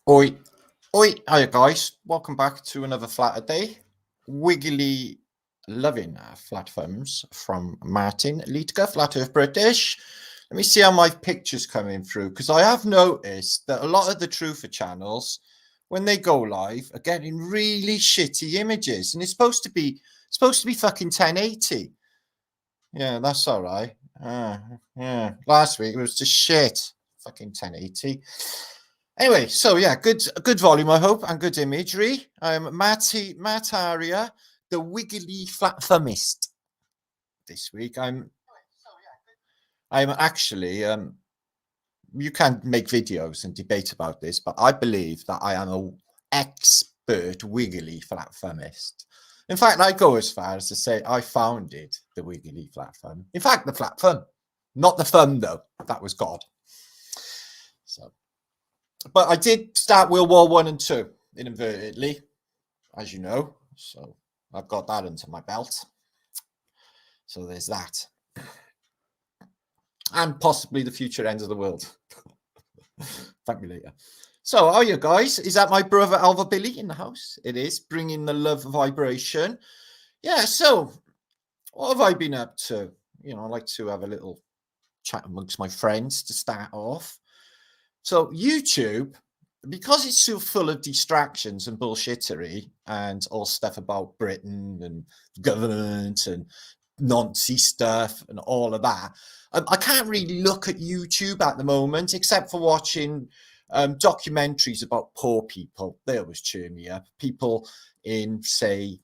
Oi, oi, hiya guys. Welcome back to another flat a day. Wiggly loving flat thumbs from Martin Liedtkes, Flat Earth British. Let me see how my pictures coming through, because I have noticed that a lot of the Truther channels, when they go live, are getting really shitty images, and it's supposed to be fucking 1080. Yeah, that's all right. Yeah, last week it was just shit. Fucking 1080. Anyway, so yeah, good volume, I hope, and good imagery. Matt Aria, the Wiggly Flat Thumbist. This week, I'm actually you can make videos and debate about this, but I believe that I am an expert Wiggly Flat Thumbist. In fact, I go as far as to say I founded the Wiggly Flat Thumb. In fact, the flat thumb, not the thumb though. That was God. So. But I did start World War I and II inadvertently, as you know. So I've got that under my belt. So there's that. And possibly the future end of the world. Thank me later. So how are you guys? Is that my brother Alva Billy in the house? It is, bringing the love vibration. Yeah, so what have I been up to? You know, I like to have a little chat amongst my friends to start off. So YouTube, because it's so full of distractions and bullshittery and all stuff about Britain and government and nonsense stuff and all of that, I can't really look at YouTube at the moment, except for watching documentaries about poor people. They always cheer me up. People in, say,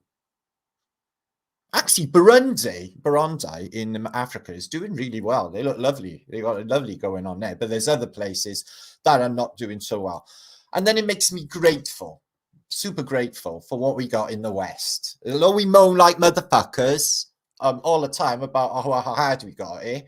actually Burundi in Africa is doing really well. They look lovely. They got a lovely going on there. But there's other places that are not doing so well. And then it makes me grateful, super grateful for what we got in the West. Although we moan like motherfuckers all the time about how hard we got it,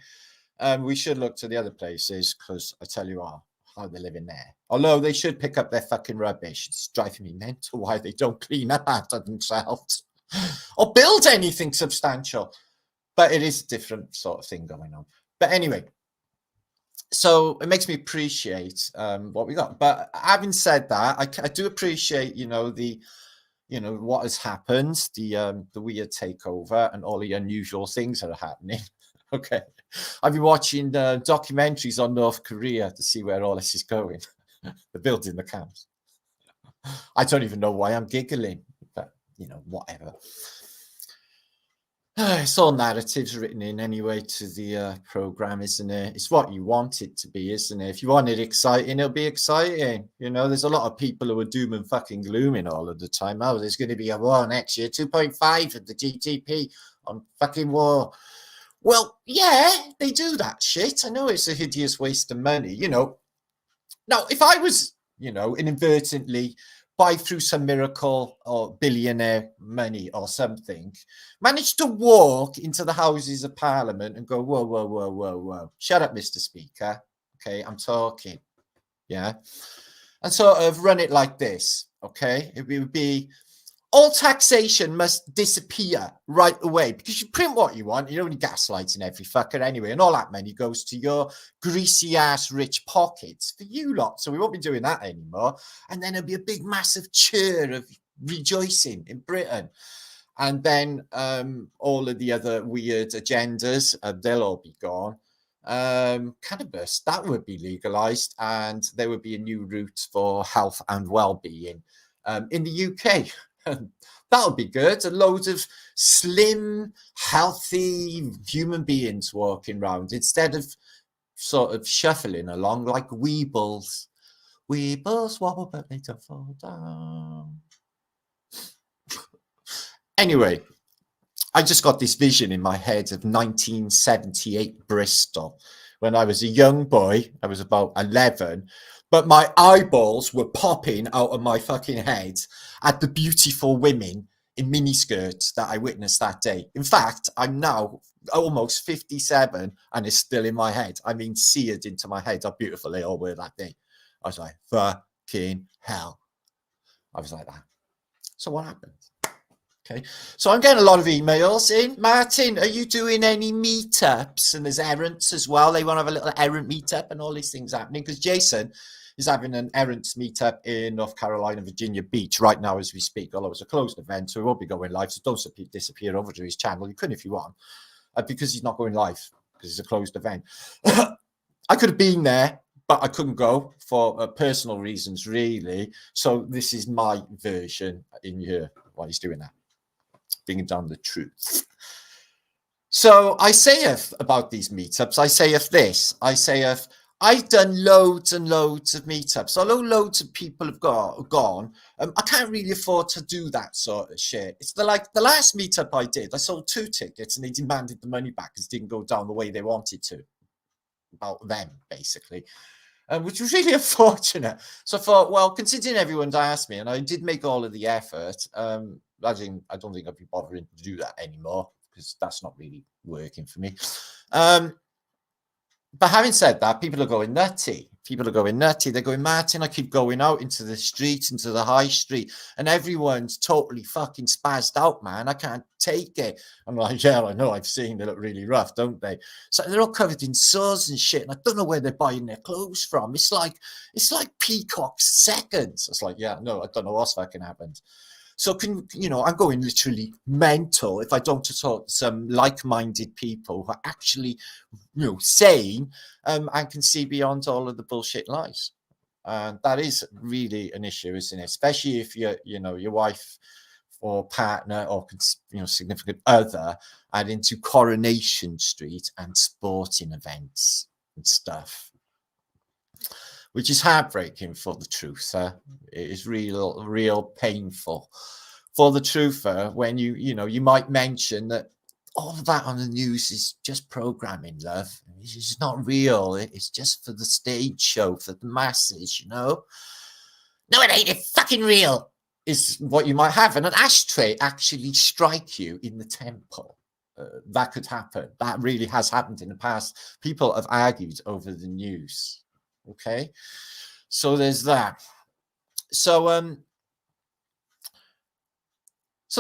we should look to the other places, because I tell you what, how they're living there. Although they should pick up their fucking rubbish. It's driving me mental why they don't clean up after themselves or build anything substantial. But it is a different sort of thing going on. But anyway, so it makes me appreciate what we got. But having said that, I do appreciate, what has happened, the weird takeover and all the unusual things that are happening. Okay, I've been watching documentaries on North Korea to see where all this is going. They're building the camps. I don't even know why I'm giggling, but whatever. It's all narratives written in anyway to the program, isn't it? It's what you want it to be, isn't it? If you want it exciting, it'll be exciting. There's a lot of people who are doom and fucking glooming all of the time. Oh, there's going to be a war next year, 2.5 of the GDP on fucking war. Well, yeah, they do that shit. I know it's a hideous waste of money, Now, if I was, inadvertently, by through some miracle or billionaire money or something, managed to walk into the Houses of Parliament and go, whoa, whoa, whoa, whoa, whoa. Shut up, Mr. Speaker. Okay, I'm talking. Yeah. And sort of run it like this. Okay. It would be, all taxation must disappear right away, because you print what you want. You're only gaslighting every fucker anyway. And all that money goes to your greasy ass rich pockets for you lot. So we won't be doing that anymore. And then there'll be a big massive cheer of rejoicing in Britain. And then all of the other weird agendas, they'll all be gone. Cannabis, that would be legalized, and there would be a new route for health and well-being in the UK. That'll be good. A load of slim, healthy human beings walking around instead of sort of shuffling along like weebles. Weebles wobble, but they don't fall down. Anyway, I just got this vision in my head of 1978 Bristol. When I was a young boy, I was about 11, but my eyeballs were popping out of my fucking head at the beautiful women in miniskirts that I witnessed that day. In fact, I'm now almost 57 and it's still in my head. I mean, seared into my head how beautiful they all were that day. I was like, fucking hell. I was like that. So what happened? Okay, so I'm getting a lot of emails in. Martin, are you doing any meetups? And there's errands as well. They want to have a little errant meetup and all these things happening, because Jason is having an errants meetup in North Carolina, Virginia Beach right now as we speak, although it's a closed event, so it won't be going live. So don't disappear over to his channel. You can if you want, because he's not going live because it's a closed event. I could have been there, but I couldn't go for personal reasons, really. So this is my version in here while he's doing that, bringing down the truth. So I sayeth about these meetups, I sayeth this, I sayeth, I've done loads and loads of meetups. Although loads of people have gone, I can't really afford to do that sort of shit. It's the last meetup I did, I sold 2 tickets and they demanded the money back because it didn't go down the way they wanted to. About them, basically. Which was really unfortunate. So I thought, well, considering everyone's asked me, and I did make all of the effort, I don't think I'd be bothering to do that anymore, because that's not really working for me. But having said that, people are going nutty. People are going nutty. They're going, Martin, I keep going out into the streets, into the high street, and everyone's totally fucking spazzed out, man. I can't take it. I'm like, yeah, I know. I've seen they look really rough, don't they? So they're all covered in sores and shit, and I don't know where they're buying their clothes from. It's like Peacock's seconds. It's like, yeah, no, I don't know what's fucking happened. So I'm going literally mental if I don't talk to some like-minded people who are actually, sane and can see beyond all of the bullshit lies. And that is really an issue, isn't it? Especially if your wife or partner or significant other are into Coronation Street and sporting events and stuff, which is heartbreaking for the truther. It is real painful for the truther when you might mention that all of that on the news is just programming, love. It's not real. It's just for the stage show, for the masses, No, it ain't. It's fucking real, is what you might have. And an ashtray actually strike you in the temple. That could happen. That really has happened in the past. People have argued over the news. Okay, so there's that. So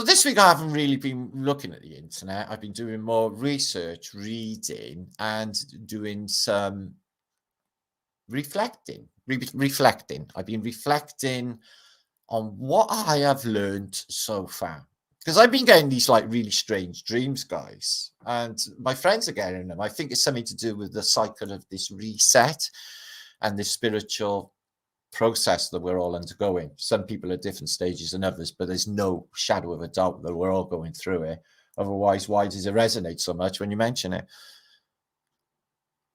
this week I haven't really been looking at the internet. I've been doing more research, reading, and doing some reflecting. I've been reflecting on what I have learned so far, because I've been getting these really strange dreams, guys, and my friends are getting them. I think it's something to do with the cycle of this reset and this spiritual process that we're all undergoing. Some people at different stages than others, but there's no shadow of a doubt that we're all going through it. Otherwise, why does it resonate so much when you mention it?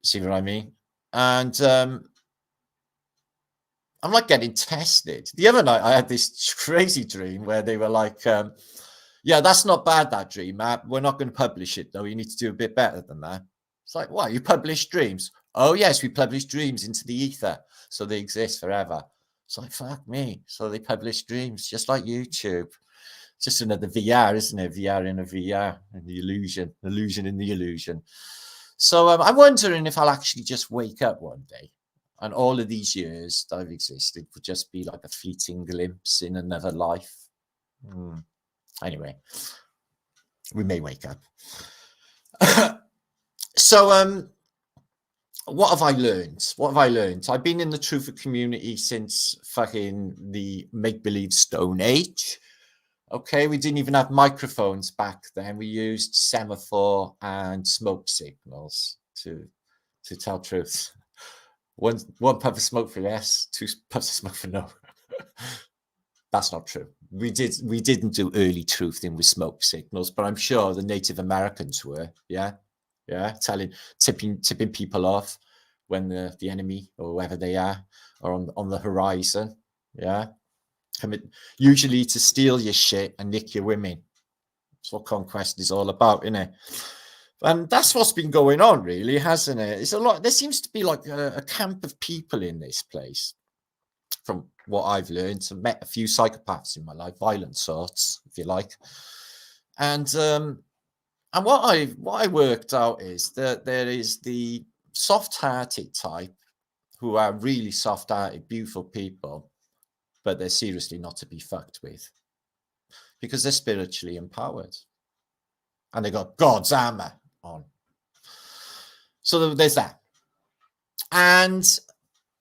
See what I mean? And I'm like getting tested. The other night, I had this crazy dream where they were like, yeah, that's not bad, that dream, Matt. We're not going to publish it, though. You need to do a bit better than that. It's like, what? You publish dreams? Oh, yes, we publish dreams into the ether, so they exist forever. It's like, fuck me. So they publish dreams, just like YouTube. Just another VR, isn't it? VR in a VR, and the illusion in the illusion. So I'm wondering if I'll actually just wake up one day, and all of these years that I've existed would just be like a fleeting glimpse in another life. Anyway, we may wake up. So, what have I learned? I've been in the truther community since fucking the make-believe Stone Age. Okay, we didn't even have microphones back then. We used semaphore and smoke signals to tell truth. One puff of smoke for yes, 2 puffs of smoke for no. That's not true. We didn't do early truthing with smoke signals, but I'm sure the Native Americans were, yeah, tipping people off when the enemy or whoever they are on the horizon, yeah, usually to steal your shit and nick your women. That's what conquest is all about, isn't it? And that's what's been going on, really, hasn't it? It's a lot. There seems to be like a camp of people in this place, from what I've learned. I've met a few psychopaths in my life, violent sorts, if you like. And what I worked out is that there is the soft-hearted type who are really soft-hearted, beautiful people, but they're seriously not to be fucked with because they're spiritually empowered and they got God's armor on. So there's that. And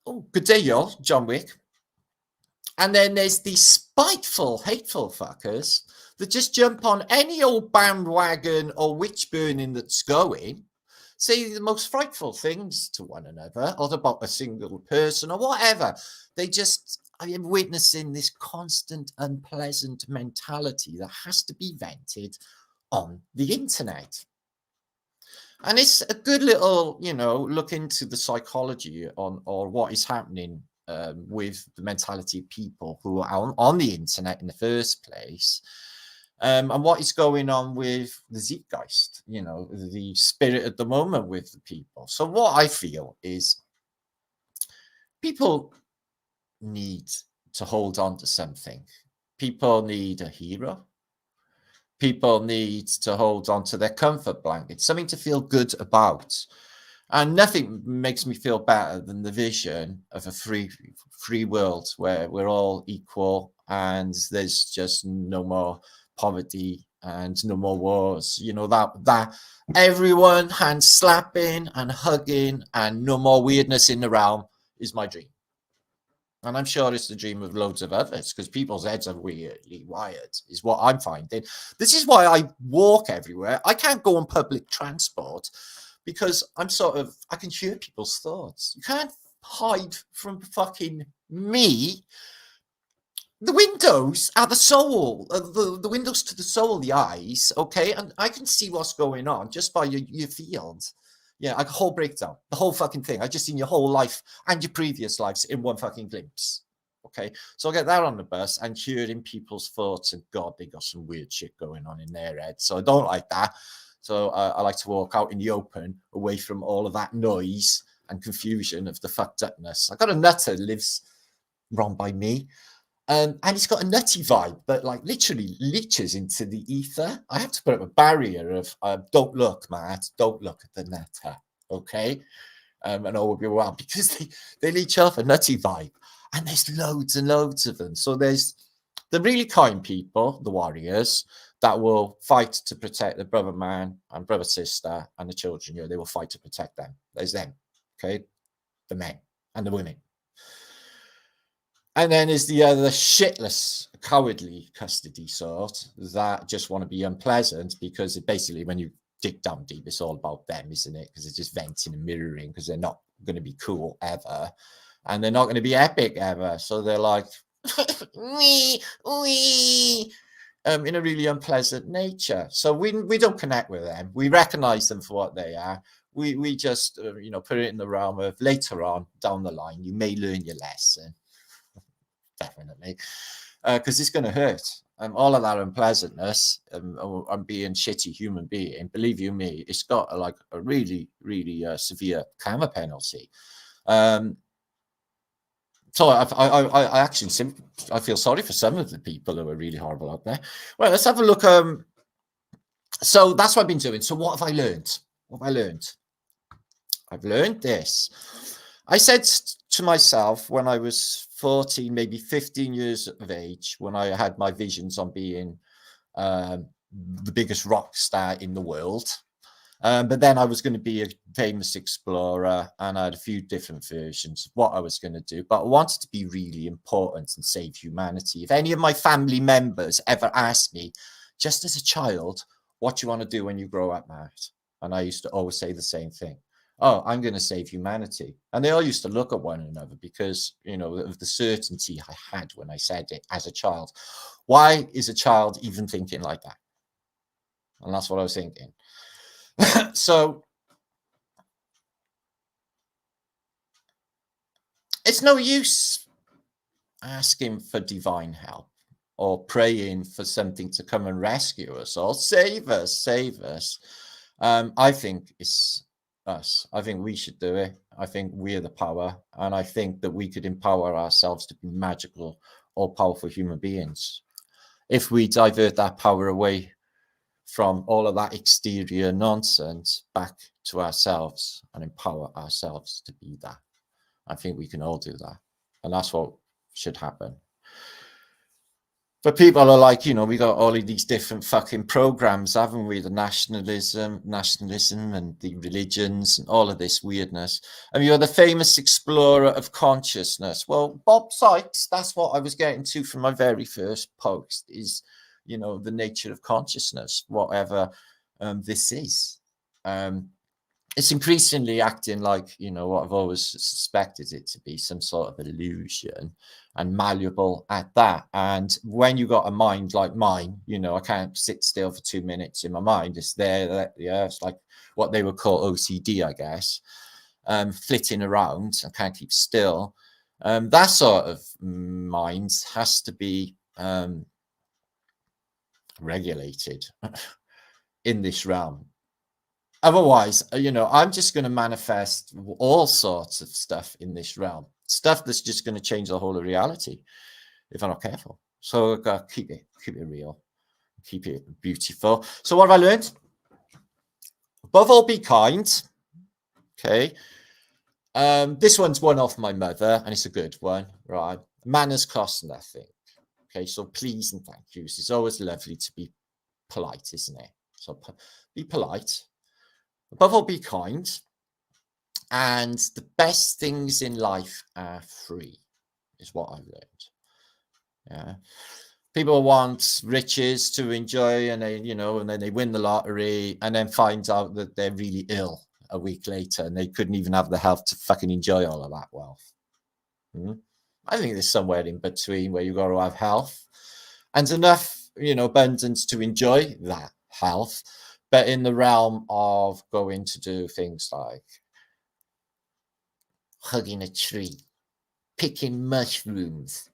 Oh, good day, y'all. John Wick. And then there's these spiteful, hateful fuckers that just jump on any old bandwagon or witch burning that's going, say the most frightful things to one another, or about a single person or whatever. I am witnessing this constant unpleasant mentality that has to be vented on the internet. And it's a good little, look into the psychology or what is happening with the mentality of people who are on the internet in the first place, and what is going on with the zeitgeist, the spirit at the moment with the people. So what I feel is people need to hold on to something. People need a hero. People need to hold on to their comfort blanket, something to feel good about. And nothing makes me feel better than the vision of a free world where we're all equal and there's just no more poverty and no more wars. That everyone hand slapping and hugging and no more weirdness in the realm is my dream. And I'm sure it's the dream of loads of others, because people's heads are weirdly wired, is what I'm finding. This is why I walk everywhere. I can't go on public transport because I can hear people's thoughts. You can't hide from fucking me. The windows are the soul, the windows to the soul, the eyes, okay? And I can see what's going on just by your field. Yeah, a whole breakdown, the whole fucking thing. I just seen your whole life and your previous lives in one fucking glimpse. Okay, so I get that on the bus and hearing people's thoughts, and God, they got some weird shit going on in their head. So I don't like that. So I like to walk out in the open, away from all of that noise and confusion of the fucked upness. I got a nutter that lives wrong by me. And it's got a nutty vibe that like literally leaches into the ether. I have to put up a barrier of don't look, Matt, don't look at the nutter, okay? And all will be well, because they leech off a nutty vibe. And there's loads and loads of them. So there's the really kind people, the warriors, that will fight to protect the brother man and brother sister and the children. They will fight to protect them. There's them, okay? The men and the women. And then is the other shitless, cowardly custody sort that just want to be unpleasant, because basically when you dig down deep, it's all about them, isn't it? Because they're just venting and mirroring, because they're not going to be cool ever. And they're not going to be epic ever. So they're like, in a really unpleasant nature. So we don't connect with them. We recognize them for what they are. We just, put it in the realm of later on down the line, you may learn your lesson. Definitely, because it's going to hurt. All of that unpleasantness and being shitty human being, believe you me, it's got a really, really severe karma penalty. So I actually I feel sorry for some of the people who are really horrible out there. Well, let's have a look. So that's what I've been doing. So what have I learned? What have I learned? I've learned this. I said to myself when I was 14, maybe 15 years of age, when I had my visions on being the biggest rock star in the world. But then I was going to be a famous explorer, and I had a few different versions of what I was going to do. But I wanted to be really important and save humanity. If any of my family members ever asked me, just as a child, what do you want to do when you grow up, Matt? And I used to always say the same thing. Oh, I'm going to save humanity. And they all used to look at one another because, of the certainty I had when I said it as a child. Why is a child even thinking like that? And that's what I was thinking. So it's no use asking for divine help or praying for something to come and rescue us or save us. I think it's us. I think we should do it. I think we're the power, and I think that we could empower ourselves to be magical, all-powerful human beings if we divert that power away from all of that exterior nonsense back to ourselves and empower ourselves to be that. I think we can all do that, and that's what should happen. But people are like, you know, we got all of these different fucking programs, haven't we? The nationalism and the religions and all of this weirdness. And you're the famous explorer of consciousness. Well, Bob Sykes, that's what I was getting to from my very first post is, you know, the nature of consciousness, whatever this is. It's increasingly acting like, you know, what I've always suspected it to be, some sort of illusion, and malleable at that. And when you got a mind like mine, you know, I can't sit still for 2 minutes in my mind. It's there, yeah, it's like what they would call OCD, I guess, flitting around. I can't keep still. That sort of mind has to be regulated in this realm. Otherwise, you know, I'm just going to manifest all sorts of stuff in this realm, stuff that's just going to change the whole of reality if I'm not careful. So I've got to keep it real, keep it beautiful. So what have I learned? Above all, be kind. Okay. This one's one off my mother, and it's a good one, right? Manners cost nothing. Okay, so please and thank yous. It's always lovely to be polite, isn't it? So be polite. Above all, be kind. And the best things in life are free, is what I've learned. Yeah. People want riches to enjoy, and they, you know, and then they win the lottery and then find out that they're really ill a week later and they couldn't even have the health to fucking enjoy all of that wealth. I think there's somewhere in between where you got to have health and enough, you know, abundance to enjoy that health, but in the realm of going to do things like hugging a tree, picking mushrooms,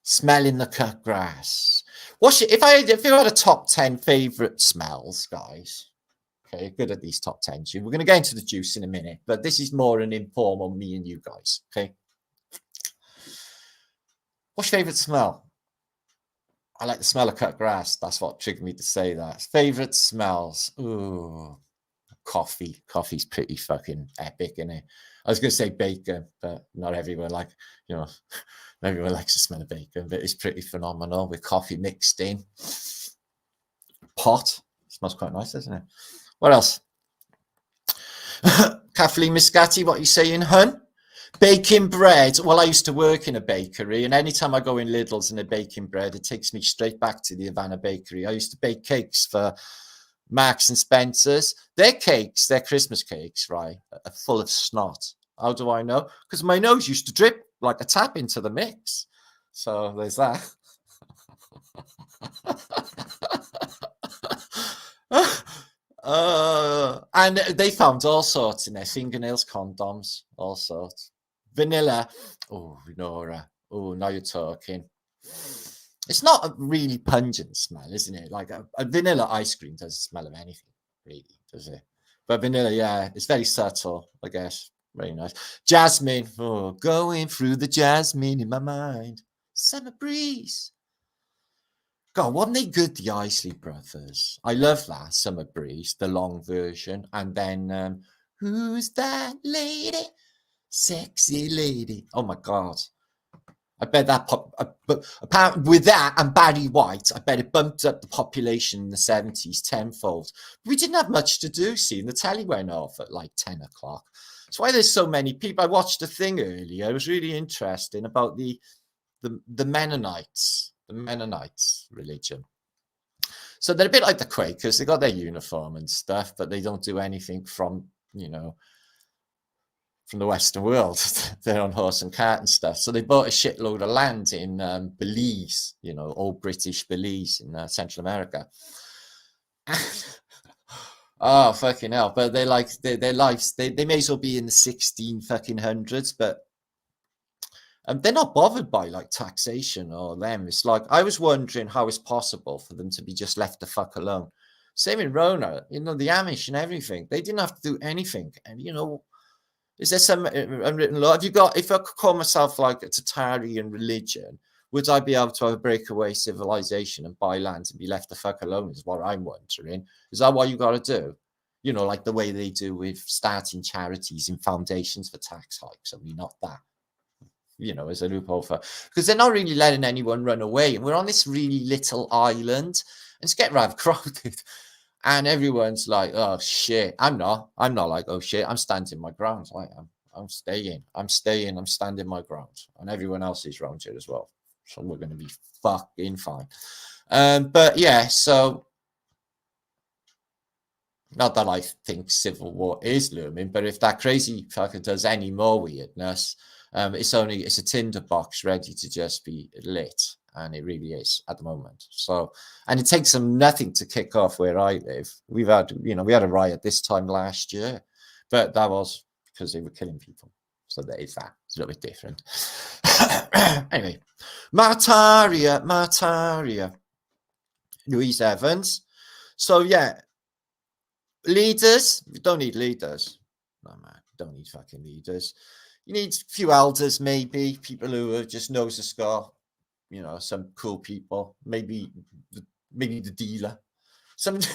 smelling the cut grass. If you had a top 10 favorite smells, guys, okay, good at these top 10s. We're going to get into the juice in a minute, but this is more an informal me and you guys, okay? What's your favorite smell? I like the smell of cut grass. That's what triggered me to say that. Favorite smells. Ooh, coffee. Coffee's pretty fucking epic, isn't it? I was going to say bacon, but not everyone you know, everyone likes the smell of bacon, but it's pretty phenomenal with coffee mixed in. Pot. Smells quite nice, doesn't it? What else? Kathleen Miscati, what are you saying, hun? Baking bread. Well, I used to work in a bakery, and anytime I go in Lidl's and they're baking bread, it takes me straight back to the Havana bakery. I used to bake cakes for Marks and Spencer's. Their cakes, their Christmas cakes, right, are full of snot. How do I know? Because my nose used to drip like a tap into the mix. So there's that. And they found all sorts in their fingernails, condoms, all sorts. Vanilla. Oh, Nora. Oh, now you're talking. It's not a really pungent smell, isn't it? Like a vanilla ice cream doesn't smell of anything, really, does it? But vanilla, yeah, it's very subtle, I guess. Very nice. Jasmine. Oh, going through the jasmine in my mind. Summer breeze. God, weren't they good, the Isley Brothers? I love that, Summer Breeze, the long version. And then, who's that lady? Sexy lady. Oh, my God. I bet that, but apparently with that and Barry White, I bet it bumped up the population in the 70s tenfold. We didn't have much to do, see, and the telly went off at like 10 o'clock. That's why there's so many people. I watched a thing earlier. It was really interesting about the Mennonites. The Mennonites religion. So they're a bit like the Quakers. They got their uniform and stuff, but they don't do anything from, you know, from the Western world. They're on horse and cart and stuff. So they bought a shitload of land in Belize, you know, old British Belize in Central America. Oh, fucking hell. But they like their lives, they may as well be in the 1600s, but they're not bothered by like taxation or them. It's like, I was wondering how it's possible for them to be just left the fuck alone. Same in Rona, you know, the Amish and everything. They didn't have to do anything. And, you know, is there some unwritten law? Have you got, if I could call myself like a Tatarian religion, would I be able to have a breakaway civilization and buy land and be left the fuck alone is what I'm wondering. Is that what you got to do? You know, like the way they do with starting charities and foundations for tax hikes. I mean, not that. you know, as a loophole for, because they're not really letting anyone run away. And we're on this really little island and it's getting rather crowded. And everyone's like, oh shit. I'm not like, oh shit, I'm standing my ground. I'm staying, I'm standing my ground. And everyone else is around here as well. So we're going to be fucking fine. But yeah, so not that I think civil war is looming, but if that crazy fucker does any more weirdness, it's a tinderbox ready to just be lit, and it really is at the moment. So, and it takes them nothing to kick off where I live. We had a riot this time last year, but that was because they were killing people. So there is that. It's a little bit different. Anyway, Martaria, Louise Evans. So yeah. Leaders, you don't need leaders. No, man, you don't need fucking leaders. You need a few elders, maybe people who just knows the score. You know, some cool people. Maybe the dealer. Somebody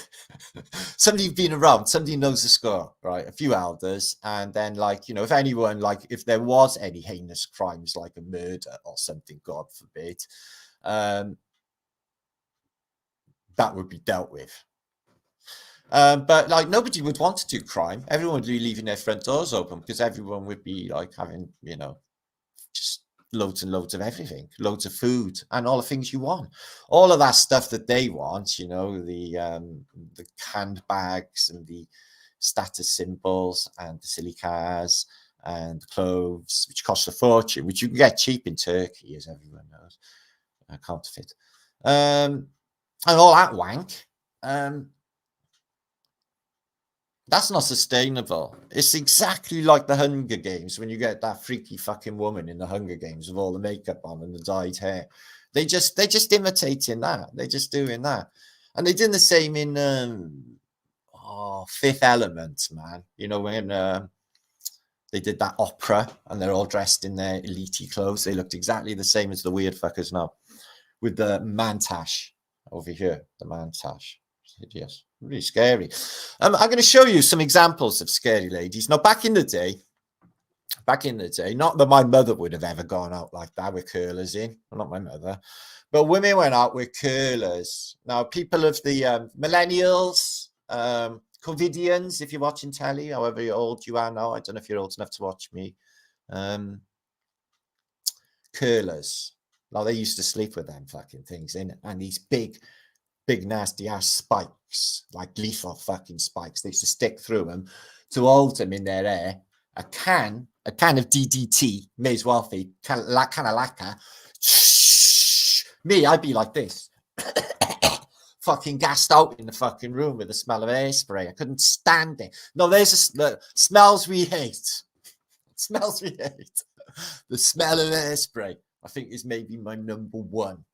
who's been around. Somebody who knows the score, right? A few elders, and then like, you know, if anyone, like if there was any heinous crimes like a murder or something, God forbid, that would be dealt with. But like nobody would want to do crime. Everyone would be leaving their front doors open because everyone would be like having, you know, just loads and loads of everything, loads of food and all the things you want. All of that stuff that they want, you know, the canned bags and the status symbols and the silly cars and clothes, which cost a fortune, which you can get cheap in Turkey, as everyone knows. Counterfeit. And all that wank. That's not sustainable. It's exactly like the Hunger Games when you get that freaky fucking woman in the Hunger Games with all the makeup on and the dyed hair. They're just imitating that. They're just doing that. And they did the same in Fifth Element, man. You know, when they did that opera and they're all dressed in their elite clothes. They looked exactly the same as the weird fuckers now. With the mantash over here, the mantash. Yes, really scary. I'm going to show you some examples of scary ladies. Now, back in the day, not that my mother would have ever gone out like that with curlers in, well, not my mother, but women went out with curlers. Now, people of the millennials, Covidians, if you're watching telly, however old you are now, I don't know if you're old enough to watch me, curlers. Now, they used to sleep with them fucking things in, and these big nasty ass spikes, like lethal fucking spikes. They used to stick through them to hold them in their hair. A can of DDT, may as well be kind of lacquer. Me, I'd be like this, fucking gassed out in the fucking room with the smell of hairspray. I couldn't stand it. No, there's the smells we hate. Smells we hate. The smell of hairspray, I think, is maybe my number one.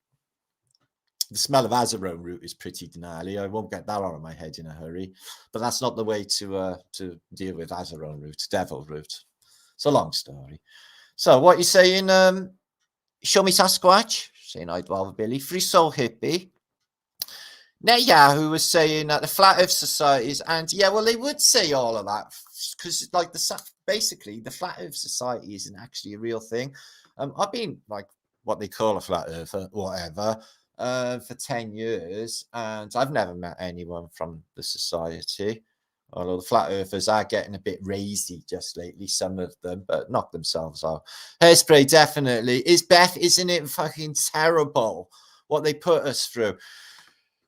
The smell of azarone root is pretty gnarly. I won't get that out of my head in a hurry, but that's not the way to deal with azarone root, devil root. It's a long story. So what you saying? Show me Sasquatch. Saying I'd rather Billy. Free soul hippie. Netanyahu was saying that the flat earth societies, and yeah, well, they would say all of that because like basically the flat earth society isn't actually a real thing. I've been like what they call a flat earther, whatever, for 10 years, and I've never met anyone from the society. Although the flat earthers are getting a bit razy just lately, some of them, but knock themselves out. Hairspray, definitely. Isn't it fucking terrible what they put us through?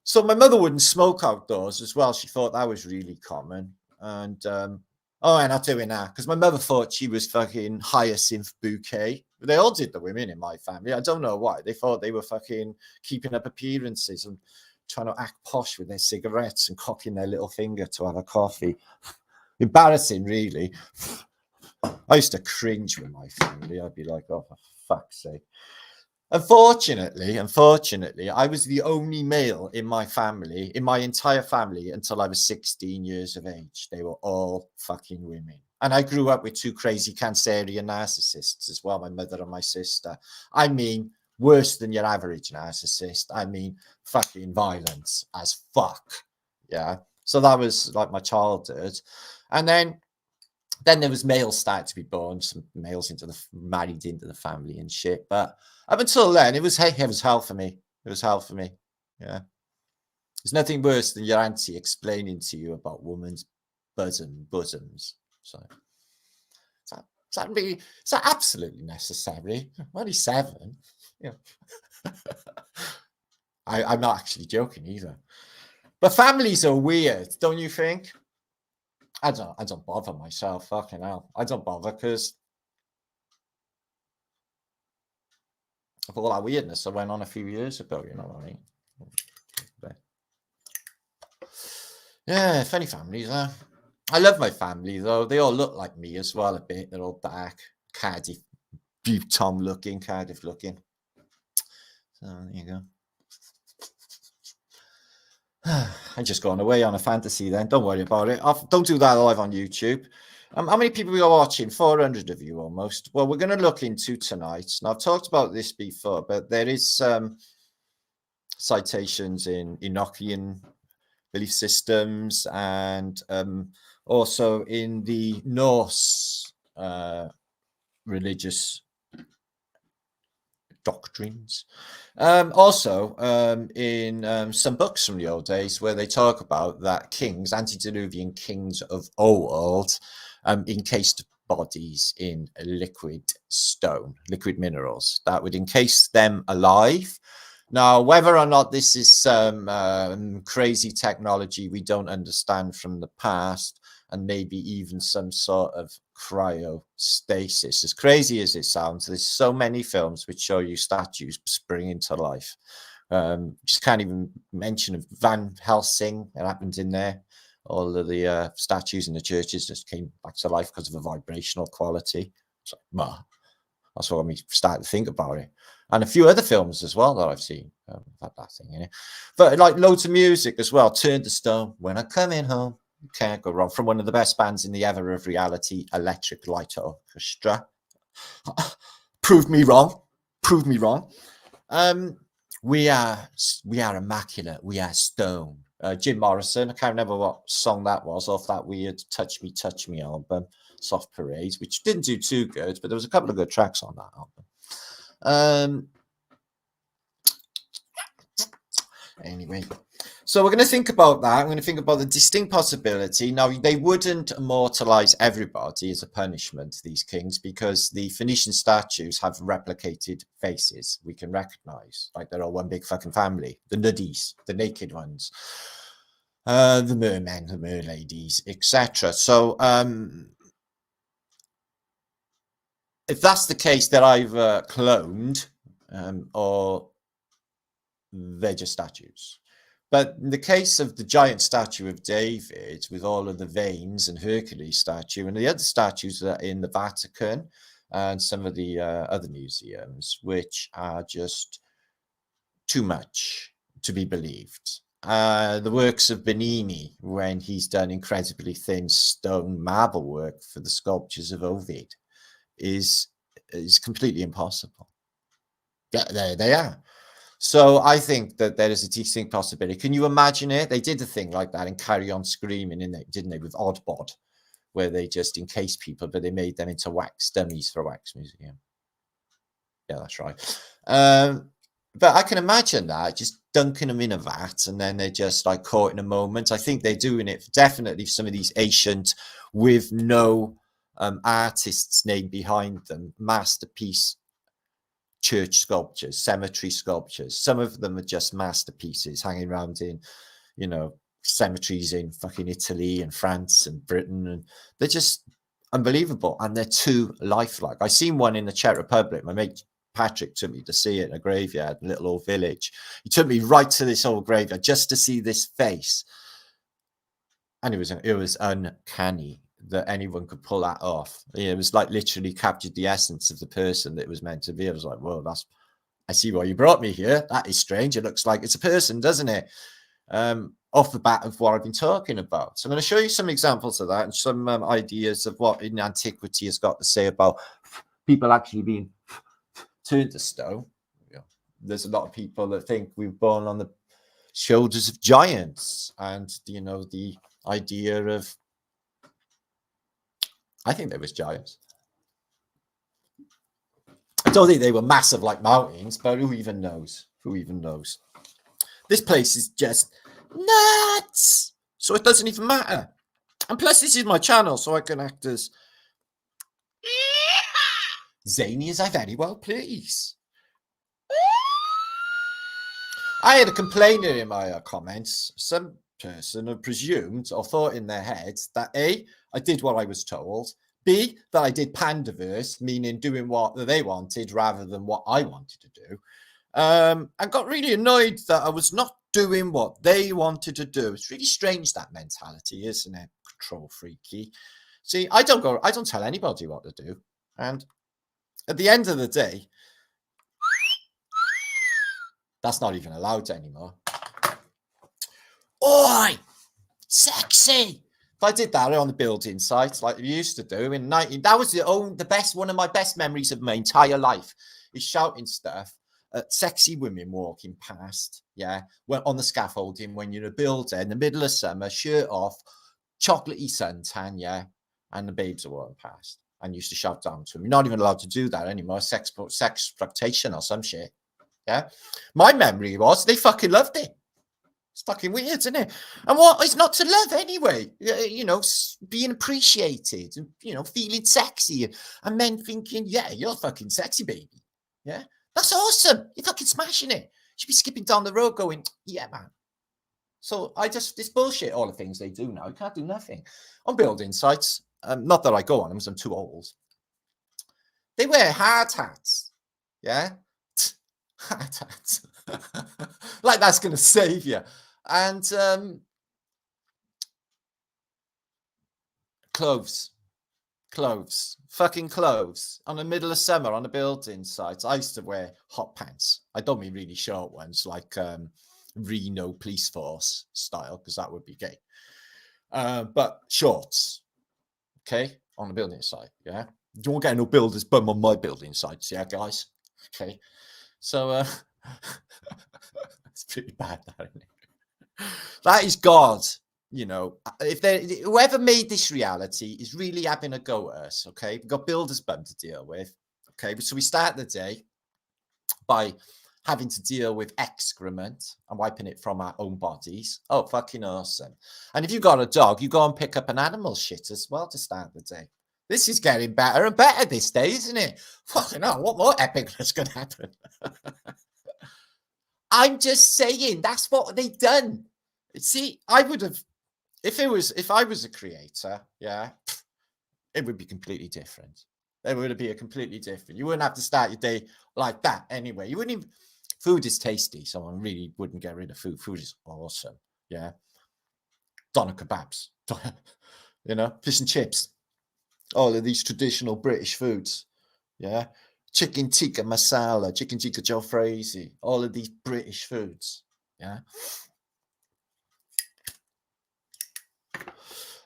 So my mother wouldn't smoke outdoors as well. She thought that was really common. And I'm not doing that because my mother thought she was fucking Hyacinth Bouquet. They all did, the women in my family. I don't know why. They thought they were fucking keeping up appearances and trying to act posh with their cigarettes and cocking their little finger to have a coffee. Embarrassing, really. I used to cringe with my family. I'd be like, oh, for fuck's sake. Unfortunately, I was the only male in my family, in my entire family, until I was 16 years of age. They were all fucking women. And I grew up with two crazy Cancerian narcissists as well, my mother and my sister. I mean, worse than your average narcissist. I mean, fucking violence as fuck. Yeah. So that was like my childhood. And then Then there was males started to be born, some males married into the family and shit. But up until then, it was hell for me. It was hell for me. Yeah. There's nothing worse than your auntie explaining to you about women's bosoms. So is that absolutely necessary? I'm only 7. Yeah. I'm not actually joking either. But families are weird, don't you think? I don't bother myself. Fucking hell. I don't bother because of all that weirdness that went on a few years ago, you know what I mean? Yeah, funny families, huh? I love my family, though. They all look like me as well a bit. They're all dark, Cardiff, Tom looking, Cardiff looking. So there you go. I'm just going away on a fantasy then. Don't worry about it. Don't do that live on YouTube. How many people we are watching? 400 of you almost. Well, we're going to look into tonight. Now, I've talked about this before, but there is citations in Enochian belief systems and also in the Norse religious doctrines. Also in some books from the old days where they talk about that kings, antediluvian kings of old, encased bodies in liquid stone, liquid minerals that would encase them alive. Now, whether or not this is some crazy technology we don't understand from the past, and maybe even some sort of cryostasis. As crazy as it sounds, there's so many films which show you statues springing to life. Just can't even mention Van Helsing. It happened in there. All of the statues in the churches just came back to life because of a vibrational quality. So, well, that's what made me start to think about it. And a few other films as well that I've seen. Had that thing in it. But like loads of music as well. Turn to Stone, When I'm Coming Home. You can't go wrong. From one of the best bands in the ever of reality, Electric Light Orchestra. Prove me wrong. Prove me wrong. We are immaculate. We are stone. Jim Morrison. I can't remember what song that was off that weird Touch Me album, Soft Parades, which didn't do too good, but there was a couple of good tracks on that album. Anyway, so we're going to think about that. I'm going to think about the distinct possibility. Now, they wouldn't immortalize everybody as a punishment, these kings, because the Phoenician statues have replicated faces we can recognize. Like they're all one big fucking family. The nuddies, the naked ones, the mermen, the merladies, etc. So if that's the case, they're either cloned or they're just statues. But in the case of the giant statue of David, with all of the veins and Hercules statue, and the other statues that are in the Vatican and some of the other museums, which are just too much to be believed. The works of Bernini, when he's done incredibly thin stone marble work for the sculptures of Ovid, is completely impossible. Yeah, there they are. So I think that there is a distinct possibility. Can you imagine it? They did a thing like that in Carry On Screaming, didn't they, with Oddbod, where they just encased people, but they made them into wax dummies for a wax museum. Yeah, that's right. But I can imagine that, just dunking them in a vat, and then they're just like caught in a moment. I think they're doing it definitely for some of these ancient, with no artist's name behind them, masterpiece church sculptures, cemetery sculptures. Some of them are just masterpieces hanging around in, cemeteries in fucking Italy and France and Britain, and they're just unbelievable, and they're too lifelike. I seen one in the Czech Republic. My mate Patrick took me to see it in a graveyard, a little old village. He took me right to this old graveyard just to see this face, and it was uncanny that anyone could pull that off. It was like literally captured the essence of the person that it was meant to be. I was like, whoa, I see why you brought me here. That is strange. It looks like it's a person, doesn't it? Off the bat of what I've been talking about. So I'm going to show you some examples of that and some ideas of what in antiquity has got to say about people actually being turned to stone. There's a lot of people that think we were born on the shoulders of giants, and the idea of I think they was giants. I don't think they were massive like mountains, but who even knows? Who even knows? This place is just nuts. So it doesn't even matter. And plus, this is my channel, so I can act as zany as I very well please. I had a complainer in my comments. Some person had presumed or thought in their heads that A, I did what I was told, B, that I did pandaverse, meaning doing what they wanted rather than what I wanted to do. And got really annoyed that I was not doing what they wanted to do. It's really strange, that mentality, isn't it? Control freaky. See, I don't tell anybody what to do. And at the end of the day, that's not even allowed anymore. Oi! Sexy! If I did that on the building sites like we used to do in 19, that was one of my best memories of my entire life, is shouting stuff at sexy women walking past, yeah, when on the scaffolding when you're in a building in the middle of summer, shirt off, chocolatey suntan, yeah, and the babes are walking past. And used to shout down to them. You're not even allowed to do that anymore. Sex exploitation or some shit. Yeah. My memory was they fucking loved it. It's fucking weird, isn't it? And what is not to love anyway? You know, being appreciated and, you know, feeling sexy and men thinking, yeah, you're fucking sexy, baby. Yeah. That's awesome. You're fucking smashing it. You should be skipping down the road going, yeah, man. So this bullshit, all the things they do now, you can't do nothing. On building sites, not that I go on them because I'm too old. They wear hard hats. Yeah. Hard hats. Like that's going to save you. And clothes. Fucking clothes. On the middle of summer on the building sites, I used to wear hot pants. I don't mean really short ones like Reno police force style, because that would be gay. But shorts. Okay, on the building site, yeah. You won't get no builder's bum on my building sites, yeah, guys. Okay, so it's pretty bad, that, isn't it? That is God, you know. If whoever made this reality is really having a go at us, okay. We've got builder's bum to deal with, okay. So we start the day by having to deal with excrement and wiping it from our own bodies. Oh, fucking awesome. And if you've got a dog, you go and pick up an animal shit as well to start the day. This is getting better and better this day, isn't it? Fucking hell, what more epicness could happen? I'm just saying, that's what they've done. See, I would have, if I was a creator, yeah, it would be completely different. It would be a completely different. You wouldn't have to start your day like that anyway. You wouldn't even, food is tasty, so I really wouldn't get rid of food. Food is awesome. Yeah. Doner kebabs, you know, fish and chips, all of these traditional British foods. Yeah. Chicken tikka masala, chicken tikka jalfrezi, all of these British foods. Yeah.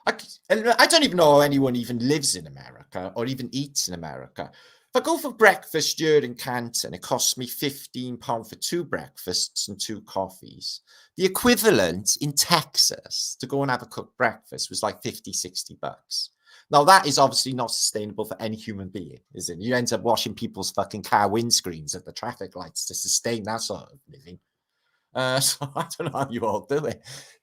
I don't even know anyone even lives in America or even eats in America. If I go for breakfast here in Canton, it costs me £15 for 2 breakfasts and 2 coffees. The equivalent in Texas to go and have a cooked breakfast was like 50, 60 bucks. Now, that is obviously not sustainable for any human being, is it? You end up washing people's fucking car windscreens at the traffic lights to sustain that sort of living. So I don't know how you all do it.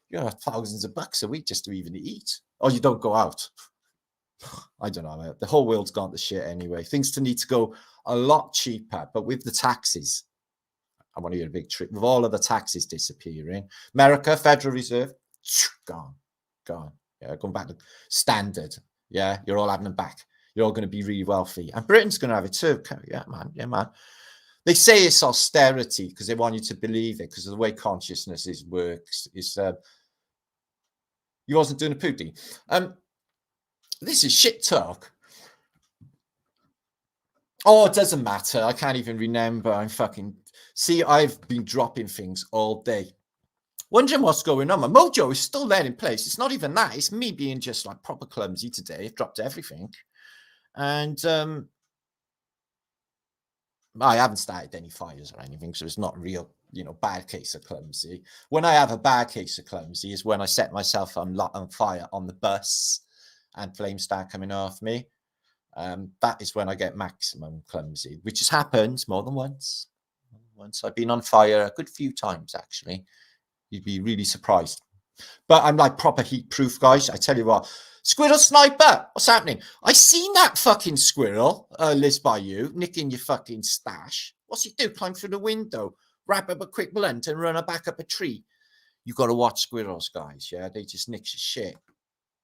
You have thousands of bucks a week just to even eat. Or you don't go out. I don't know. The whole world's gone to shit anyway. Things need to go a lot cheaper. But with the taxes, I want to hear a big trick. With all of the taxes disappearing, America, Federal Reserve, gone. Yeah, going back to standard. Yeah, you're all having them back. You're all going to be really wealthy. And Britain's going to have it too. Yeah, man. They say it's austerity because they want you to believe it because of the way consciousness works. You wasn't doing a pooty. This is shit talk. Oh, it doesn't matter. I can't even remember. I've been dropping things all day. Wondering what's going on. My mojo is still there in place. It's not even that. It's me being just like proper clumsy today. I've dropped everything. And I haven't started any fires or anything, so it's not real, bad case of clumsy. When I have a bad case of clumsy is when I set myself on fire on the bus and flames start coming off me, that is when I get maximum clumsy, which has happened more than once. Once I've been on fire a good few times, actually. You'd be really surprised. But I'm like proper heat proof, guys. I tell you what. Squirrel sniper, what's happening? I seen that fucking squirrel lives by you, nicking your fucking stash. What's he do? Climb through the window, wrap up a quick blunt and run back up a tree. You got to watch squirrels, guys. Yeah, they just nick your shit.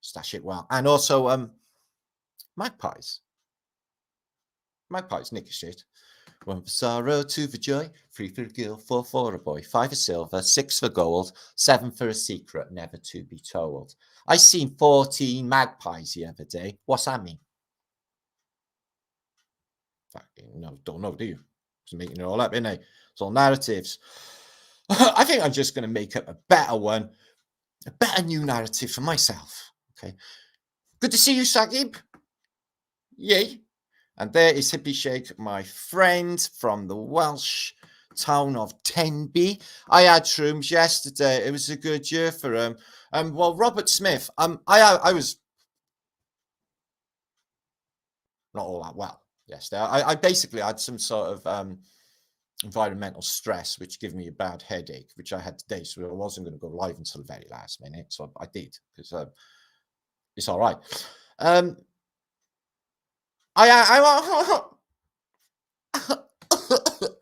Stash it well. And also magpies. Magpies nick your shit. 1 for sorrow, 2 for joy, 3 for a girl, 4 for a boy, 5 for silver, 6 for gold, 7 for a secret never to be told. I seen 14 magpies the other day. What's that mean? No, don't know, do you? Just making it all up, innit? It's all narratives. I think I'm just going to make up a better one, a better new narrative for myself. Okay. Good to see you, Sagib. Yay. And there is Hippie Shake, my friend from the Welsh town of Tenby. I had shrooms yesterday. It was a good year for him. Well, Robert Smith, I was not all that well yesterday. I basically had some sort of environmental stress, which gave me a bad headache, which I had today. So I wasn't going to go live until the very last minute. So I did, because it's all right. I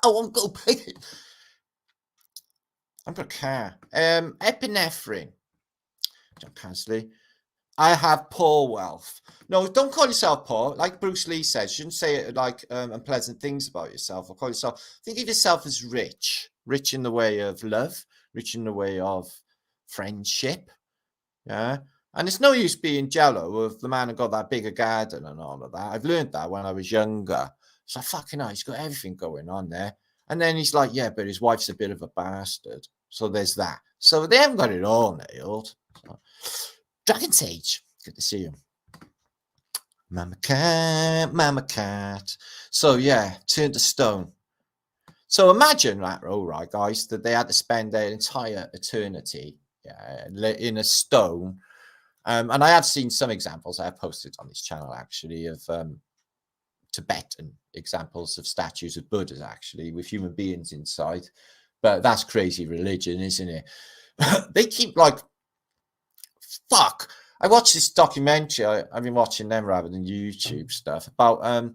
won't go pay. I'm going to care. Epinephrine. John Cansley. I have poor wealth. No, don't call yourself poor. Like Bruce Lee says, you shouldn't say it like unpleasant things about yourself. Or call yourself. Think of yourself as rich. Rich in the way of love. Rich in the way of friendship. Yeah. And it's no use being jello of the man who got that bigger garden and all of that. I've learned that when I was younger. It's like, fucking hell, he's got everything going on there. And then he's like, yeah, but his wife's a bit of a bastard. So there's that. So they haven't got it all nailed. So, Dragon Sage, good to see you. Mama cat, mama cat. So yeah, turn to stone. So imagine that, all right, guys, that they had to spend their entire eternity in a stone. And I have seen some examples I have posted on this channel, actually, of Tibetan examples of statues of Buddhas, actually, with human beings inside. But that's crazy religion, isn't it? They keep like, fuck. I watched this documentary. I've been watching them rather than YouTube stuff about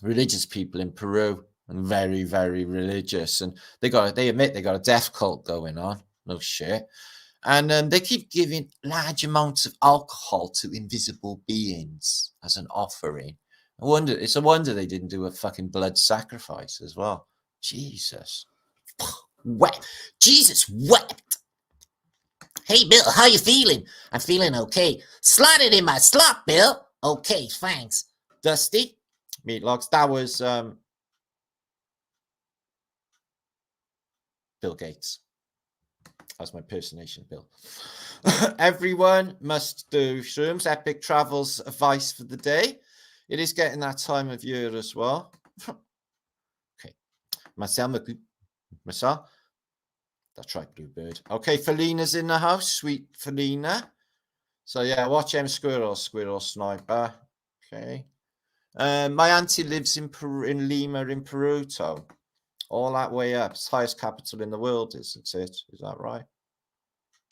religious people in Peru, and very, very religious. And they admit they got a death cult going on. No shit. And they keep giving large amounts of alcohol to invisible beings as an offering. It's a wonder they didn't do a fucking blood sacrifice as well. Jesus. Jesus wept. Hey, Bill, how you feeling? I'm feeling okay. Slide it in my slot, Bill. Okay, thanks. Dusty, Meatlogs. That was Bill Gates. That's my impersonation, Bill. Everyone must do shrooms. Epic Travels advice for the day. It is getting that time of year as well. Okay. Marcel. That's right, Bluebird. Okay, Felina's in the house. Sweet Felina. So yeah, watch M Squirrel Sniper. Okay. My auntie lives in Peru, in Lima, in Peru, so all that way up. It's the highest capital in the world, isn't it? Is that right?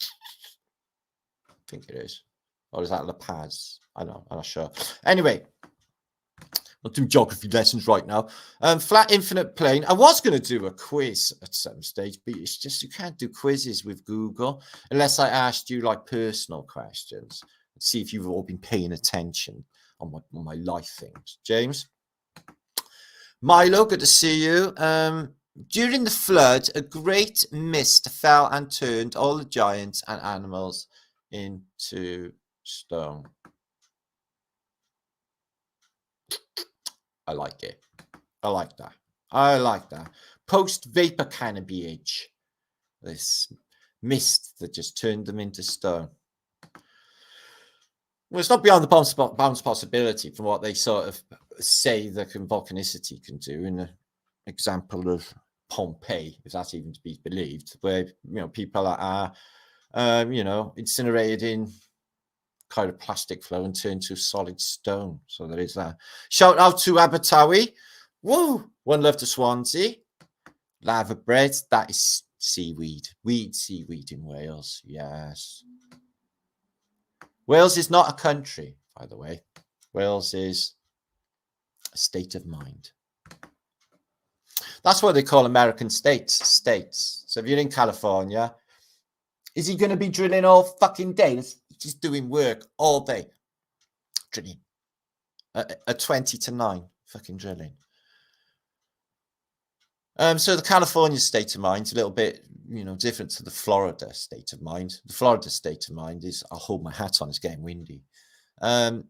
I think it is. Or is that La Paz? I don't know. I'm not sure. Anyway, we'll do geography lessons right now. Flat infinite plane. I was going to do a quiz at some stage, but it's just you can't do quizzes with Google unless I asked you like personal questions. Let's see if you've all been paying attention on my life things. James? Milo, good to see you. During the flood, a great mist fell and turned all the giants and animals into stone. I like it. I like that. I like that. Post-vapor canopy age. This mist that just turned them into stone. Well, it's not beyond the bounds possibility from what they sort of say the volcanicity can do in an example of Pompeii, if that's even to be believed, where people are incinerated in kind of plastic flow and turn to solid stone. So there is that. Shout out to Abertawe. Woo! One love to Swansea. Lava bread. That is seaweed. Seaweed in Wales. Yes. Wales is not a country, by the way. Wales is a state of mind. That's what they call American states. So if you're in California, is he going to be drilling all fucking day? He's just doing work all day. Drilling. A 20 to 9 fucking drilling. So the California state of mind is a little bit, different to the Florida state of mind. The Florida state of mind is, I'll hold my hat on, it's getting windy. To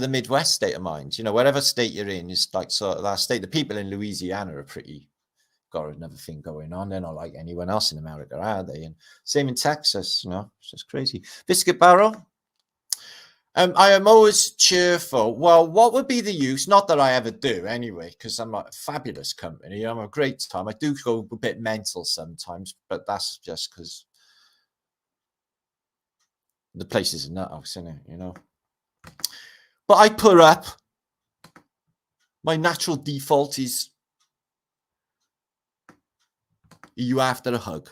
the Midwest state of mind, wherever state you're in, is like sort of that state. The people in Louisiana are pretty, got another thing going on. They're not like anyone else in America, are they? And same in Texas, it's just crazy. Biscuit Barrel. I am always cheerful. Well, what would be the use? Not that I ever do anyway, because I'm a fabulous company. I'm a great time. I do go a bit mental sometimes, but that's just because the place is a nut house, isn't it? But I put up. My natural default is, you after a hug.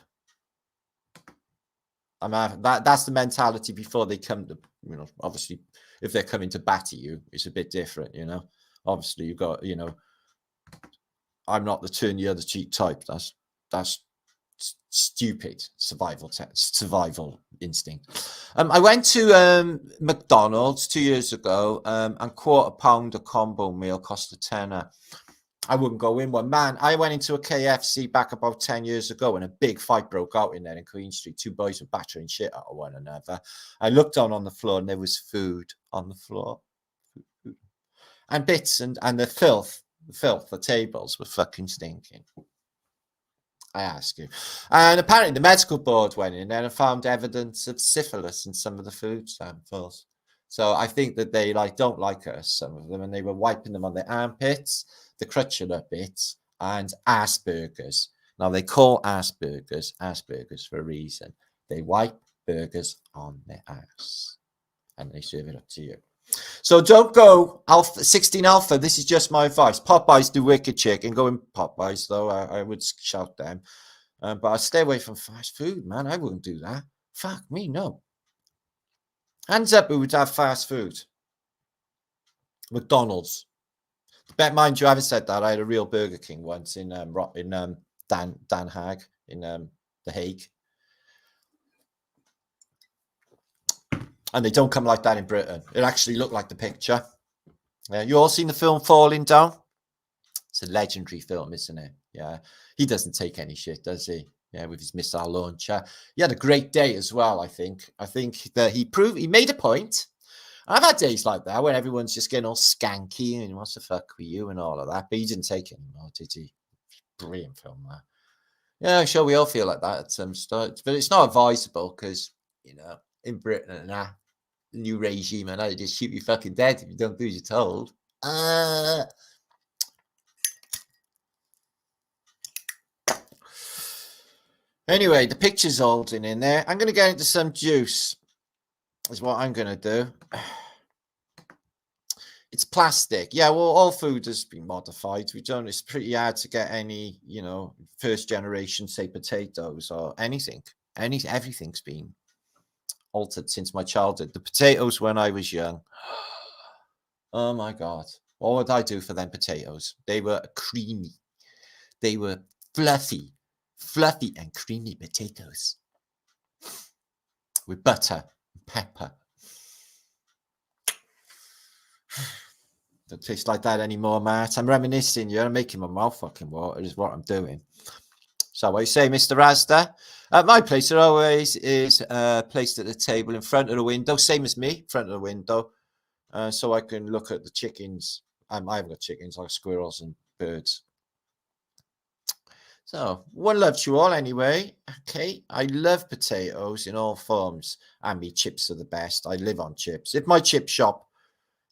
That's the mentality before they come to, obviously, if they're coming to batter you, it's a bit different, Obviously, you've got, I'm not the turn the other cheek type. That's stupid survival instinct. I went to McDonald's 2 years ago, and £1/4 a combo meal cost a tenner. I wouldn't go in one. Man, I went into a KFC back about 10 years ago and a big fight broke out in there in Queen Street. Two boys were battering shit out of one another. I looked down on the floor and there was food on the floor. And bits and the filth, the tables were fucking stinking. I ask you. And apparently the medical board went in there and found evidence of syphilis in some of the food samples. So I think that they don't like us, some of them, and they were wiping them on their armpits, the crotchular bits, and ass burgers. Now they call ass burgers for a reason. They wipe burgers on their ass and they serve it up to you. So don't go 16 Alpha. This is just my advice. Popeyes do wicked chicken. Go in Popeyes though. I would shout them. But I stay away from fast food, man. I wouldn't do that. Fuck me, no. Hands up who would have fast food. McDonald's. Bet mind you, I haven't said that. I had a real Burger King once in Den Haag, in The Hague. And they don't come like that in Britain. It actually looked like the picture. Yeah, you all seen the film Falling Down? It's a legendary film, isn't it? Yeah. He doesn't take any shit, does he? Yeah, with his missile launcher. He had a great day as well, I think. I think that he made a point. I've had days like that when everyone's just getting all skanky and wants to fuck with you and all of that. But he didn't take any more, did he? Brilliant film, that. Yeah, I'm sure we all feel like that at some stage. But it's not advisable because, in Britain and that, the new regime, and they just shoot you fucking dead if you don't do as you're told. Anyway, the picture's holding in there. I'm going to get into some juice. Is what I'm going to do. It's plastic. Yeah, well, all food has been modified. It's pretty hard to get any, first generation, say, potatoes or anything. Everything's been altered since my childhood. The potatoes when I was young. Oh my God. What would I do for them potatoes? They were creamy. They were fluffy and creamy potatoes with butter and pepper. Don't taste like that anymore, Matt. I'm reminiscing. You're making my mouth fucking water is what I'm doing. So what you say, Mr. Asda? My place always is placed at the table in front of the window, same as me, front of the window, so I can look at the chickens. I haven't got chickens, like squirrels and birds. So, one love to you all anyway. Okay, I love potatoes in all forms, and me chips are the best. I live on chips. If my chip shop,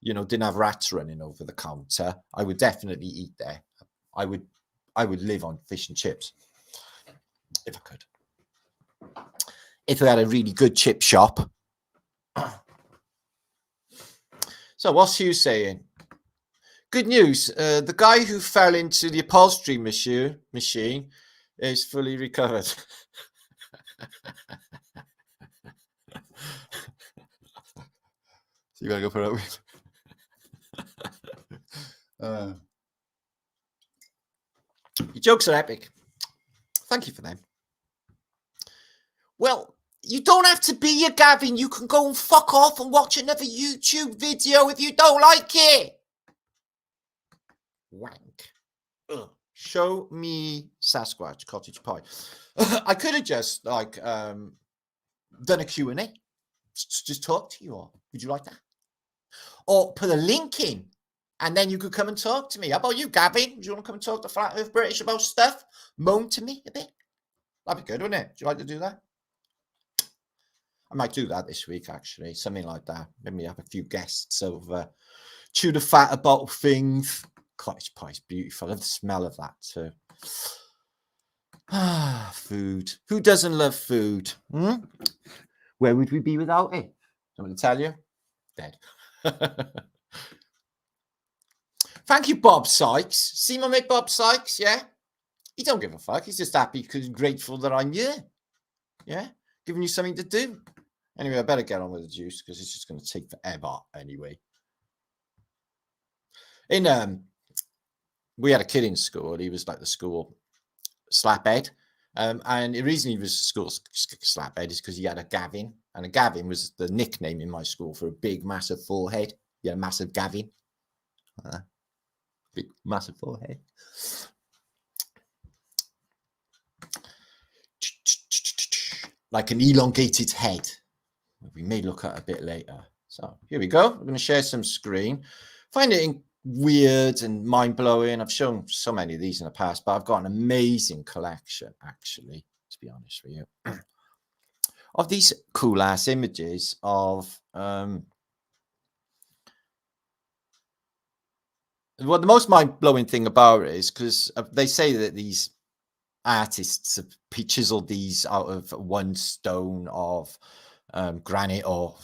didn't have rats running over the counter, I would definitely eat there. I would live on fish and chips if I could. if we had a really good chip shop. So what's Hugh saying? Good news. The guy who fell into the upholstery machine is fully recovered. So you gotta go for it. Your jokes are epic. Thank you for them. Well, you don't have to be a Gavin. You can go and fuck off and watch another YouTube video if you don't like it. Wank. Ugh. Show me Sasquatch cottage pie. I could have just like done a Q&A. Just talk to you all. Would you like that? Or put a link in and then you could come and talk to me. How about you, Gavin? Do you want to come and talk to Flat Earth British about stuff? Moan to me a bit? That'd be good, wouldn't it? Do you like to do that? I might do that this week, actually. Something like that. Maybe have a few guests over. Chew the fat about things. Cottage pie is beautiful. I love the smell of that too. Food. Who doesn't love food? Where would we be without it? I'm going to tell you. Dead. Thank you, Bob Sykes. See my mate Bob Sykes, yeah? He don't give a fuck. He's just happy because he's grateful that I'm here. Yeah? Giving you something to do. Anyway, I better get on with the juice because it's just going to take forever anyway. We had a kid in school. He was like the school slaphead. And the reason he was school slaphead is because he had a Gavin. And a Gavin was the nickname in my school for a big, massive forehead. Yeah, massive Gavin. Big, massive forehead. Like an elongated head. We may look at a bit later. So here we go. We're going to share some screen. Find it weird and mind-blowing. I've shown so many of these in the past, but I've got an amazing collection, actually, to be honest with you, of these cool-ass images of... well, the most mind-blowing thing about it is because they say that these artists have chiseled these out of one stone of granite or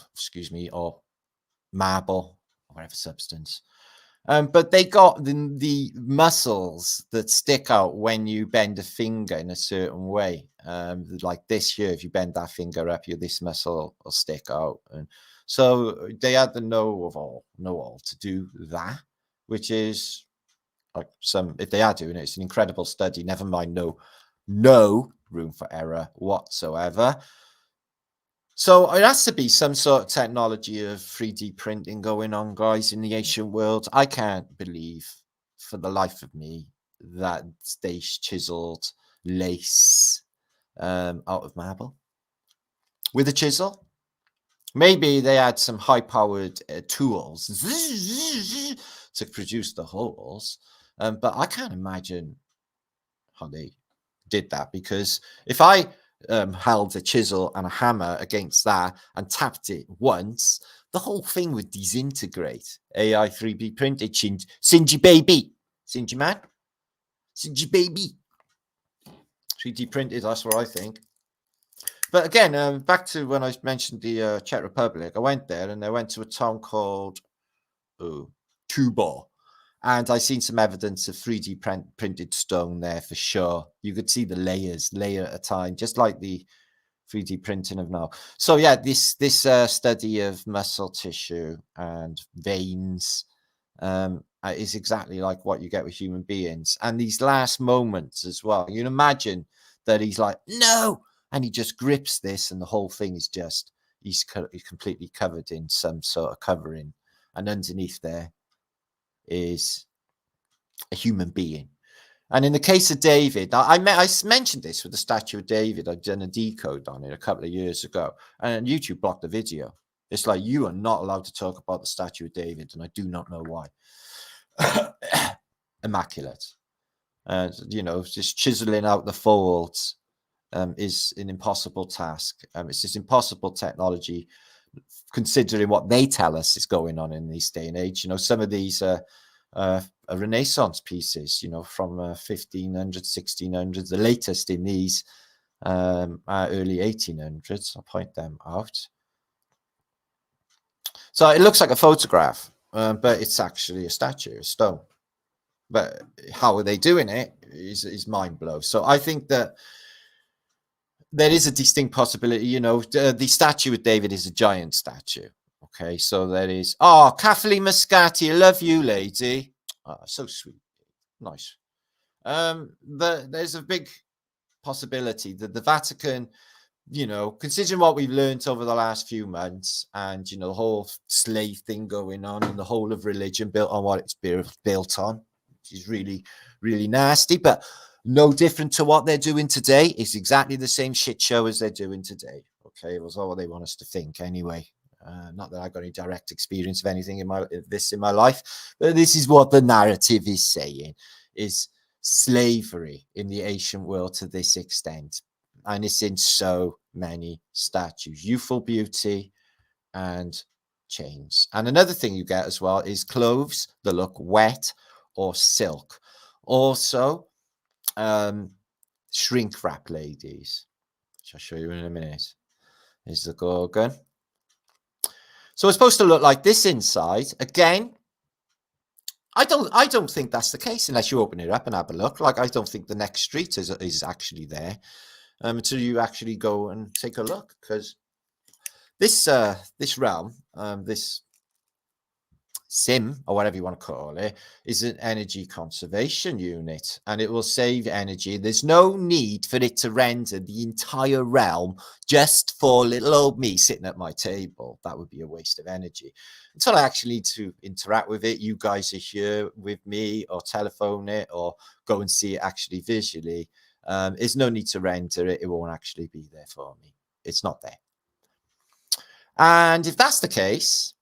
marble or whatever substance. But they got the muscles that stick out when you bend a finger in a certain way. Like this here, if you bend that finger up, this muscle will stick out. And so they had the know-all to do that, which is like if they are doing it, it's an incredible study. Never mind, no room for error whatsoever. So it has to be some sort of technology of 3D printing going on, guys, in the ancient world. I can't believe for the life of me that they chiseled lace out of marble with a chisel. Maybe they had some high-powered tools to produce the holes, but I can't imagine how they did that, because if I held a chisel and a hammer against that and tapped it once, the whole thing would disintegrate. AI 3D printed, Singy baby, Singy man, Singy baby, 3D printed. That's what I think. But again, back to when I mentioned the Czech Republic, I went there and I went to a town called Tubor. And I seen some evidence of 3D printed stone there for sure. You could see the layers, layer at a time, just like the 3D printing of now. So yeah, this study of muscle tissue and veins is exactly like what you get with human beings. And these last moments as well. You can imagine that he's like, no, and he just grips this, and the whole thing is just he's completely covered in some sort of covering, and underneath there is a human being. And in the case of David, I mentioned this with the statue of David. I'd done a decode on it a couple of years ago, and YouTube blocked the video. It's like, you are not allowed to talk about the statue of David, and I do not know why. Immaculate. And, just chiseling out the folds is an impossible task. It's this impossible technology, considering what they tell us is going on in this day and age. Some of these are Renaissance pieces, from 1500s, 1600s. The latest in these early 1800s. I'll point them out. So it looks like a photograph, but it's actually a statue, a stone. But how are they doing it is mind blowing. So I think that there is a distinct possibility. You know, the statue of David is a giant statue. Okay, so there is. Oh, Kathleen Muscati, I love you, lady. Oh, so sweet, nice. There's a big possibility that the Vatican, you know, considering what we've learned over the last few months, and you know, the whole slave thing going on, and the whole of religion built on what it's built on, which is really, really nasty, but no different to what they're doing today. It's exactly the same shit show as they're doing today. Okay, it was all what they want us to think anyway. Not that I got any direct experience of anything in my life, but this is what the narrative is saying: is slavery in the ancient world to this extent, and it's in so many statues. Youthful beauty and chains. And another thing you get as well is clothes that look wet or silk. Also, shrink wrap ladies, which I'll show you in a minute. Here's the Gorgon. So it's supposed to look like this inside. Again, I don't think that's the case unless you open it up and have a look. Like, I don't think the next street is actually there until you actually go and take a look, because this realm, this sim, or whatever you want to call it, is an energy conservation unit, and it will save energy. There's no need for it to render the entire realm just for little old me sitting at my table. That would be a waste of energy. Until I actually need to interact with it, you guys are here with me, or telephone it, or go and see it actually visually. There's no need to render it. It won't actually be there for me. It's not there. And if that's the case,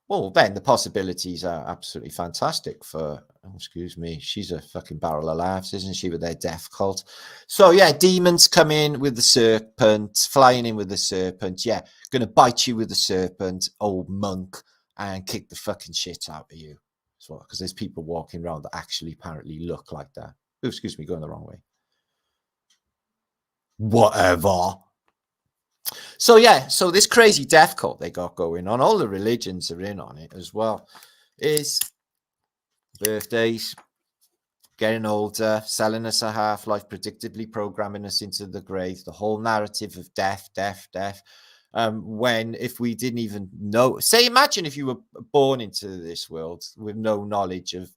well, then the possibilities are absolutely fantastic for, oh, excuse me, she's a fucking barrel of laughs, isn't she, with their death cult? So, yeah, demons come in with the serpent, flying in with the serpent. Yeah, going to bite you with the serpent, old monk, and kick the fucking shit out of you as well, because there's people walking around that actually apparently look like that. Oh, excuse me, going the wrong way. Whatever. So, yeah, so this crazy death cult they got going on, all the religions are in on it as well, is birthdays, getting older, selling us a half-life, predictably programming us into the grave, the whole narrative of death. When if we didn't even know, say, imagine if you were born into this world with no knowledge of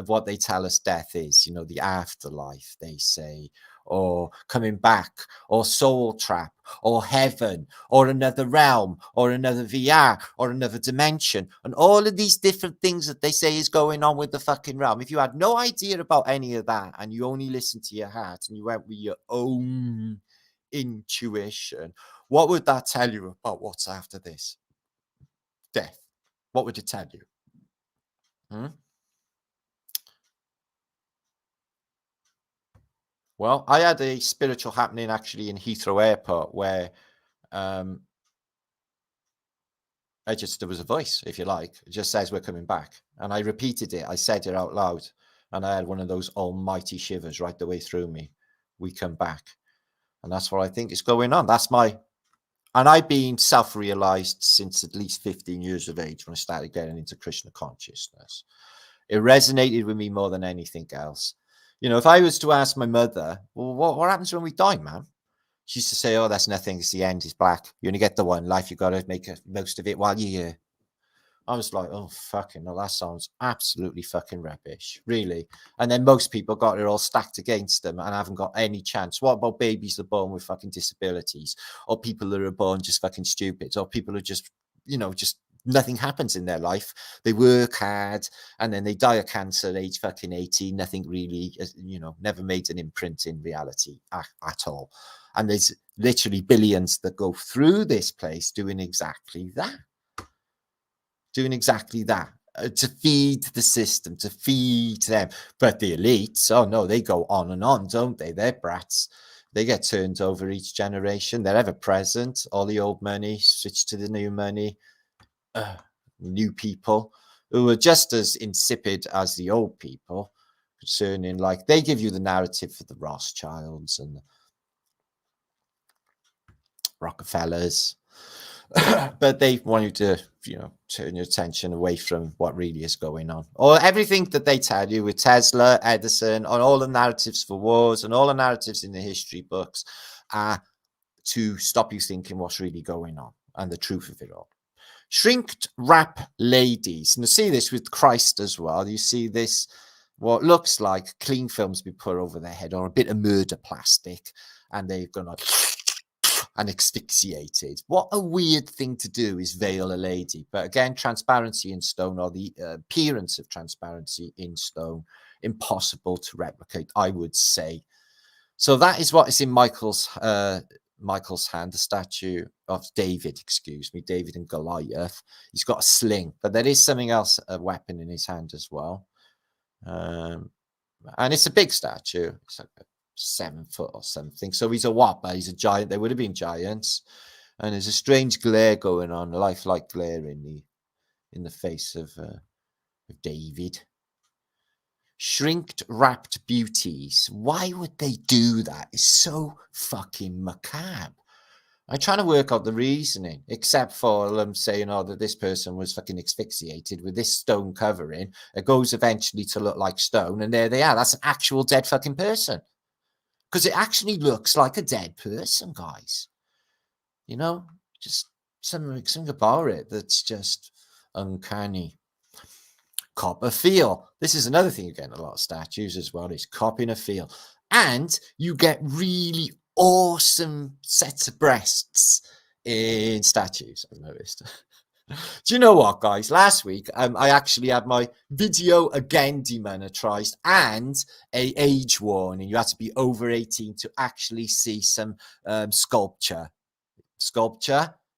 what they tell us death is, you know, the afterlife, they say, or coming back, or soul trap, or heaven, or another realm, or another VR, or another dimension, and all of these different things that they say is going on with the fucking realm. If you had no idea about any of that, and you only listened to your heart, and you went with your own intuition, what would that tell you about what's after this? Death. What would it tell you? Well, I had a spiritual happening actually in Heathrow Airport where there was a voice, if you like, it just says we're coming back. And I repeated it. I said it out loud. And I had one of those almighty shivers right the way through me. We come back. And that's what I think is going on. And I've been self-realized since at least 15 years of age when I started getting into Krishna consciousness. It resonated with me more than anything else. You know, if I was to ask my mother, well, what happens when we die, man? She used to say, oh, that's nothing. It's the end. It's black. You only get the one life. You got to make most of it while you're here. I was like, oh, fucking hell, that sounds absolutely fucking rubbish, really. And then most people got it all stacked against them and haven't got any chance. What about babies that are born with fucking disabilities, or people that are born just fucking stupid, or people who just, you know, just nothing happens in their life. They work hard and then they die of cancer at age fucking 80. Nothing really, you know, never made an imprint in reality at all. And there's literally billions that go through this place doing exactly that. To feed the system, to feed them. But the elites, oh no, they go on and on, don't they? They're brats. They get turned over each generation. They're ever present. All the old money switch to the new money. New people who are just as insipid as the old people. concerning, like, they give you the narrative for the Rothschilds and the Rockefellers, but they want you to, you know, turn your attention away from what really is going on. Or everything that they tell you with Tesla, Edison, on all the narratives for wars and all the narratives in the history books are to stop you thinking what's really going on and the truth of it all. Shrinked wrap ladies. And you see this with Christ as well. You see this, what looks like clean films be put over their head or a bit of murder plastic, and they're going to and asphyxiated. What a weird thing to do is veil a lady. But again, transparency in stone, or the appearance of transparency in stone, impossible to replicate, I would say. So that is what is in Michael's hand, the statue of David, David and Goliath. He's got a sling, but there is something else, a weapon in his hand as well. And it's a big statue. It's like 7 foot or something. So he's a whopper. He's a giant. They would have been giants. And there's a strange glare going on, a lifelike glare in the face of David. Shrinked wrapped beauties. Why would they do that? It's so fucking macabre. I'm trying to work out the reasoning, except for them saying, oh, that this person was fucking asphyxiated with this stone covering. It goes eventually to look like stone, and there they are. That's an actual dead fucking person. Because it actually looks like a dead person, guys. You know, just something about it that's just uncanny. Copper feel. This is another thing you get in a lot of statues as well, is copying a feel. And you get really awesome sets of breasts in statues, I've noticed. Do you know what, guys? Last week, I actually had my video again demonetized and a age warning. You had to be over 18 to actually see some sculpture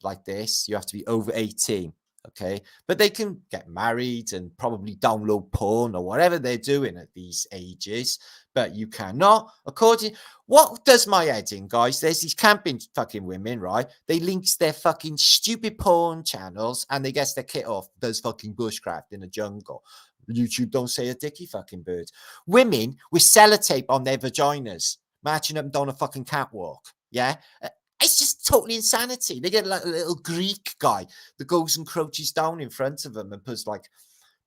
like this. You have to be over 18. Okay, but they can get married and probably download porn or whatever they're doing at these ages, but you cannot. What does my head in, guys? There's these camping fucking women, right? They links their fucking stupid porn channels and they get their kit off, does fucking bushcraft in the jungle. YouTube don't say a dicky fucking bird. Women with sellotape on their vaginas, marching up and down a fucking catwalk. Yeah. It's just totally insanity. They get like a little Greek guy that goes and crouches down in front of them and puts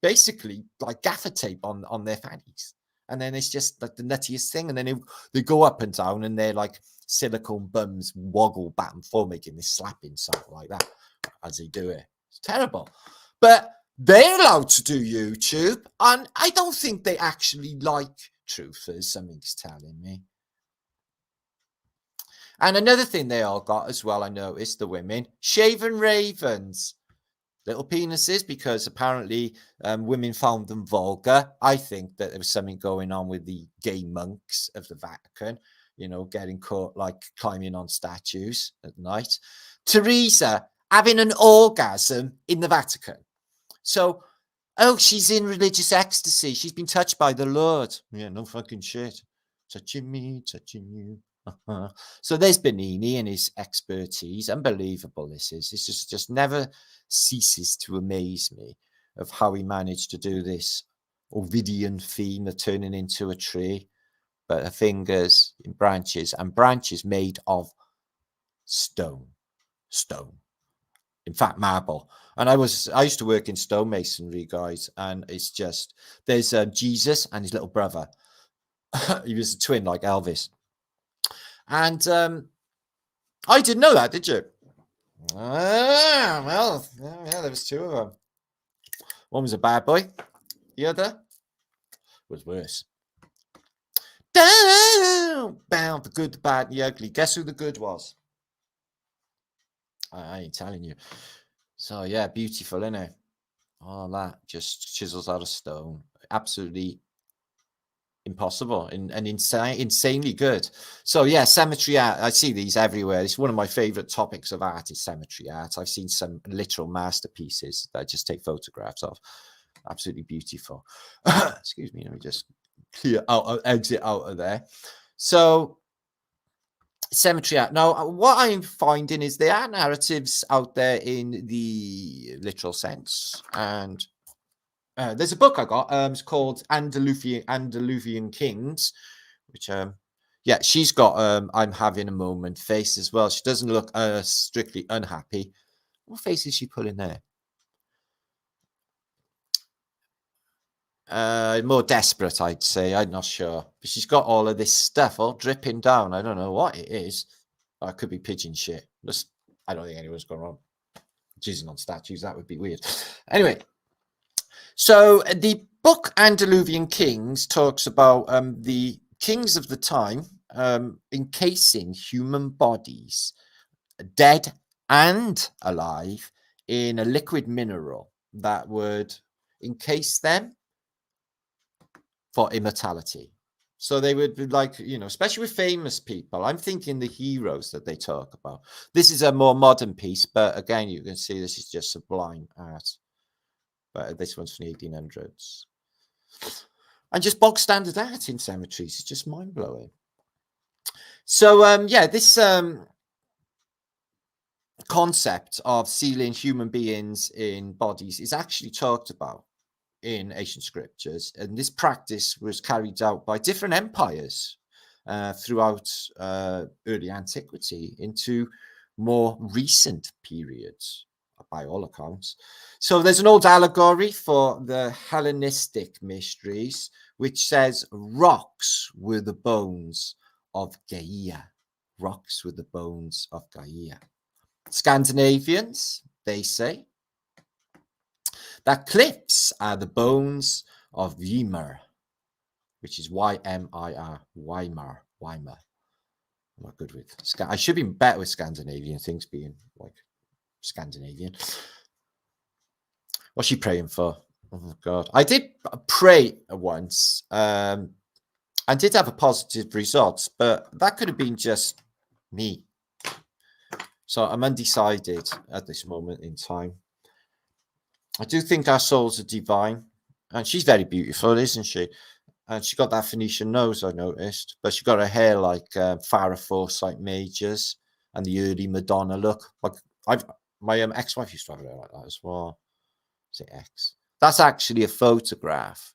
basically gaffer tape on their fannies. And then it's just like the nuttiest thing. And then they go up and down and they're like silicone bums woggle back and forth, making this slapping sound like that as they do it. It's terrible. But they're allowed to do YouTube. And I don't think they actually like truthers, something's telling me. And another thing they all got as well, I noticed, the women, shaven ravens, little penises, because apparently women found them vulgar. I think that there was something going on with the gay monks of the Vatican, you know, getting caught like climbing on statues at night. Teresa having an orgasm in the Vatican. So, oh, she's in religious ecstasy. She's been touched by the Lord. Yeah, no fucking shit. Touching me, touching you. So there's Benini and his expertise. Unbelievable this is. This just never ceases to amaze me of how he managed to do this Ovidian theme of turning into a tree, but her fingers in branches, and branches made of stone. In fact, marble. And I used to work in stonemasonry, guys, and it's just, there's Jesus and his little brother. He was a twin like Elvis. And I didn't know that, did you? Well, yeah, there was 2 of them. One was a bad boy. The other was worse. Down, the good, the bad, the ugly. Guess who the good was? I ain't telling you. So, yeah, beautiful, isn't it? All that just chisels out of stone. Absolutely impossible and insanely good. So yeah, cemetery art, I see these everywhere. It's one of my favorite topics of art is cemetery art. I've seen some literal masterpieces that I just take photographs of. Absolutely beautiful. Excuse me, let me just exit out of there. So cemetery art. Now what I'm finding is there are narratives out there in the literal sense, and there's a book I got. It's called Andaluvian Kings, which yeah, she's got I'm having a moment face as well. She doesn't look strictly unhappy. What face is she pulling there? More desperate, I'd say. I'm not sure. But she's got all of this stuff all dripping down. I don't know what it is. Oh, it could be pigeon shit. Just, I don't think anyone's gone wrong. Jizzing on statues, that would be weird. Anyway, so the book Andaluvian Kings talks about the kings of the time encasing human bodies, dead and alive, in a liquid mineral that would encase them for immortality. So they would be like, you know, especially with famous people. I'm thinking the heroes that they talk about. This is a more modern piece, but again, you can see this is just sublime art. But this one's from the 1800s. And just bog standard art in cemeteries. It's just mind blowing. So, yeah, this concept of sealing human beings in bodies is actually talked about in ancient scriptures, and this practice was carried out by different empires throughout early antiquity into more recent periods, by all accounts. So there's an old allegory for the Hellenistic mysteries, which says rocks were the bones of Gaia. Rocks were the bones of Gaia. Scandinavians, they say, that cliffs are the bones of Ymir, which is Y-M-I-R, Weimar. I'm not good with. I should be better with Scandinavian things being like Scandinavian. What's she praying for? Oh God, I did pray once. I did have a positive result, but that could have been just me. So I'm undecided at this moment in time. I do think our souls are divine, and she's very beautiful, isn't she? And she got that Phoenician nose, I noticed, but she got her hair like Farrah Forsyth Majors and the early Madonna look. Like my ex-wife used to have hair like that as well. Is it ex? That's actually a photograph.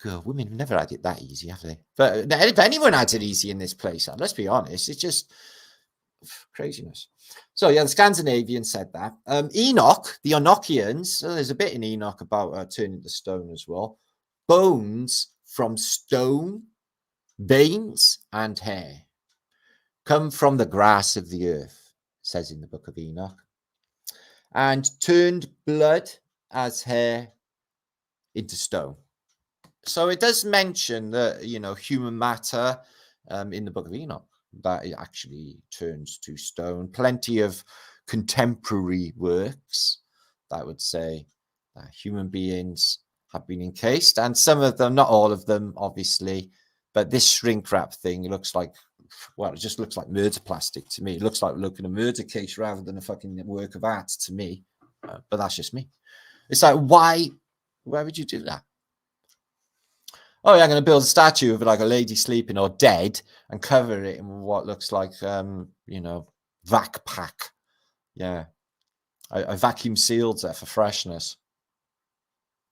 God, women have never had it that easy, have they? But if anyone had it easy in this place, let's be honest, it's just craziness. So yeah, the Scandinavians said that. Enoch, the Enochians, there's a bit in Enoch about turning to stone as well. Bones from stone, veins, and hair come from the grass of the earth, says in the book of Enoch, and turned blood as hair into stone. So it does mention that, you know, human matter in the book of Enoch, that it actually turns to stone. Plenty of contemporary works that would say that human beings have been encased, and some of them, not all of them, obviously, but this shrink wrap thing looks like, well, it just looks like murder plastic to me. It looks like looking at a murder case rather than a fucking work of art to me. But that's just me. It's like, why would you do that? Oh yeah, I'm going to build a statue of like a lady sleeping or dead and cover it in what looks like, you know, vac pack. Yeah, I vacuum sealed there for freshness.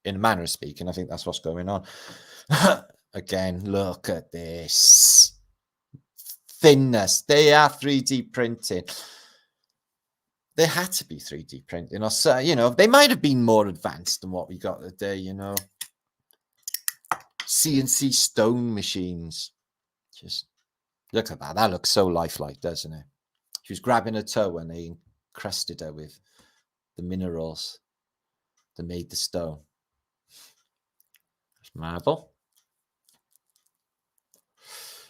In a manner of speaking, I think that's what's going on. Again, look at this thinness. They are 3D printing. They had to be 3D printing, or so, you know, they might have been more advanced than what we got today, you know. CNC stone machines. Just look at that. That looks so lifelike, doesn't it? She was grabbing her toe and they encrusted her with the minerals that made the stone. It's marble.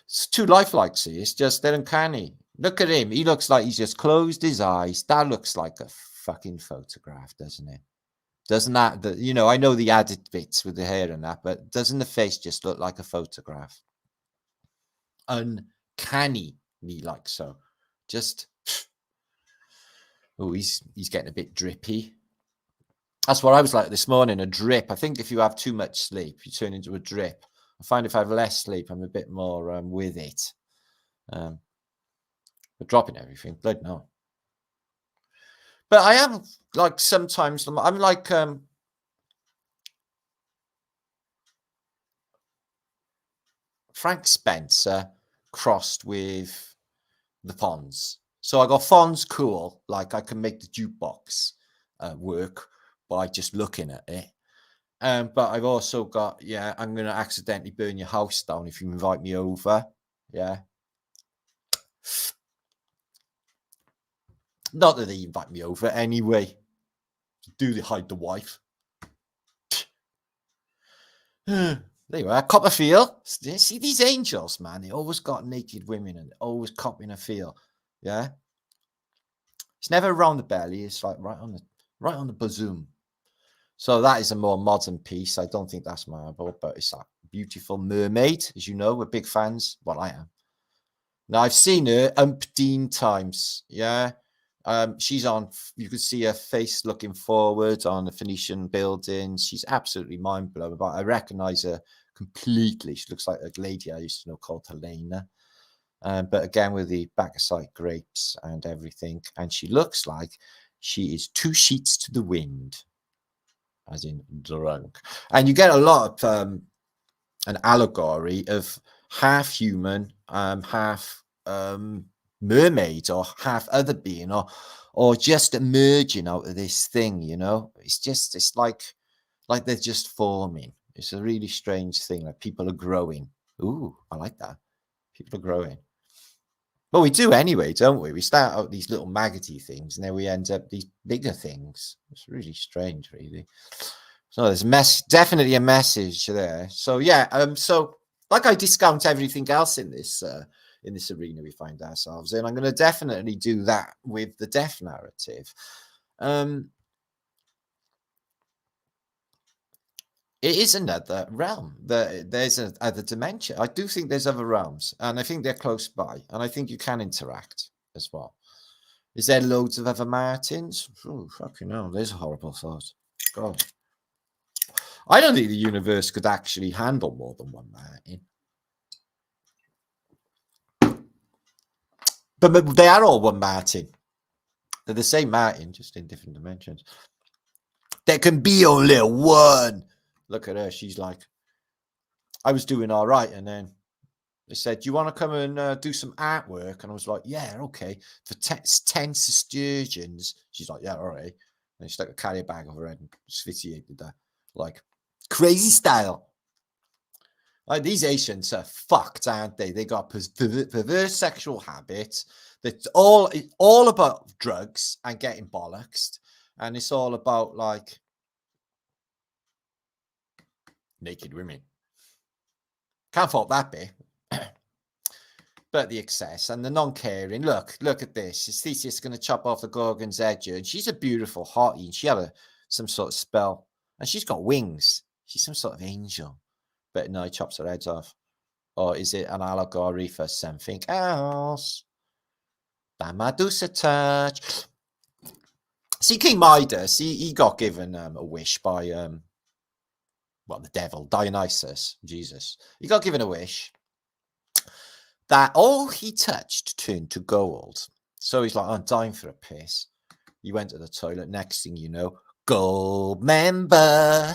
It's too lifelike, see. It's just, they're uncanny. Look at him. He looks like he's just closed his eyes. That looks like a fucking photograph, doesn't it? Doesn't that, you know, I know the added bits with the hair and that, but doesn't the face just look like a photograph? Uncanny, me like so. Just, oh, he's getting a bit drippy. That's what I was like this morning, a drip. I think if you have too much sleep, you turn into a drip. I find if I have less sleep, I'm a bit more with it. But dropping everything, blood no. But I am like sometimes I'm like Frank Spencer crossed with the Fonz. So I got Fonz cool, like I can make the jukebox work by just looking at it. But I've also got, yeah, I'm going to accidentally burn your house down if you invite me over. Yeah. Not that they invite me over anyway. Do they hide the wife? There you are, cop a feel. See these angels, man. They always got naked women and always copping a feel. Yeah. It's never around the belly. It's like right on the bosom. So that is a more modern piece. I don't think that's marble, but it's that beautiful mermaid. As you know, we're big fans. Well, I am. Now I've seen her umpteen times. Yeah. She's on, you can see her face looking forward on the Phoenician building. She's absolutely mind blowing, but I recognize her completely. She looks like a lady I used to know called Helena. But again, with the Bacchusite grapes and everything. And she looks like she is 2 sheets to the wind, as in drunk. And you get a lot of an allegory of half human, half mermaid, or half other being, or just emerging out of this thing. You know, it's like they're just forming. It's a really strange thing. Like people are growing. Ooh, I like that. People are growing. Well, we do anyway, don't we? We start out these little maggoty things, and then we end up these bigger things. It's really strange, really. So there's definitely a message there. So yeah, so like I discount everything else in this arena we find ourselves in. I'm going to definitely do that with the death narrative. It is another realm. There's another dimension. I do think there's other realms, and I think they're close by, and I think you can interact as well. Is there loads of other Martins? Oh, fucking hell, there's a horrible thought. God. I don't think the universe could actually handle more than one Martin. But they are all one Martin. They're the same Martin, just in different dimensions. There can be only one. Look at her. She's like, I was doing all right. And then they said, do you want to come and do some artwork? And I was like, yeah, okay. For 10 sesterces. She's like, yeah, all right. And she stuck a carrier bag over her head and asphyxiated her. Like, crazy style. Like, these Asians are fucked, aren't they? They got perverse sexual habits. That's all about drugs and getting bollocksed. And it's all about, like, naked women. Can't fault that bit. But the excess and the non-caring. Look at this. Is Theseus going to chop off the Gorgon's head? And she's a beautiful hottie. And she had some sort of spell. And she's got wings. She's some sort of angel. But no, he chops her head off. Or is it an allegory for something else? The Medusa touch. See, King Midas, he got given a wish by, the devil, Dionysus, Jesus. He got given a wish that all he touched turned to gold. So he's like, I'm dying for a piss. He went to the toilet. Next thing you know, gold member.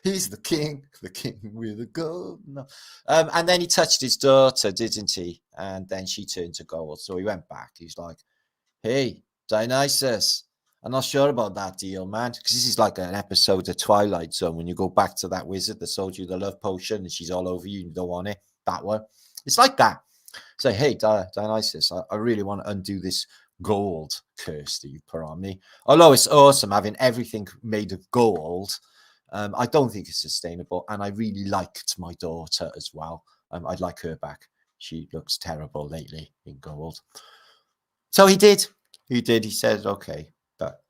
He's the king with a gold. No. And then he touched his daughter, didn't he? And then she turned to gold. So he went back. He's like, hey, Dionysus, I'm not sure about that deal, man. Because this is like an episode of Twilight Zone when you go back to that wizard that sold you the love potion and she's all over you and you don't want it. That one. It's like that. Say, hey, Dionysus, I really want to undo this gold curse that you put on me. Although it's awesome having everything made of gold, I don't think it's sustainable. And I really liked my daughter as well. I'd like her back. She looks terrible lately in gold. So he did. He said, okay, but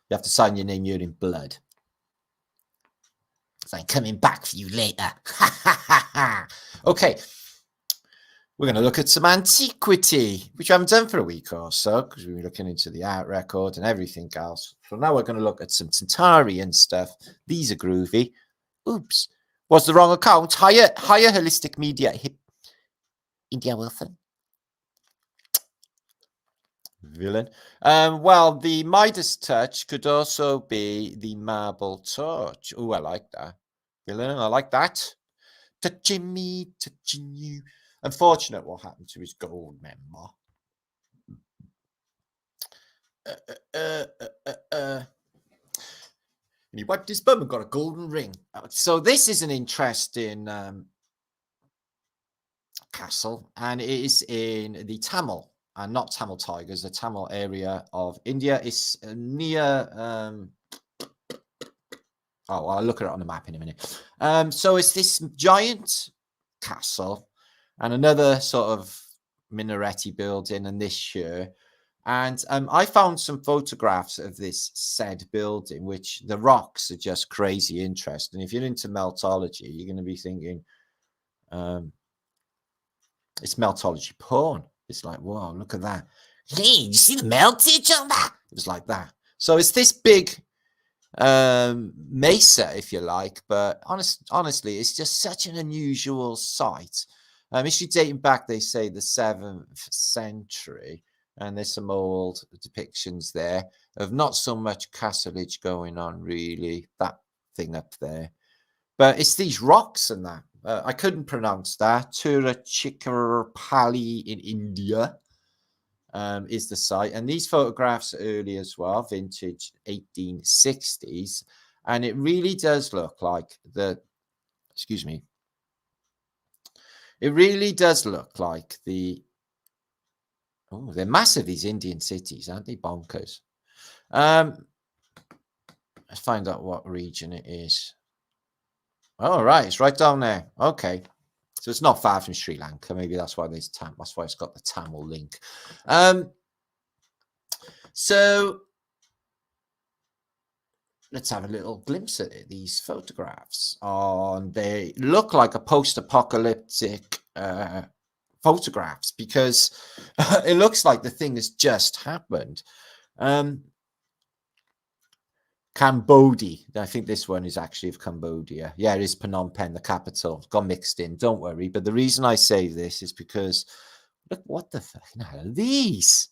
you have to sign your name here in blood. So I'm coming back for you later. Okay. We're going to look at some antiquity, which I haven't done for a week or so because we were looking into the art record and everything else. So now we're going to look at some Centaurian stuff. These are groovy. Oops. Was the wrong account. Higher holistic media. India Wilson. Villain. Well, the Midas touch could also be the marble torch. Oh, I like that. Villain, I like that. Touching me, touching you. Unfortunate what happened to his gold member. And he wiped his bum and got a golden ring. So this is an interesting castle, and it is in the Tamil, and not Tamil Tigers, the Tamil area of India. It's near. Oh, I'll look at it on the map in a minute. So it's this giant castle, and another sort of minaret building, and this year. And I found some photographs of this said building, which the rocks are just crazy interesting. If you're into meltology, you're going to be thinking, it's meltology porn. It's like, whoa, look at that. Hey, you see the meltage on that? It was like that. So it's this big mesa, if you like, but honestly, it's just such an unusual sight. Issue dating back, they say, the 7th century. And there's some old depictions there of not so much castlage going on, really, that thing up there. But it's these rocks and that. I couldn't pronounce that. Tiruchirappalli in India is the site. And these photographs are early as well, vintage 1860s. And it really does look like excuse me. It really does look like oh, they're massive, these Indian cities, aren't they? Bonkers. Let's find out what region it is. All right, it's right down there. Okay. So it's not far from Sri Lanka. Maybe that's why that's why it's got the Tamil link. So let's have a little glimpse at it. These photographs they look like a post-apocalyptic photographs, because it looks like the thing has just happened. Cambodia. I think this one is actually of Cambodia. Yeah, it is Phnom Penh, the capital. Got mixed in. Don't worry. But the reason I say this is because look, what the fucking hell are these?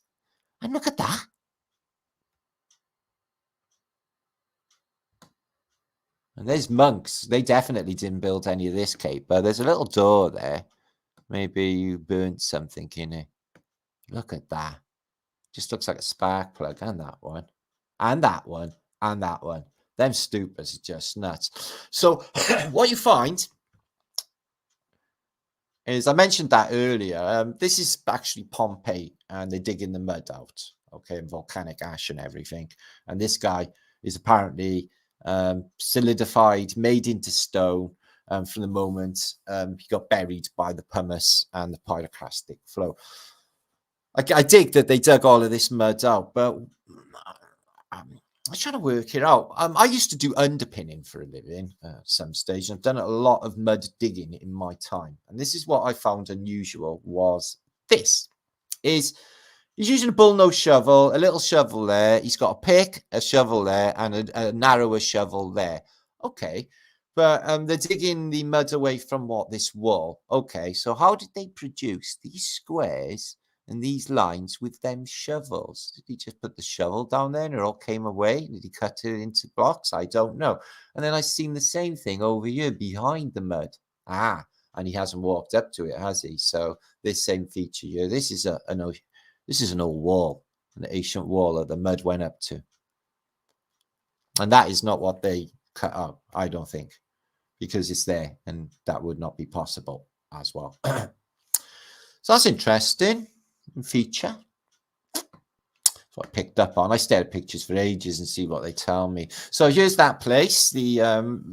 And look at that. And there's monks. They definitely didn't build any of this cape, but there's a little door there. Maybe you burnt something in it. Look at that. Just looks like a spark plug. And that one. And that one. And that one. Them stupas are just nuts. So what you find is, I mentioned that earlier, this is actually Pompeii, and they're digging the mud out, okay, and volcanic ash and everything. And this guy is apparently solidified, made into stone from the moment he got buried by the pumice and the pyroclastic flow. I dig that they dug all of this mud out, but I'm trying to work it out. I used to do underpinning for a living at some stage, and I've done a lot of mud digging in my time. And this is what I found unusual was this. He's using a bullnose shovel, a little shovel there. He's got a pick, a shovel there, and a narrower shovel there. Okay. But they're digging the mud away from this wall. Okay. So how did they produce these squares and these lines with them shovels? Did he just put the shovel down there and it all came away? Did he cut it into blocks? I don't know. And then I've seen the same thing over here behind the mud. And he hasn't walked up to it, has he? So this same feature here, this is an old wall, an ancient wall that the mud went up to. And that is not what they cut up, I don't think, because it's there, and that would not be possible as well. So that's interesting feature. That's what I picked up on. I stare at pictures for ages and see what they tell me. So here's that place, the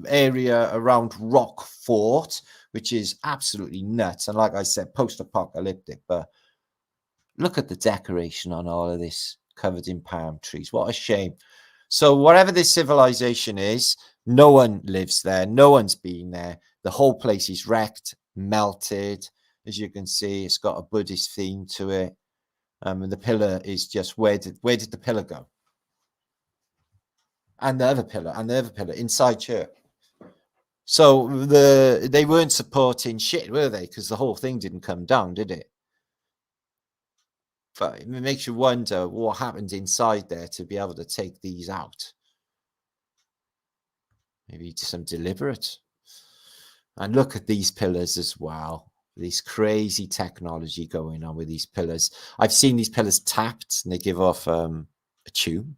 area around Rockfort, which is absolutely nuts. And like I said, post-apocalyptic, but look at the decoration on all of this, covered in palm trees. What a shame. So whatever this civilization is, no one lives there. No one's been there. The whole place is wrecked, melted. As you can see, it's got a Buddhist theme to it. And the pillar is just, where did the pillar go? And the other pillar inside church. So they weren't supporting shit, were they? Because the whole thing didn't come down, did it? But it makes you wonder what happened inside there to be able to take these out. Maybe some deliberate. And look at these pillars as well. This crazy technology going on with these pillars. I've seen these pillars tapped and they give off a tune.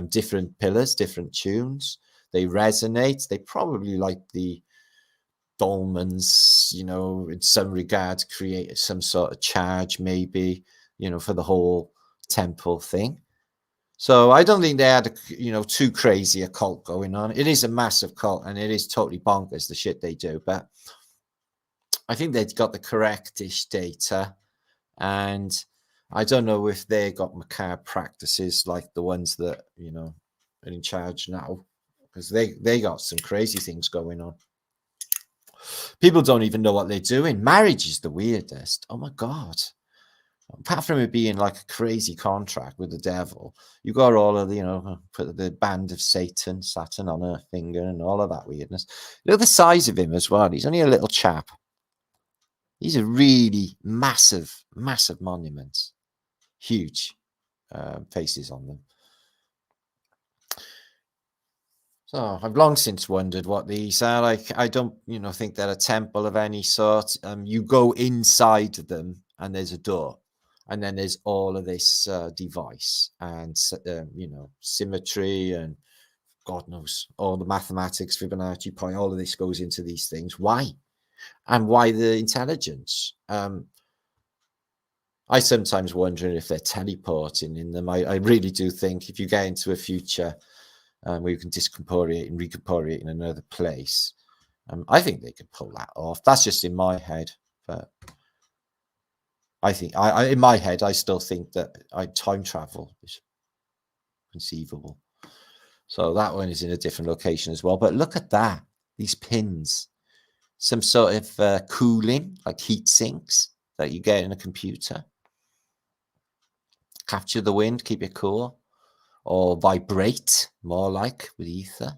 Different pillars, different tunes. They resonate. They probably, like the dolmens, you know, in some regard, create some sort of charge, maybe, you know, for the whole temple thing. So I don't think they had, you know, too crazy a cult going on. It is a massive cult and it is totally bonkers, the shit they do. But I think they've got the correct-ish data. And I don't know if they got macabre practices like the ones that, you know, are in charge now. Because they got some crazy things going on. People don't even know what they're doing. Marriage is the weirdest. Oh, my God. Apart from it being like a crazy contract with the devil, you got all of the, you know, put the band of Satan on her finger and all of that weirdness. Look at the size of him as well. He's only a little chap. These are really massive, massive monuments. Huge faces on them. So I've long since wondered what these are. Like, I don't, you know, think they're a temple of any sort. You go inside them and there's a door. And then there's all of this device and, you know, symmetry and God knows, all the mathematics, Fibonacci point, all of this goes into these things. Why? And why the intelligence? I sometimes wonder if they're teleporting in them. I really do think if you get into a future where you can discorporeate and recorporeate in another place, I think they could pull that off. That's just in my head. But I think, in my head, I still think that time travel is conceivable. So that one is in a different location as well. But look at that. These pins. Some sort of cooling, like heat sinks that you get in a computer. Capture the wind, keep it cool. Or vibrate, more like, with ether.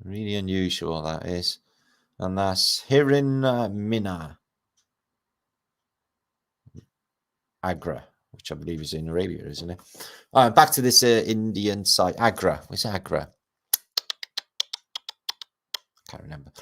Really unusual, that is. And that's Hirin Mina. Agra, which I believe is in Arabia, isn't it? Back to this Indian site. Agra. Where's Agra? Can't remember.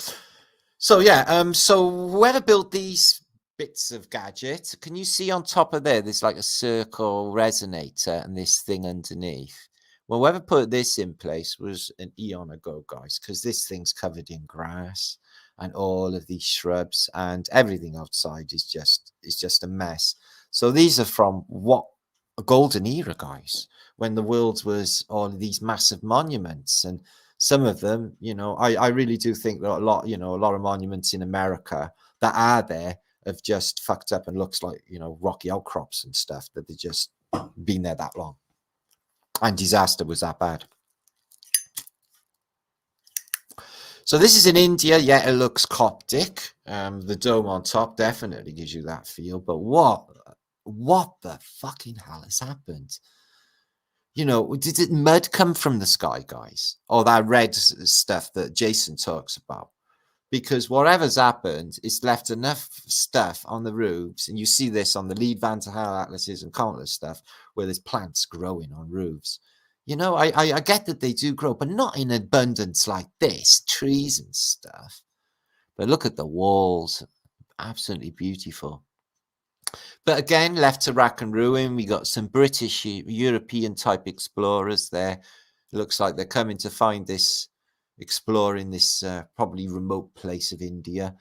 So yeah, so whoever built these bits of gadget, can you see on top of there, there's like a circle resonator and this thing underneath? Well, whoever put this in place was an eon ago, guys, because this thing's covered in grass and all of these shrubs and everything outside is just a mess. So these are from what a golden era, guys, when the world was all of these massive monuments. And some of them, you know, I really do think that a lot of monuments in America that are there have just fucked up and looks like, you know, rocky outcrops and stuff, that they've just been there that long. And disaster was that bad. So this is in India. Yeah, it looks Coptic. The dome on top definitely gives you that feel. But what the fucking hell has happened? You know, did mud come from the sky, guys? Or that red stuff that Jason talks about? Because whatever's happened, it's left enough stuff on the roofs. And you see this on the Lead Van to Hell atlases and countless stuff where there's plants growing on roofs. You know, I get that they do grow, but not in abundance like this, trees and stuff. But look at the walls. Absolutely beautiful. But again, left to rack and ruin. We got some British, European type explorers there. It looks like they're coming to find this, exploring this probably remote place of India.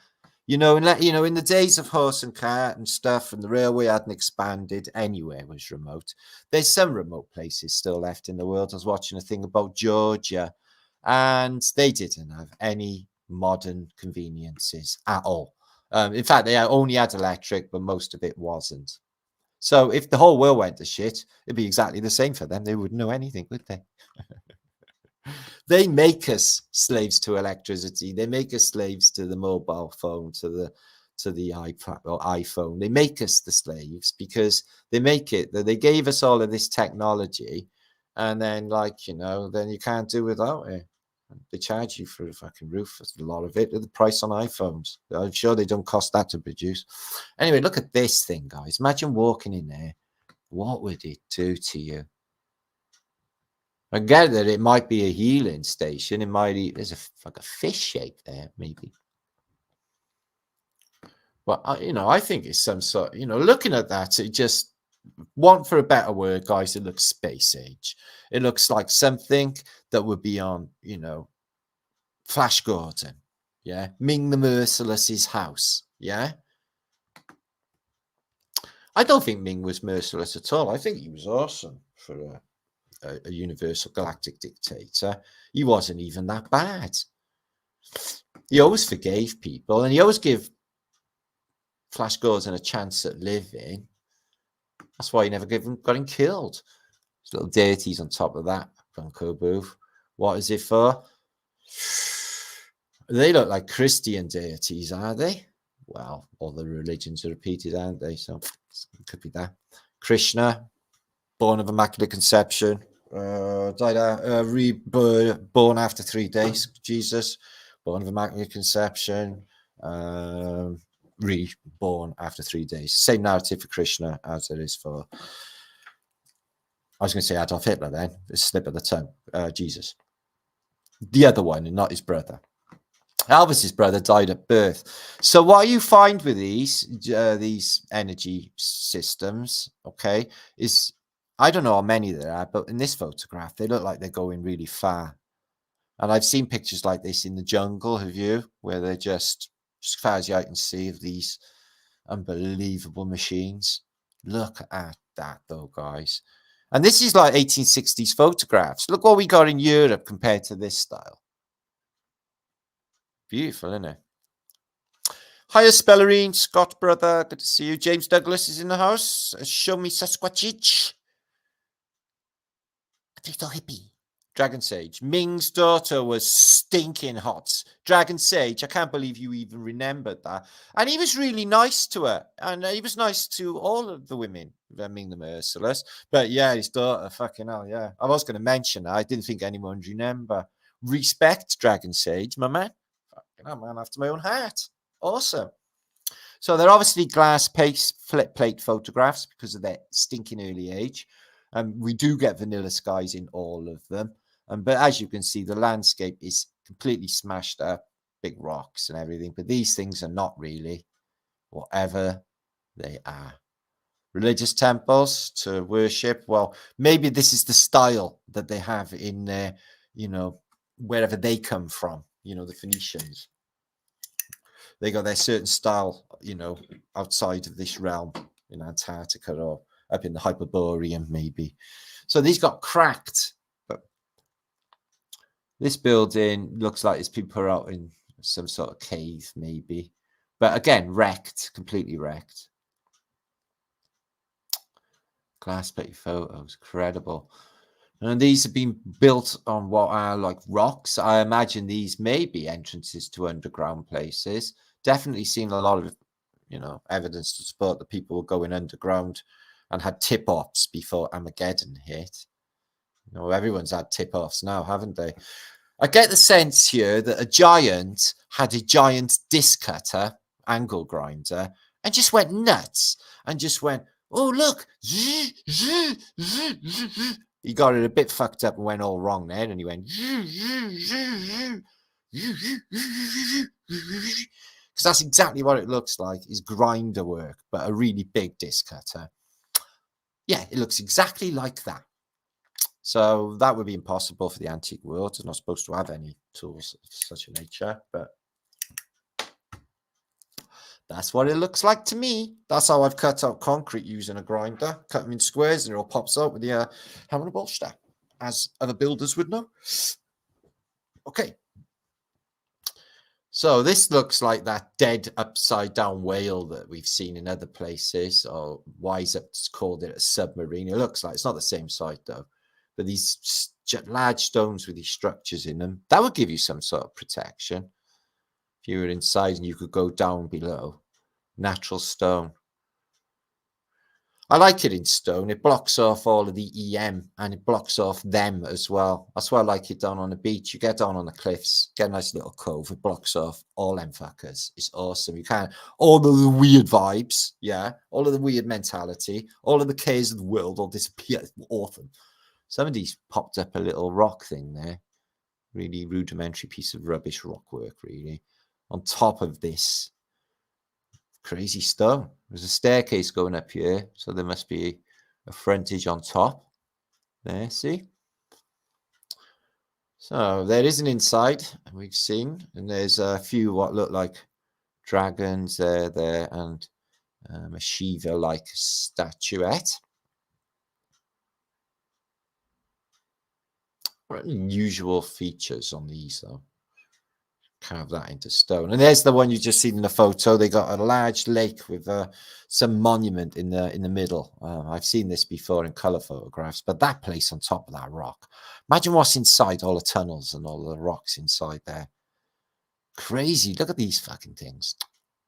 You know, in the days of horse and cart and stuff, and the railway hadn't expanded, anywhere was remote. There's some remote places still left in the world. I was watching a thing about Georgia, and they didn't have any modern conveniences at all. In fact, they only had electric, but most of it wasn't. So if the whole world went to shit, it'd be exactly the same for them. They wouldn't know anything, would they? They make us slaves to electricity. They make us slaves to the mobile phone, to the iPad or iPhone. They make us the slaves because they make it that they gave us all of this technology, and then, like, you know, then you can't do without it. They charge you for a fucking roof. That's a lot of it. The price on iPhones. I'm sure they don't cost that to produce. Anyway, look at this thing, guys. Imagine walking in there. What would it do to you? I get that it might be a healing station. It might be, there's like a fish shape there, maybe. But, I think it's some sort, looking at that, it just, want for a better word, guys, it looks space age. It looks like something that would be on, Flash Gordon, yeah? Ming the Merciless's house, yeah? I don't think Ming was merciless at all. I think he was awesome for a universal galactic dictator. He wasn't even that bad. He always forgave people, and he always gave Flash Gordon a chance at living. That's why he never got him killed. There's little deities on top of that, Bunko Booth. What is it for? They look like Christian deities, are they? Well, all the religions are repeated, aren't they? So it could be that. Krishna, born of Immaculate Conception, died reborn after 3 days. Jesus, born of Immaculate Conception, reborn after 3 days. Same narrative for Krishna as it is for, I was going to say Adolf Hitler then, a slip of the tongue, Jesus. The other one, and not his brother. Elvis's brother died at birth. So what you find with these energy systems, okay, is, I don't know how many there are, but in this photograph, they look like they're going really far. And I've seen pictures like this in the jungle, have you? Where they're just as far as I can see, of these unbelievable machines. Look at that, though, guys. And this is like 1860s photographs. Look what we got in Europe compared to this style. Beautiful, isn't it? Hiya, Spellerine, Scott, brother. Good to see you. James Douglas is in the house. Show me Sasquatchich. Little hippie. Dragon Sage. Ming's daughter was stinking hot. Dragon Sage, I can't believe you even remembered that. And he was really nice to her. And he was nice to all of the women, Ming the Merciless. But yeah, his daughter, fucking hell, yeah. I was going to mention that. I didn't think anyone would remember. Respect, Dragon Sage, my man. Fucking hell, man, after my own heart. Awesome. So they're obviously glass flip plate photographs because of their stinking early age. We do get vanilla skies in all of them. But as you can see, the landscape is completely smashed up, big rocks and everything. But these things are not really, whatever they are. Religious temples to worship. Well, maybe this is the style that they have in their, wherever they come from, the Phoenicians. They got their certain style, outside of this realm in Antarctica or up in the Hyperborean, maybe. So these got cracked. But this building looks like it's been put out in some sort of cave, maybe. But again, wrecked, completely wrecked. Glass plate photos, incredible. And these have been built on what are like rocks. I imagine these may be entrances to underground places. Definitely seen a lot of, evidence to support that people were going underground and had tip-offs before Armageddon hit. Everyone's had tip-offs now, haven't they? I get the sense here that a giant had a giant disc cutter, angle grinder, and just went nuts and just went, oh, look. He got it a bit fucked up and went all wrong there, and he went, because that's exactly what it looks like, is grinder work, but a really big disc cutter. Yeah, it looks exactly like that. So that would be impossible for the antique world. It's not supposed to have any tools of such a nature, but that's what it looks like to me. That's how I've cut out concrete using a grinder. Cut them in squares and it all pops out with the hammer and bolster, as other builders would know. Okay. So this looks like that dead upside down whale that we've seen in other places, or Wiseup's called it a submarine. It looks like, it's not the same site though, but these large stones with these structures in them, that would give you some sort of protection. If you were inside and you could go down below. Natural stone. I like it in stone. It blocks off all of the EM and it blocks off them as well. That's why I like it down on the beach. You get down on the cliffs, get a nice little cove. It blocks off all them fuckers. It's awesome. You can all of the weird vibes, yeah, all of the weird mentality, all of the cares of the world will disappear. It's awesome. Somebody's popped up a little rock thing there. Really rudimentary piece of rubbish rock work, really. On top of this crazy stone. There's a staircase going up here, so there must be a frontage on top. There, see? So there is an inside we've seen, and there's a few what look like dragons there, and a Shiva-like statuette. Unusual features on these, though. Carve that into stone, and there's the one you just seen in the photo. They got a large lake with some monument in the middle. I've seen this before in color photographs, but that place on top of that rock, imagine what's inside all the tunnels and all the rocks inside there. Crazy. Look at these fucking things,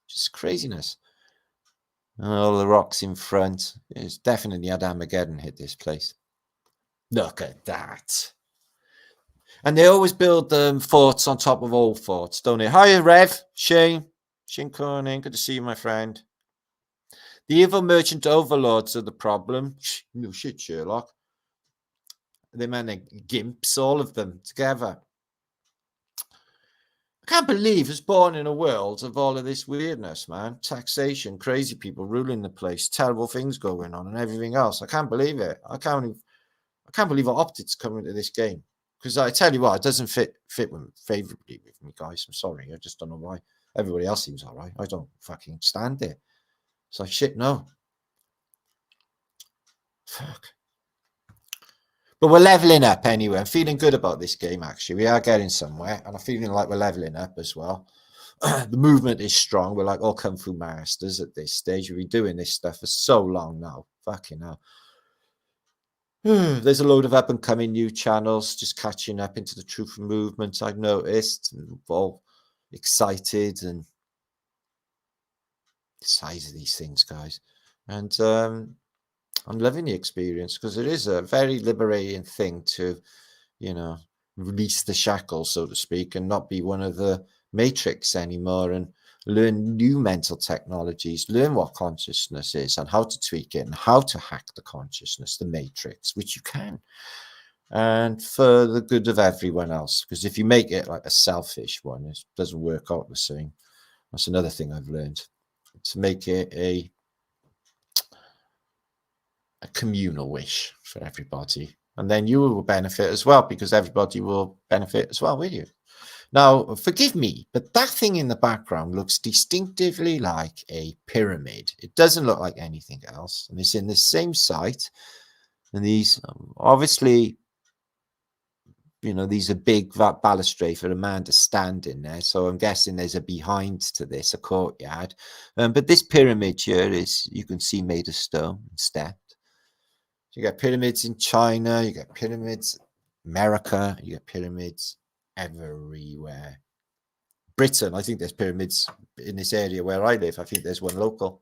just craziness. All the rocks in front. It's definitely had Armageddon hit this place. Look at that. And they always build forts on top of old forts, don't they? Hiya, Rev, Shane Corning. Good to see you, my friend. The evil merchant overlords are the problem. No shit, Sherlock. They man gimps, all of them together. I can't believe it's born in a world of all of this weirdness, man. Taxation, crazy people ruling the place, terrible things going on, and everything else. I can't believe it. I can't believe I opted to come into this game. Because I tell you what, it doesn't fit favorably with me, guys. I'm sorry. I just don't know why. Everybody else seems all right. I don't fucking stand it. It's like, shit, no. Fuck. But we're leveling up anyway. I'm feeling good about this game, actually. We are getting somewhere. And I'm feeling like we're leveling up as well. The movement is strong. We're like all Kung Fu masters at this stage. We've been doing this stuff for so long now. Fucking hell. There's a load of up and coming new channels just catching up into the truth movement, I've noticed, and all excited, and the size of these things, guys. And I'm loving the experience because it is a very liberating thing to, you know, release the shackles, so to speak, and not be one of the matrix anymore, and learn new mental technologies, learn what consciousness is and how to tweak it and how to hack the consciousness, the matrix, which you can, and for the good of everyone else. Because if you make it like a selfish one, it doesn't work out the same. That's another thing I've learned, to make it a communal wish for everybody, and then you will benefit as well, because everybody will benefit as well with you. Now, forgive me, but that thing in the background looks distinctively like a pyramid. It doesn't look like anything else. And it's in the same site. And these, obviously, you know, these are big balustrade for a man to stand in there. So I'm guessing there's a behind to this, a courtyard. But this pyramid here is, you can see, made of stone and stepped. You got pyramids in China. You got pyramids in America. You got pyramids everywhere. Britain, I think there's pyramids in this area where I live. I think there's one local.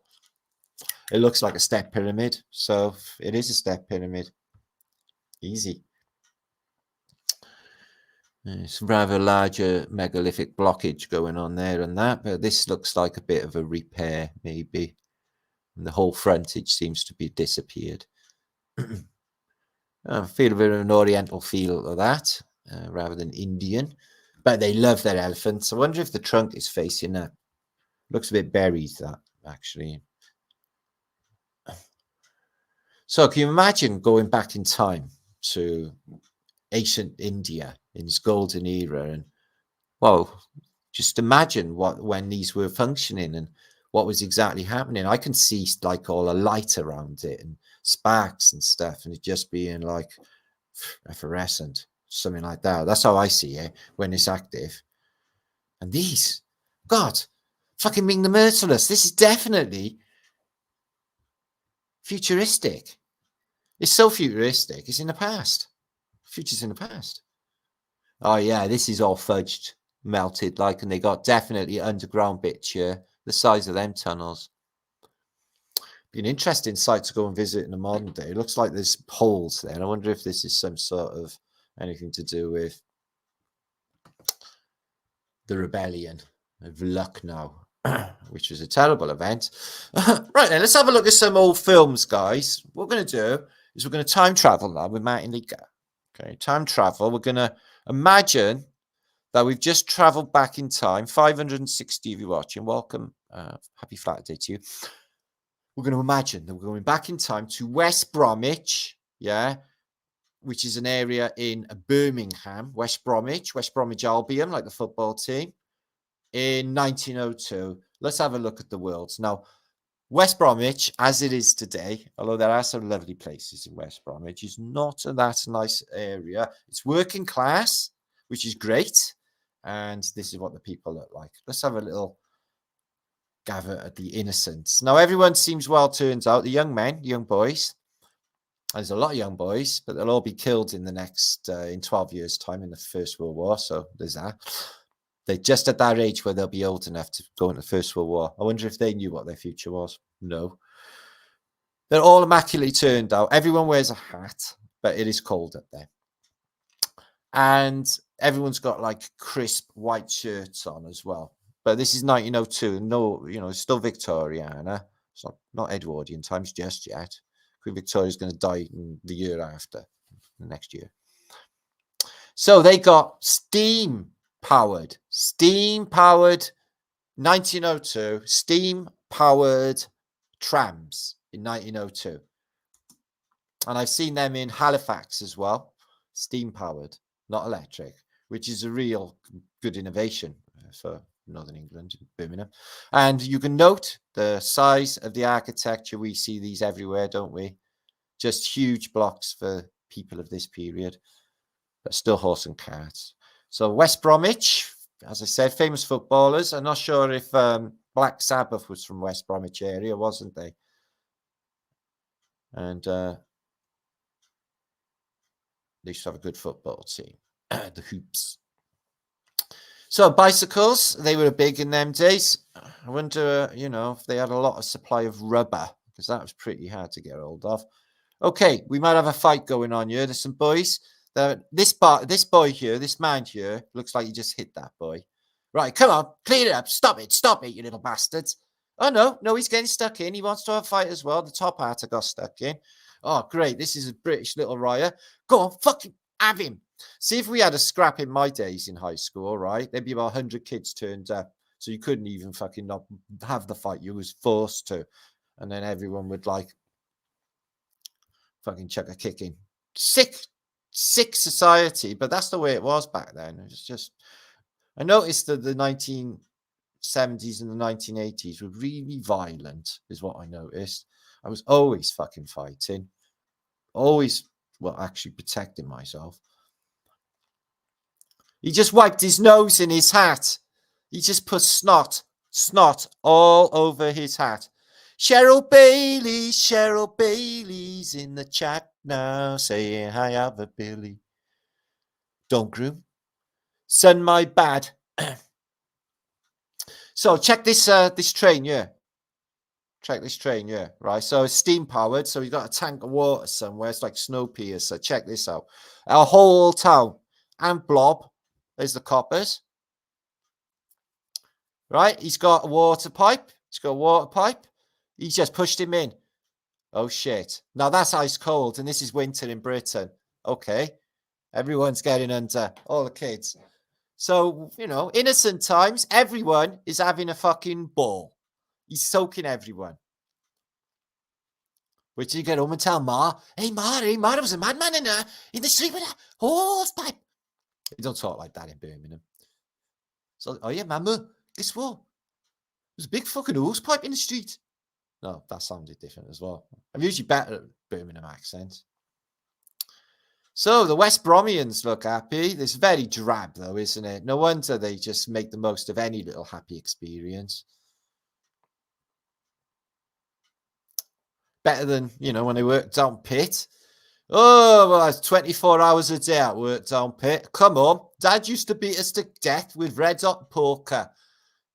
It looks like a step pyramid, so it is a step pyramid. Easy. It's rather larger megalithic blockage going on there and that, but this looks like a bit of a repair, maybe. And the whole frontage seems to be disappeared. I feel a bit of an oriental feel of that, rather than Indian. But they love their elephants. I wonder if the trunk is facing up. Looks a bit buried, that, actually. So can you imagine going back in time to ancient India in its golden era? And, well, just imagine when these were functioning and what was exactly happening. I can see like all the light around it and sparks and stuff, and it just being like effervescent. Something like that. That's how I see it when it's active. And these, God, fucking Ming the Merciless. This is definitely futuristic. It's so futuristic. It's in the past. Future's in the past. Oh yeah, this is all fudged, melted, like, and they got definitely underground bits here, the size of them tunnels. Be an interesting site to go and visit in the modern day. It looks like there's holes there. And I wonder if this is some sort of anything to do with the rebellion of Lucknow, which was a terrible event. Right then, let's have a look at some old films, guys. What we're going to do is we're going to time travel now with Martin Liedtkes. Okay, time travel. We're going to imagine that we've just traveled back in time. 560 of you watching. Welcome. Happy Flat Day to you. We're going to imagine that we're going back in time to West Bromwich, yeah, which is an area in Birmingham, West Bromwich Albion, like the football team, in 1902. Let's have a look at the worlds. Now, West Bromwich, as it is today, although there are some lovely places in West Bromwich, is not that nice area. It's working class, which is great. And this is what the people look like. Let's have a little gather at the innocents. Now, everyone seems well turned out. The young men, young boys. There's a lot of young boys, but they'll all be killed in the next, in 12 years' time in the First World War. So there's that. They're just at that age where they'll be old enough to go into the First World War. I wonder if they knew what their future was. No. They're all immaculately turned out. Everyone wears a hat, but it is cold up there. And everyone's got like crisp white shirts on as well. But this is 1902. No, it's still Victoriana. It's not Edwardian times just yet. Queen Victoria's going to die in the year after, the next year. So they got steam-powered 1902, steam-powered trams in 1902. And I've seen them in Halifax as well, steam-powered, not electric, which is a real good innovation for Northern England, Birmingham. And you can note the size of the architecture. We see these everywhere, don't we? Just huge blocks for people of this period, but still horse and carts. So West Bromwich, as I said, famous footballers. I'm not sure if Black Sabbath was from West Bromwich area, wasn't they? And they used to have a good football team, the Hoops. So bicycles, they were big in them days. I wonder, if they had a lot of supply of rubber, because that was pretty hard to get hold of. Okay, we might have a fight going on here. There's some boys. This boy here, this man here, looks like he just hit that boy. Right, come on, clear it up. Stop it, you little bastards. Oh, no, he's getting stuck in. He wants to have a fight as well. The top hat got stuck in. Oh, great. This is a British little riot. Go on, fucking have him. See, if we had a scrap in my days in high school, right, there'd be about 100 kids turned up. So you couldn't even fucking not have the fight. You was forced to. And then everyone would fucking chuck a kick in. Sick society, but that's the way it was back then. It was just, I noticed that the 1970s and the 1980s were really violent, is what I noticed. I was always fucking fighting. Always, actually protecting myself. He just wiped his nose in his hat. He just put snot all over his hat. Cheryl Bailey's in the chat now, saying hi, Albert Billy. Don't groom. Son, my bad. So check this train here. Check this train here, right? So it's steam powered. So you've got a tank of water somewhere. It's like Snowpiercer. Check this out. Our whole town and Blob. There's the coppers. Right? He's got a water pipe. He's just pushed him in. Oh, shit. Now that's ice cold, and this is winter in Britain. Okay. Everyone's getting under. All the kids. So, innocent times, everyone is having a fucking ball. He's soaking everyone. Wait till you get home and tell Ma, hey, Ma, there was a madman in the street with a hose pipe. You don't talk like that in Birmingham. So, oh yeah, Mama, guess what? There's a big fucking hose pipe in the street. No, that sounded different as well. I'm usually better at Birmingham accent. So the West Bromians look happy. It's very drab though, isn't it? No wonder they just make the most of any little happy experience. Better than, when they worked down pit. Oh, well, it's 24 hours a day at work down pit. Come on. Dad used to beat us to death with red hot poker.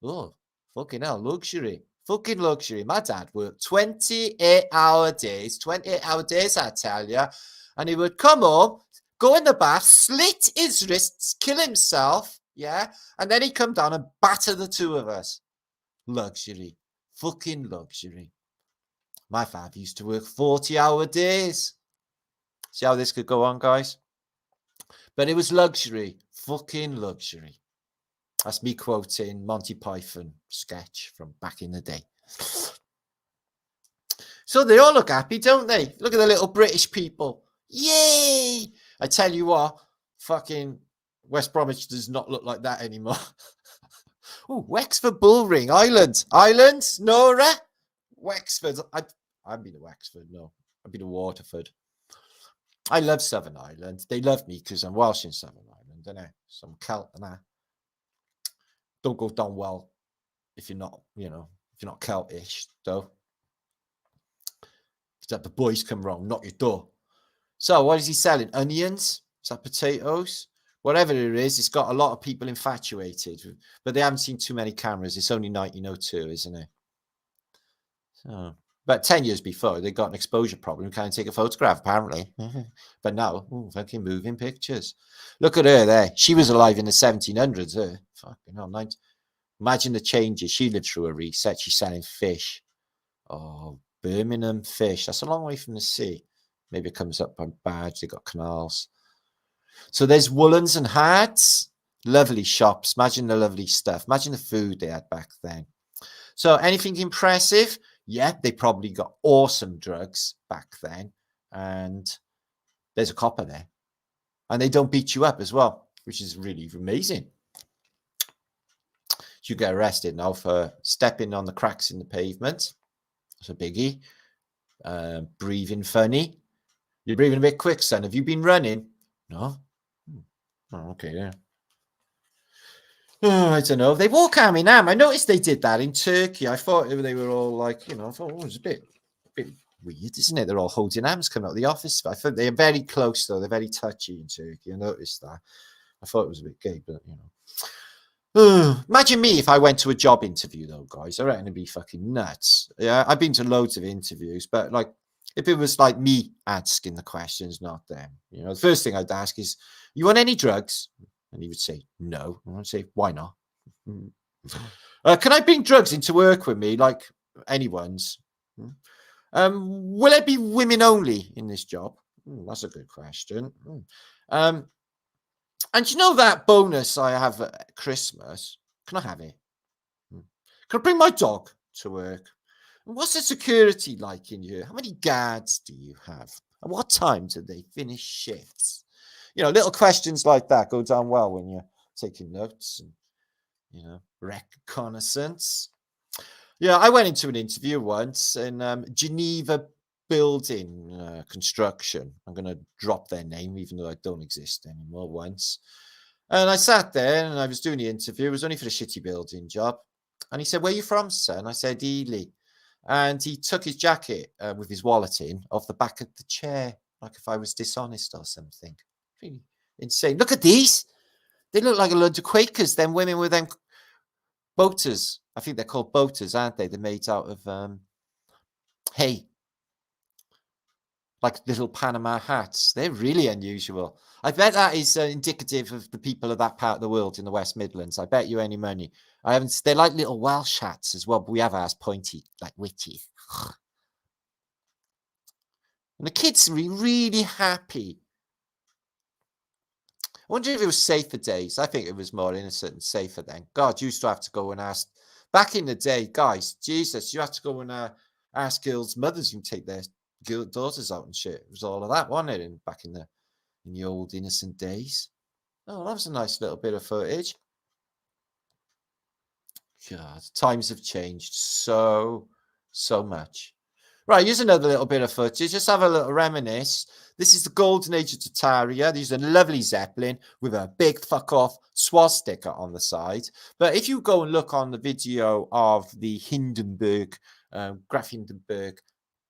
Oh, fucking hell, luxury. Fucking luxury. My dad worked 28-hour days, 28-hour days, I tell you. And he would come home, go in the bath, slit his wrists, kill himself, yeah? And then he'd come down and batter the two of us. Luxury. Fucking luxury. My father used to work 40-hour days. See how this could go on, guys? But it was luxury. Fucking luxury. That's me quoting Monty Python sketch from back in the day. So they all look happy, don't they? Look at the little British people. Yay! I tell you what, fucking West Bromwich does not look like that anymore. Oh, Wexford Bullring Island. Island, Nora? Wexford. I've been to Wexford, no. I've been to Waterford. I love Southern Ireland. They love me because I'm Welsh in Southern Ireland, don't I? Some Celt and that. Don't go down well if you're not, if you're not Celtish, though. That the boys come round, knock your door. So what is he selling? Onions? Is that potatoes? Whatever it is, it's got a lot of people infatuated. But they haven't seen too many cameras. It's only 1902, isn't it? So, but 10 years before, they got an exposure problem. Can't take a photograph, apparently. But now, fucking moving pictures. Look at her there. She was alive in the 1700s. Fucking hell, imagine the changes. She lived through a reset. She's selling fish. Oh, Birmingham fish. That's a long way from the sea. Maybe it comes up by barge. They got canals. So there's woolens and hats. Lovely shops. Imagine the lovely stuff. Imagine the food they had back then. So anything impressive? Yeah, they probably got awesome drugs back then. And there's a copper there. And they don't beat you up as well, which is really amazing. You get arrested now for stepping on the cracks in the pavement. That's a biggie. Breathing funny. You're breathing a bit quick, son. Have you been running? No. Oh, okay, yeah. Oh, I don't know. They walk arm in arm. I noticed they did that in Turkey. I thought they were all like, I thought it was a bit weird, isn't it? They're all holding hands coming out of the office. I thought they're very close, though. They're very touchy in Turkey. I noticed that. I thought it was a bit gay, but, Imagine me if I went to a job interview, though, guys. I reckon it'd be fucking nuts. Yeah, I've been to loads of interviews, but like, if it was like me asking the questions, not them, the first thing I'd ask is, "You want any drugs?" And he would say, "No." And I'd say, "Why not?" Can I bring drugs into work with me, like anyone's? Will it be women only in this job? That's a good question. And you know that bonus I have at Christmas? Can I have it? Can I bring my dog to work? What's the security like in here? How many guards do you have? At what time do they finish shifts? Little questions like that go down well when you're taking notes and, reconnaissance. Yeah, I went into an interview once in Geneva Building Construction. I'm going to drop their name, even though I don't exist anymore once. And I sat there and I was doing the interview. It was only for the shitty building job. And he said, "Where are you from, sir?" And I said, "Ely." And he took his jacket with his wallet in off the back of the chair, like if I was dishonest or something. Really insane. Look at these. They look like a load of Quakers. Them women with them boaters. I think they're called boaters, aren't they? They're made out of hay. Like little Panama hats. They're really unusual. I bet that is indicative of the people of that part of the world in the West Midlands. I bet you any money. They're like little Welsh hats as well, but we have ours pointy, like witty. And the kids are really happy. I wonder if it was safer days. I think it was more innocent and safer then. God, you used to have to go and ask. Back in the day, guys, Jesus, you had to go and ask girls' mothers who take their daughters out and shit. It was all of that, wasn't it? Back in the old innocent days. Oh, that was a nice little bit of footage. God, times have changed so much. Right, here's another little bit of footage. Just have a little reminisce. This is the golden age of Tartaria. These are lovely zeppelin with a big fuck off swastika on the side. But if you go and look on the video of the Hindenburg, Graf Hindenburg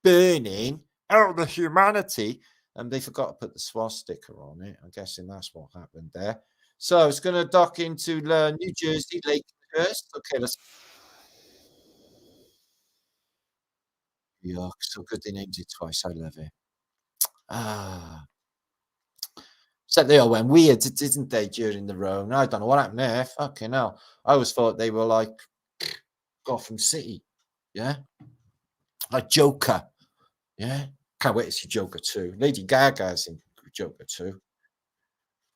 burning, the humanity, and they forgot to put the swastika on it. I'm guessing that's what happened there. So it's going to dock into New Jersey, Lakehurst. Okay, let's. Yuck, so good they named it twice. I love it. Ah. So they all went weird, didn't they, during the Rhone? I don't know what happened there. Fucking hell. I always thought they were like Gotham City. Yeah. Like Joker. Yeah. Can't wait to see Joker 2. Lady Gaga's in Joker 2.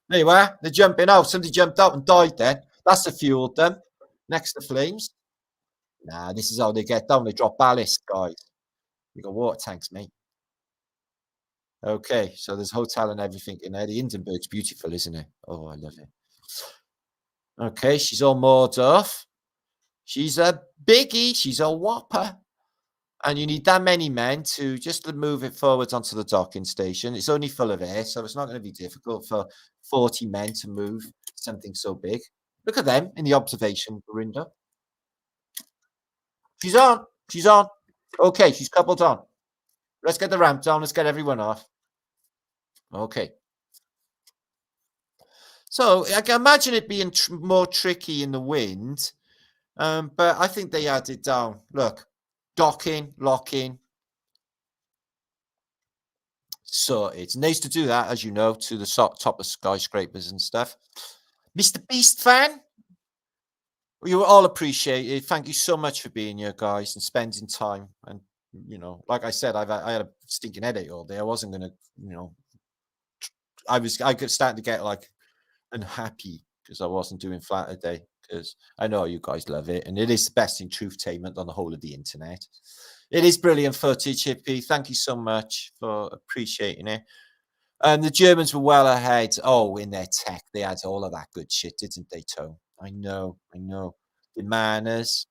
There you are. They're jumping out. Somebody jumped out and died then. That's the fueled them. Next to flames. Nah, this is how they get down. They drop ballast, guys. You got water tanks, mate. Okay, so there's a hotel and everything in there. The Hindenburg's beautiful, isn't it? Oh, I love it. Okay, she's all moored off. She's a biggie. She's a whopper. And you need that many men to just to move it forwards onto the docking station. It's only full of air, so it's not going to be difficult for 40 men to move something so big. Look at them in the observation window. She's on. She's on. Okay, she's coupled on. Let's get the ramp down. Let's get everyone off. Okay. So I can imagine it being more tricky in the wind, but I think they had it down. Look, docking, locking, sorted. And they used to do that, as you know, to the top of skyscrapers and stuff. Mr. Beast fan, you were all appreciated. Thank you so much for being here, guys, and spending time. And you know, like I said, I had a stinking headache all day. I wasn't gonna, you know, I could start to get like unhappy because I wasn't doing flat a day. Because I know you guys love it, and it is the best in truthtainment on the whole of the internet. It is brilliant footage, Hippie. Thank you so much for appreciating it. The Germans were well ahead. Oh, in their tech, they had all of that good shit, didn't they, Tone? I know, I know. The manners.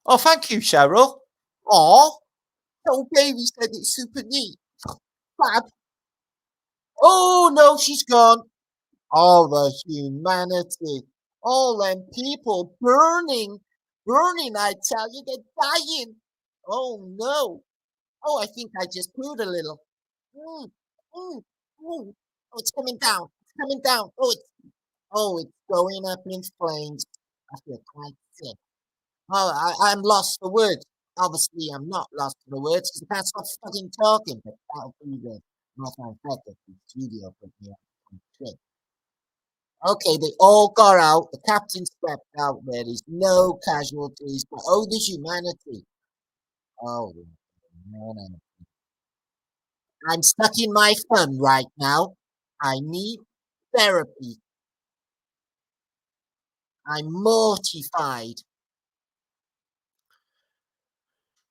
Oh, thank you, Cheryl. Oh, little baby said it's super neat. Fab. Oh no, she's gone. All the humanity, all them people burning, burning. I tell you, they're dying. Oh no. Oh, I think I just pooed a little. Mm, mm, mm. Oh, it's coming down. It's coming down. Oh, it's going up in flames. I feel quite sick. Oh, I'm lost for words. Obviously, I'm not lost for words because I can't stop fucking talking. But that'll be the North America studio put me on shit. Okay, they all got out. The captain stepped out. There is no casualties, but oh, the humanity. Oh, no. I'm stuck in my thumb right now. I need therapy. I'm mortified.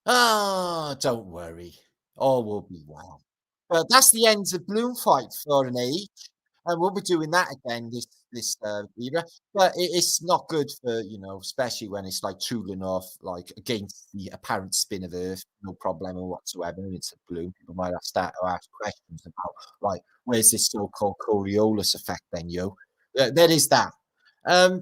Ah, don't worry. All will be well. But that's the end of Bloom Fight for an age. And we'll be doing that again this era. But it's not good for, you know, especially when it's like tooling off like against the apparent spin of Earth, no problem whatsoever. And it's a bloom. People might have start to ask questions about like where's this so-called Coriolis effect then, yo? There is that.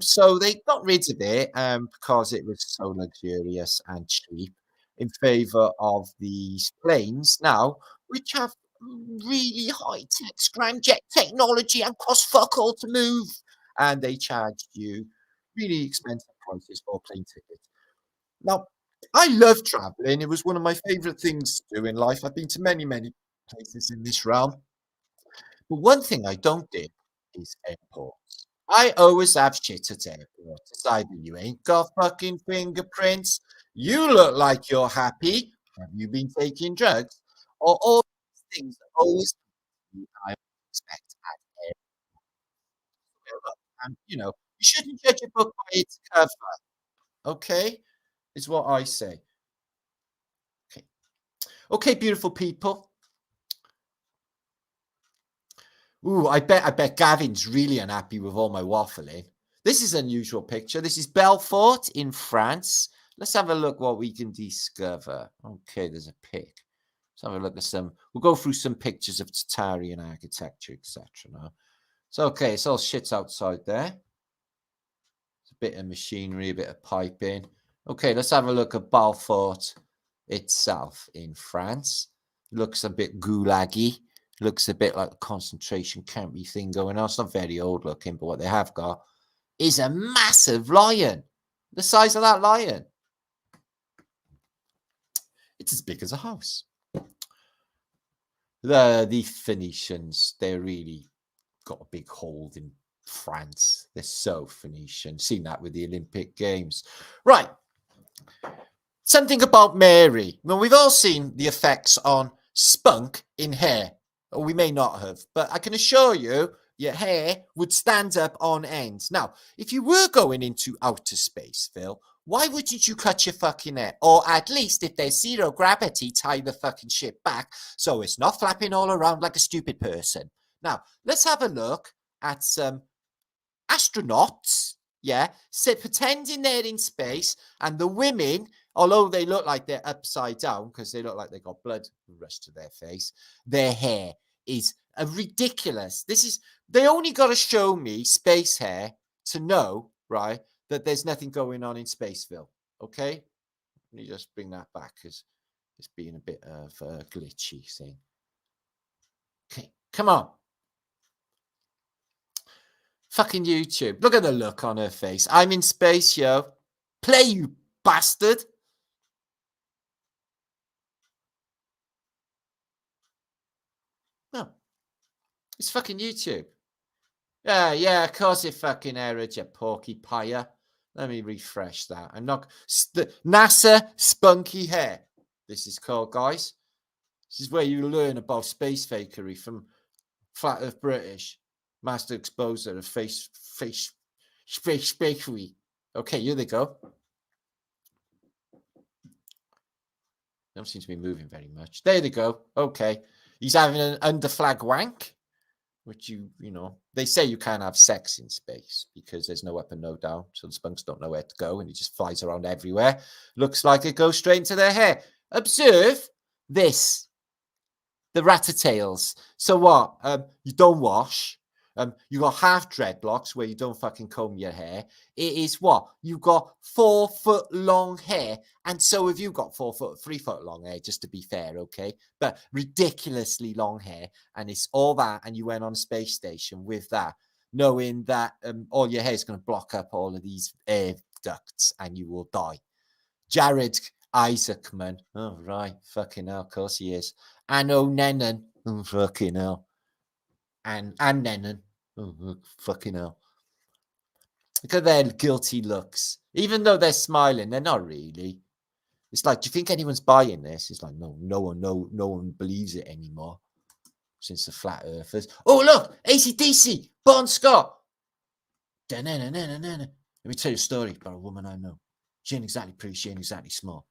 So they got rid of it because it was so luxurious and cheap in favor of these planes now, which have really high-tech scramjet technology and cost fuck all to move. And they charged you really expensive prices for plane tickets. Now, I love traveling. It was one of my favorite things to do in life. I've been to many, many places in this realm. But one thing I don't do is airports. I always have shit at airports. It's either you ain't got fucking fingerprints, you look like you're happy, have you been taking drugs, or all these things that always I expect at airports. And you know, you shouldn't judge a book by its cover. Okay, is what I say. Okay, okay, beautiful people. Ooh, I bet Gavin's really unhappy with all my waffling. This is an unusual picture. This is Belfort in France. Let's have a look what we can discover. Okay, there's a pic. Let's have a look at some. We'll go through some pictures of Tatarian architecture, etc. Now, so okay, it's all shit outside there. It's a bit of machinery, a bit of piping. Okay, let's have a look at Belfort itself in France. Looks a bit gulaggy. Looks a bit like a concentration campy thing going on. It's not very old looking, but what they have got is a massive lion. The size of that lion. It's as big as a house. The Phoenicians, they really got a big hold in France. They're so Phoenician. Seen that with the Olympic Games. Right. Something about Mary. Well, we've all seen the effects on spunk in hair. Or we may not have, but I can assure you your hair would stand up on end. Now, if you were going into outer space, Phil, why wouldn't you cut your fucking hair? Or at least, if there's zero gravity, tie the fucking shit back so it's not flapping all around like a stupid person. Now, let's have a look at some astronauts, pretending they're in space, and the women, although they look like they're upside down because they look like they got blood rushed to their face, their hair is ridiculous. They only got to show me space hair to know, right, that there's nothing going on in Spaceville. Okay, let me just bring that back because it's being a bit of a glitchy thing. Okay, come on. Fucking YouTube. Look at the look on her face. I'm in space, yo. Play, you bastard. No. It's fucking YouTube. Yeah, of course it fucking errored, you porcupine. Let me refresh that. I'm not... NASA spunky hair. This is called, guys. This is where you learn about space fakery from Flat Earth British. Master exposer of face fakery. Okay, here they go. Don't seem to be moving very much. There they go. Okay. He's having an underflag wank, which you know, they say you can't have sex in space because there's no up and no down. So the spunks don't know where to go and it just flies around everywhere. Looks like it goes straight into their hair. Observe this. The rattletails. So what? You don't wash. You got half dreadlocks where you don't fucking comb your hair. It is what? You've got 4 foot long hair. And so have you got 3 foot long hair, just to be fair, okay? But ridiculously long hair. And it's all that. And you went on a space station with that, knowing that all your hair is going to block up all of these air ducts and you will die. Jared Isaacman. Oh, right. Fucking hell. Of course he is. Anno Nennan. Oh, fucking hell. And Nennan. Oh, fucking hell. Look at their guilty looks. Even though they're smiling, they're not really. It's like, do you think anyone's buying this? It's like, no one believes it anymore since the flat earthers. Oh, look, AC/DC, Bon Scott. Let me tell you a story about a woman I know. She ain't exactly pretty, she ain't exactly small.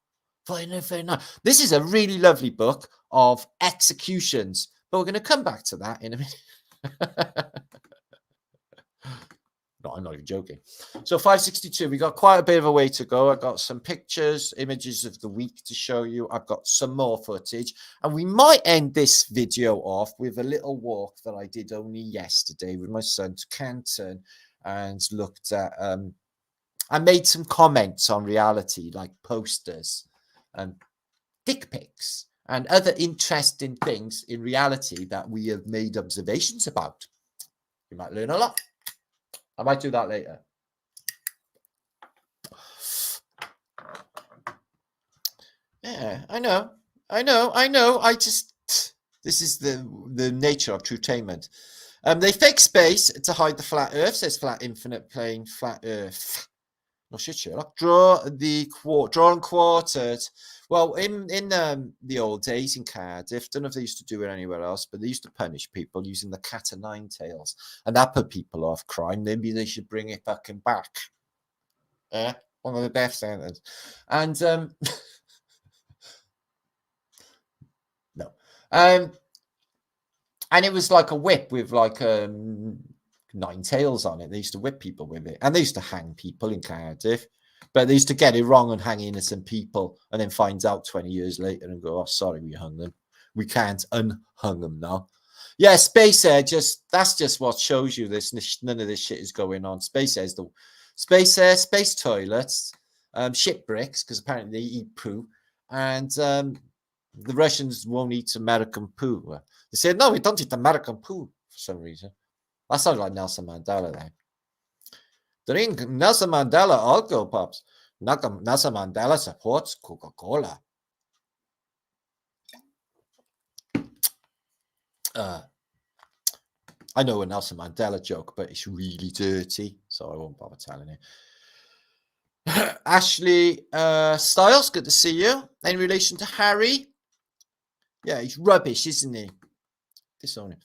Fair enough. This is a really lovely book of executions, but we're going to come back to that in a minute. No, I'm not even joking. So 562, we got quite a bit of a way to go. I got some pictures, images of the week to show you. I've got some more footage, and we might end this video off with a little walk that I did only yesterday with my son to Canton and looked at. I made some comments on reality, like posters and dick pics and other interesting things in reality that we have made observations about. You might learn a lot. I might do that later. Yeah, I know. This is the nature of Truthtainment. They fake space to hide the flat Earth. Says flat infinite plane, flat Earth. No shit, Sherlock. Draw and quartered. Well, in the old days in Cardiff, don't know if they used to do it anywhere else, but they used to punish people using the cat o' nine tails, and that put people off crime. Maybe they should bring it fucking back. Yeah, one of the death sentence. And no, and it was like a whip with like 9 tails on it. They used to whip people with it, and they used to hang people in Cardiff. But they used to get it wrong and hang innocent people, and then find out 20 years later and go, "Oh, sorry, we hung them. We can't unhung them now." Yeah, space air. That's just what shows you this. None of this shit is going on. Space air, space toilets, shit bricks because apparently they eat poo, and the Russians won't eat American poo. They said, "No, we don't eat American poo" for some reason. That sounded like Nelson Mandela there. Drink Nelson Mandela alcohol, pops. Nelson Mandela supports Coca-Cola. I know a Nelson Mandela joke, but it's really dirty, so I won't bother telling it. Ashley Styles, good to see you. In relation to Harry, yeah, he's rubbish, isn't he? Disown him.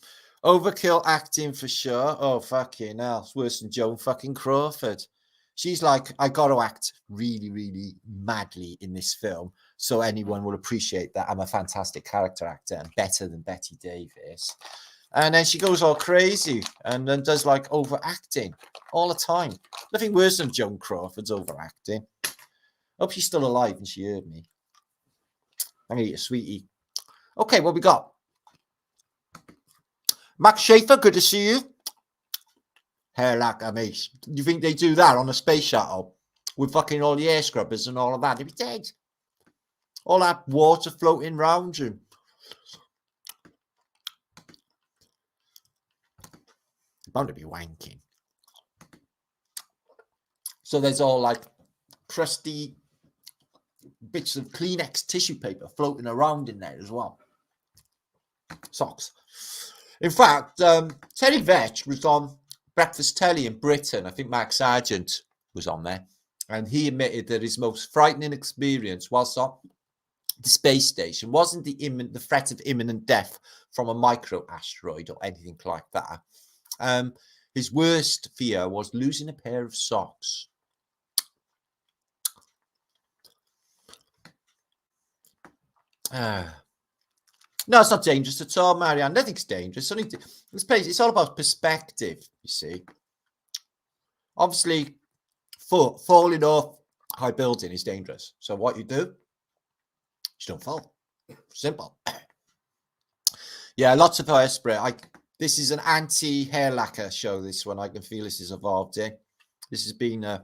Overkill acting for sure. Oh, fucking hell. It's worse than Joan fucking Crawford. She's like, I got to act really, really madly in this film so anyone will appreciate that I'm a fantastic character actor and better than Betty Davis. And then she goes all crazy and then does like overacting all the time. Nothing worse than Joan Crawford's overacting. Hope she's still alive and she heard me. I'm going to eat a sweetie. Okay, what we got? Max Schaefer, good to see you. Hair like a mace. You think they do that on a space shuttle with fucking all the air scrubbers and all of that? They'd be dead. All that water floating around you. Bound to be wanking. So there's all like crusty bits of Kleenex tissue paper floating around in there as well. Socks. In fact, Terry Vetch was on Breakfast Telly in Britain. I think Mark Sargent was on there. And he admitted that his most frightening experience whilst on the space station wasn't the threat of imminent death from a micro asteroid or anything like that. His worst fear was losing a pair of socks. No, it's not dangerous at all, Marianne. Nothing's dangerous. It's all about perspective, you see. Obviously, falling off high building is dangerous. So what you do, you don't fall. Simple. Yeah, lots of hairspray. This is an anti-hair lacquer show, this one. I can feel this has evolved in. This has been a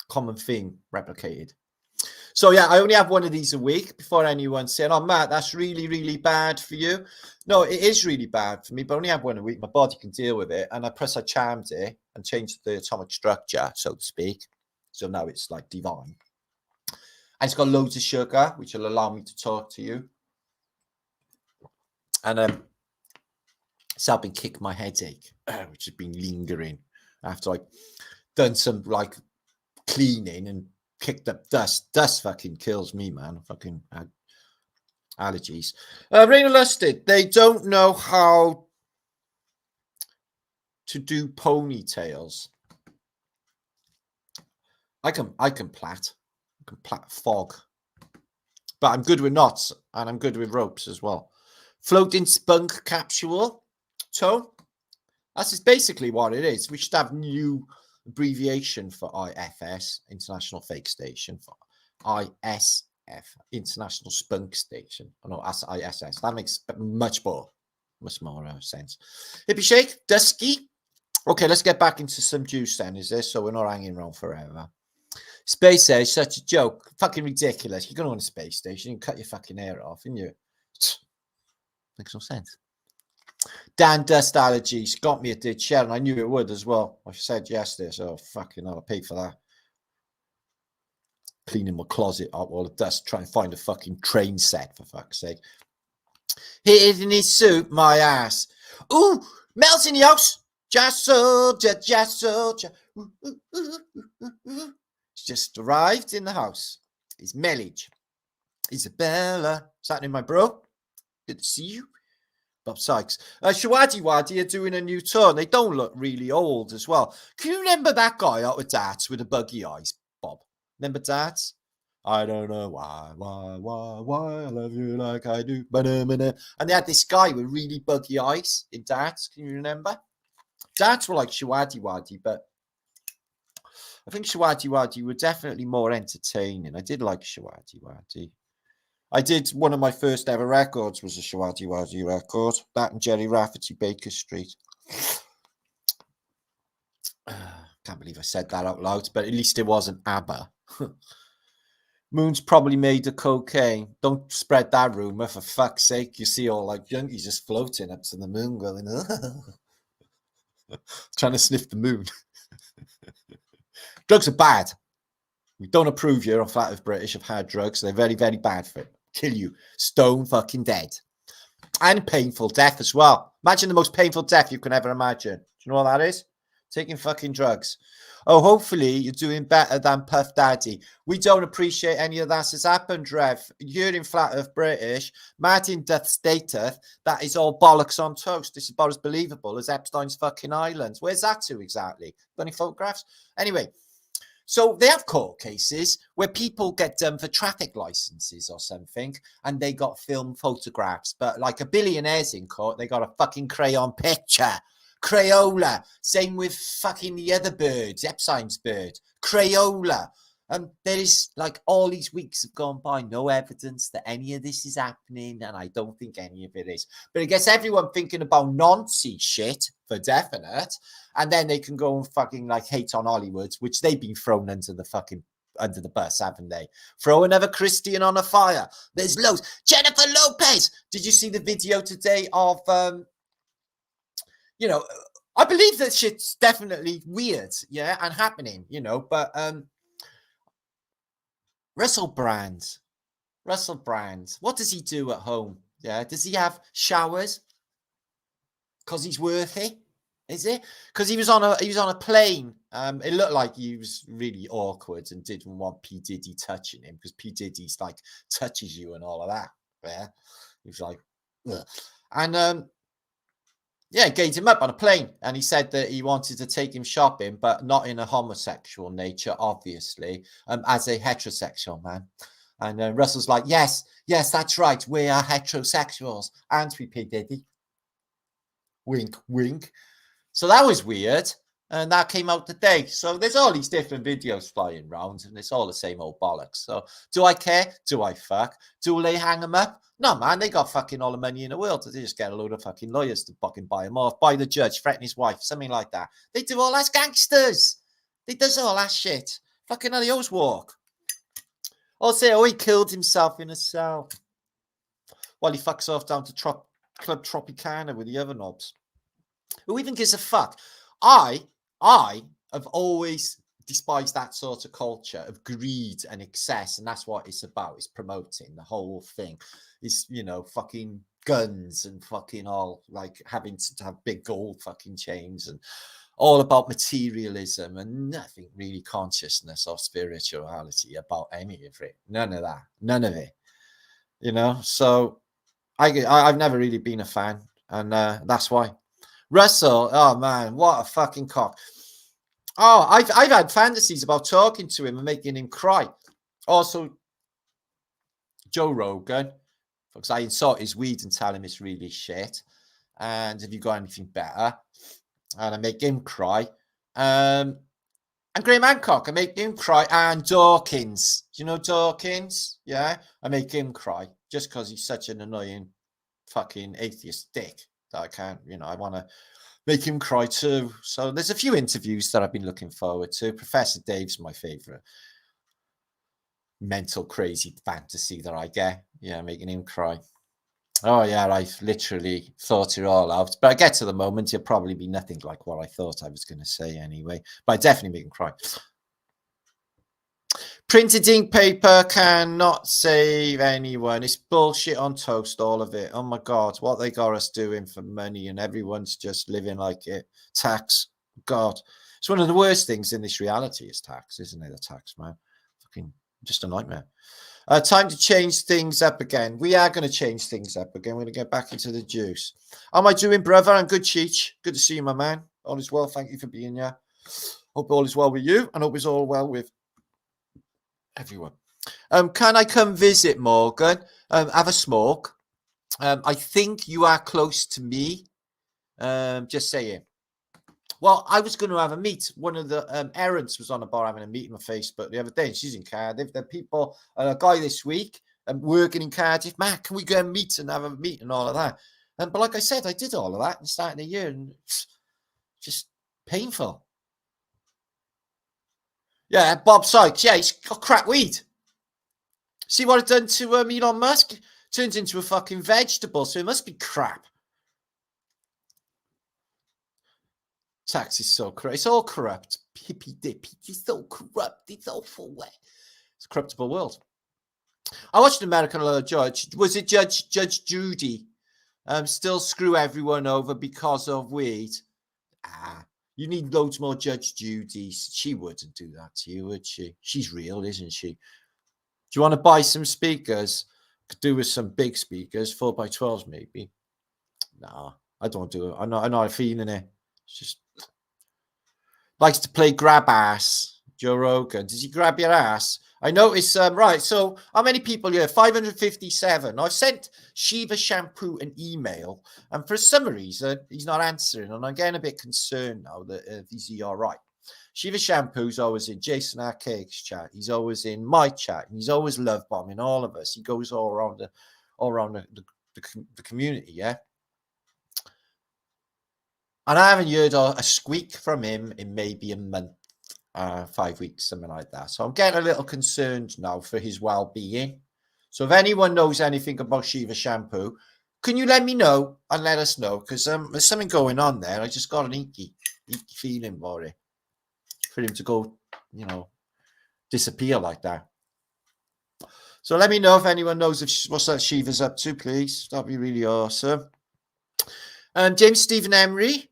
common thing replicated. So, yeah, I only have one of these a week before anyone saying, oh, Matt, that's really, really bad for you. No, it is really bad for me, but I only have one a week. My body can deal with it. And I charmed it and changed the atomic structure, so to speak. So now it's like divine. And it's got loads of sugar, which will allow me to talk to you. And it's helping kick my headache, which has been lingering after I've done some like cleaning and kicked up dust. Dust fucking kills me, man. Fucking allergies. Raina Lusted, they don't know how to do ponytails. I can plait. I can plait fog. But I'm good with knots and I'm good with ropes as well. Floating spunk capsule. So that's just basically what it is. We should have new abbreviation for IFS, International Fake Station, for ISF, International Spunk Station. Oh, no, that's ISS. That makes much more sense. Hippie Shake, Dusky. Okay, let's get back into some juice then, is this? So we're not hanging around forever. Space Air is such a joke. Fucking ridiculous. You're going on a space station, you cut your fucking hair off, and you... Makes no sense. Dan, dust allergies. Got me, it did. Sharon, I knew it would as well. I said yesterday, so fucking hell, I paid for that. Cleaning my closet up all the dust, trying to find a fucking train set, for fuck's sake. Hit in his suit, my ass. Ooh, Mel's in the house. Just soldier, just soldier. Ooh, ooh, ooh, ooh, ooh. He's just arrived in the house. He's Mellage. Isabella. What's happening, my bro? Good to see you. Bob Sykes. Shawadi Wadi are doing a new tour. They don't look really old as well. Can you remember that guy out with darts with the buggy eyes, Bob? Remember darts? I don't know why I love you like I do. And they had this guy with really buggy eyes in darts. Can you remember? Darts were like Shawadi Wadi, but I think Shawadi Wadi were definitely more entertaining. I did like Shawadi Wadi. I did one of my first ever records was a Shawadi Wadi record. That and Jerry Rafferty, Baker Street. Can't believe I said that out loud, but at least it wasn't ABBA. Moon's probably made of cocaine. Don't spread that rumor, for fuck's sake. You see all like junkies just floating up to the moon going, trying to sniff the moon. Drugs are bad. We don't approve here on Flat Earth British of hard drugs. They're very, very bad for it. Kill you. Stone fucking dead. And painful death as well. Imagine the most painful death you can ever imagine. Do you know what that is? Taking fucking drugs. Oh, hopefully you're doing better than Puff Daddy. We don't appreciate any of that has happened, Rev. You're in flat earth British. Martin doth stateth that is all bollocks on toast. This is about as believable as Epstein's fucking islands. Where's that to exactly? Got any photographs? Anyway, so they have court cases where people get done for traffic licenses or something, and they got film photographs. But like a billionaire's in court, they got a fucking crayon picture. Crayola. Same with fucking the other birds, Epstein's bird. Crayola. There is like all these weeks have gone by, no evidence that any of this is happening, and I don't think any of it is. But it gets everyone thinking about Nazi shit for definite, and then they can go and fucking like hate on Hollywood, which they've been thrown under the bus, haven't they? Throw another Christian on a fire. There's loads. Jennifer Lopez. Did you see the video today of I believe that shit's definitely weird, yeah, and happening, but Russell Brand, what does he do at home? Yeah, does he have showers? Because he's worthy, is it? Because he was on a plane. It looked like he was really awkward and didn't want P. Diddy touching him, because P. Diddy's like touches you and all of that. Yeah, he was like, ugh. And yeah, gained him up on a plane, and he said that he wanted to take him shopping, but not in a homosexual nature, obviously, as a heterosexual man. And Russell's like, yes, that's right, we are heterosexuals, aren't we, P. Diddy? Wink, wink. So that was weird, and that came out today. So there's all these different videos flying around, and it's all the same old bollocks. So do I care? Do I fuck? Do they hang them up? No, man, they got fucking all the money in the world. They just get a load of fucking lawyers to fucking buy him off, buy the judge, threaten his wife, something like that. They do all that gangsters. They does all that shit. Fucking how they always walk. I'll say, he killed himself in a cell while he fucks off down to Club Tropicana with the other knobs. Who even gives a fuck? I have always despised that sort of culture of greed and excess, and that's what it's about. It's promoting the whole thing. Is fucking guns and fucking all like having to have big gold fucking chains and all about materialism and nothing really consciousness or spirituality about any of it. None of that. None of it. So I've never really been a fan, and that's why. Russell, oh man, what a fucking cock. Oh, I've had fantasies about talking to him and making him cry. Also, Joe Rogan, because I insult his weed and tell him it's really shit. And have you got anything better? And I make him cry. And Graham Hancock, I make him cry. And Dawkins, do you know Dawkins? Yeah, I make him cry just because he's such an annoying fucking atheist dick that I can't, I want to make him cry too. So there's a few interviews that I've been looking forward to. Professor Dave's my favorite mental crazy fantasy that I get. Yeah, making him cry. Oh yeah, I've literally thought it all out. But I get to the moment, it'll probably be nothing like what I thought I was going to say anyway. But I definitely make him cry. Printed ink paper cannot save anyone. It's bullshit on toast, all of it. Oh my God, what they got us doing for money, and everyone's just living like it. Tax, God. It's one of the worst things in this reality is tax, isn't it? The tax, man. Fucking just a nightmare. Time to change things up again. We are going to change things up again. We're going to get back into the juice. How am I doing, brother? I'm good, Cheech. Good to see you, my man. All is well. Thank you for being here. Hope all is well with you, and hope it's all well with everyone. Can I come visit, Morgan? Have a smoke. I think you are close to me. Just saying. Well, I was going to have a meet. One of the errands was on a bar having a meeting on Facebook the other day, and she's in Cardiff. There are people, a guy this week working in Cardiff. Matt, can we go and meet and have a meet and all of that? But like I said, I did all of that at the start of the year, and it's just painful. Yeah, Bob Sykes. Yeah, he's got crap weed. See what it's done to Elon Musk? Turns into a fucking vegetable, so it must be crap. Tax is so corrupt. It's all corrupt. Hippy dippy. It's so corrupt. It's awful way. It's a corruptible world. I watched an American Law Judge. Was it Judge Judy? Still screw everyone over because of weed. You need loads more Judge Judy's. She wouldn't do that to you, would she? She's real, isn't she? Do you want to buy some speakers? Could do with some big speakers, 4x12s maybe. Nah, I don't do it. I'm not feeling it. It's just likes to play grab ass. Joe Rogan. Does he grab your ass? I notice, right, so how many people here? 557. I've sent Shiva Shampoo an email, and for some reason, he's not answering, and I'm getting a bit concerned now that is he all right? Shiva Shampoo's always in Jason Archaic's chat. He's always in my chat. And he's always love bombing all of us. He goes all around the community, yeah? And I haven't heard a squeak from him in maybe a month. 5 weeks, something like that. So I'm getting a little concerned now for his well-being. So if anyone knows anything about Shiva Shampoo, can you let me know and let us know? Because there's something going on there. I just got an icky feeling for it. For him to go, disappear like that. So let me know if anyone knows what's that Shiva's up to, please. That'd be really awesome. James Stephen Emery.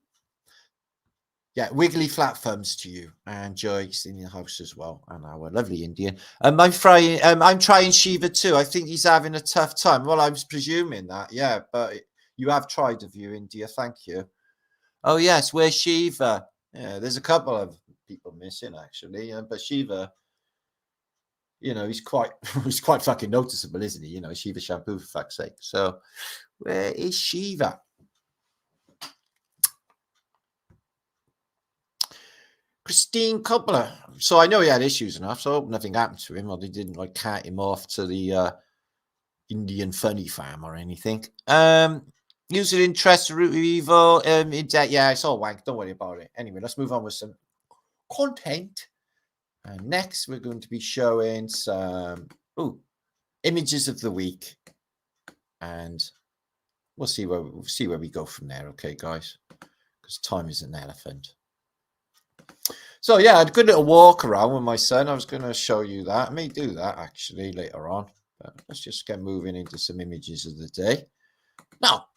Yeah, Wiggly Flat Thumbs to you, and Joyce in your house as well, and our lovely Indian. I'm trying Shiva too. I think he's having a tough time. Well, I was presuming that, yeah, but you have tried of you, India. Thank you. Oh yes, where's Shiva? Yeah, there's a couple of people missing actually, but Shiva, he's quite fucking noticeable, isn't he? Shiva Shampoo for fuck's sake. So where is Shiva? Christine Cobbler. So I know he had issues enough, so I hope nothing happened to him, or they didn't cart him off to the Indian funny farm or anything. User interest, root of evil, yeah, it's all wank. Don't worry about it. Anyway, let's move on with some content. And next, we're going to be showing some images of the week, and we'll see where we go from there. Okay, guys, because time is an elephant. So yeah, I had a good little walk around with my son. I was going to show you that. I may do that actually later on. But let's just get moving into some images of the day. Now,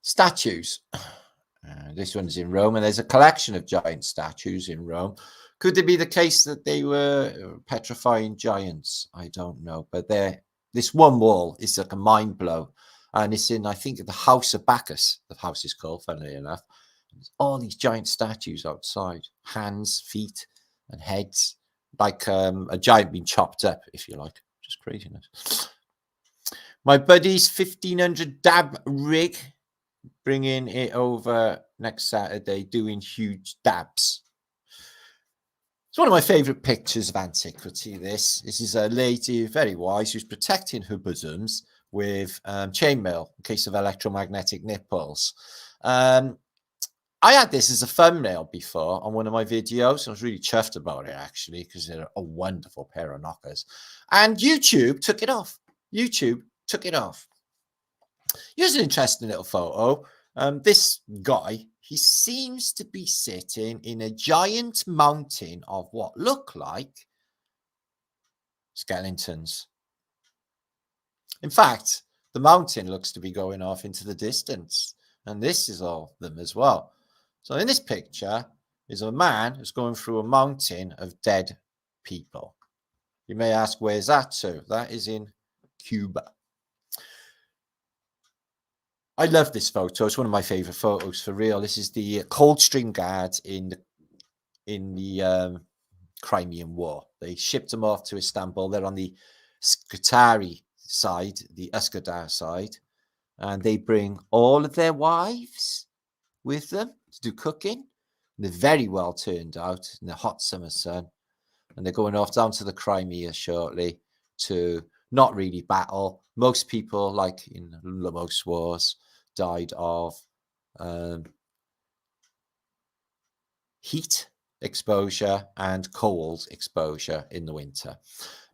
statues. This one's in Rome, and there's a collection of giant statues in Rome. Could it be the case that they were petrifying giants? I don't know. But this one wall is like a mind blow. And it's in, I think, the House of Bacchus. The house is called, funnily enough. There's all these giant statues outside, hands, feet, and heads, like a giant being chopped up, if you like. Just craziness. My buddy's 1500 dab rig, bringing it over next Saturday, doing huge dabs. It's one of my favourite pictures of antiquity, this. This is a lady, very wise, who's protecting her bosoms with chainmail in case of electromagnetic nipples. I had this as a thumbnail before on one of my videos. I was really chuffed about it, actually, because they're a wonderful pair of knockers. And YouTube took it off. Here's an interesting little photo. This guy, he seems to be sitting in a giant mountain of what look like skeletons. In fact, the mountain looks to be going off into the distance. And this is all them as well. So in this picture is a man who's going through a mountain of dead people. You may ask, where's that to? That is in Cuba. I love this photo. It's one of my favorite photos for real. This is the Coldstream Guards in the Crimean War. They shipped them off to Istanbul. They're on the Scutari side, the Üsküdar side, and they bring all of their wives with them to do cooking. And they're very well turned out in the hot summer sun, and they're going off down to the Crimea shortly to not really battle. Most people, like in most wars, died of heat exposure and cold exposure in the winter.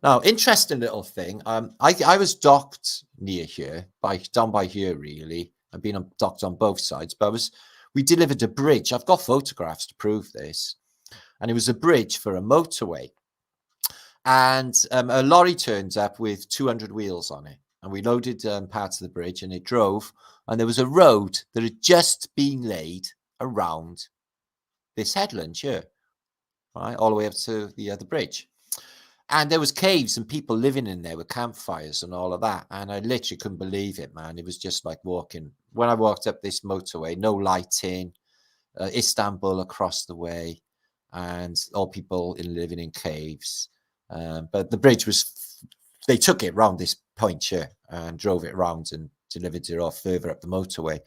Now, interesting little thing. I was docked near here, down by here really. I've been docked on both sides, but we delivered a bridge. I've got photographs to prove this, and it was a bridge for a motorway. And a lorry turns up with 200 wheels on it. and we loaded parts of the bridge, and it drove, and there was a road that had just been laid around this headland here, right, all the way up to the bridge. And there was caves and people living in there with campfires and all of that. And I literally couldn't believe it, man. It was just like walking. When I walked up this motorway, no lighting, Istanbul across the way, and all people living in caves. But the bridge was, they took it round this point here and drove it around and delivered it off further up the motorway.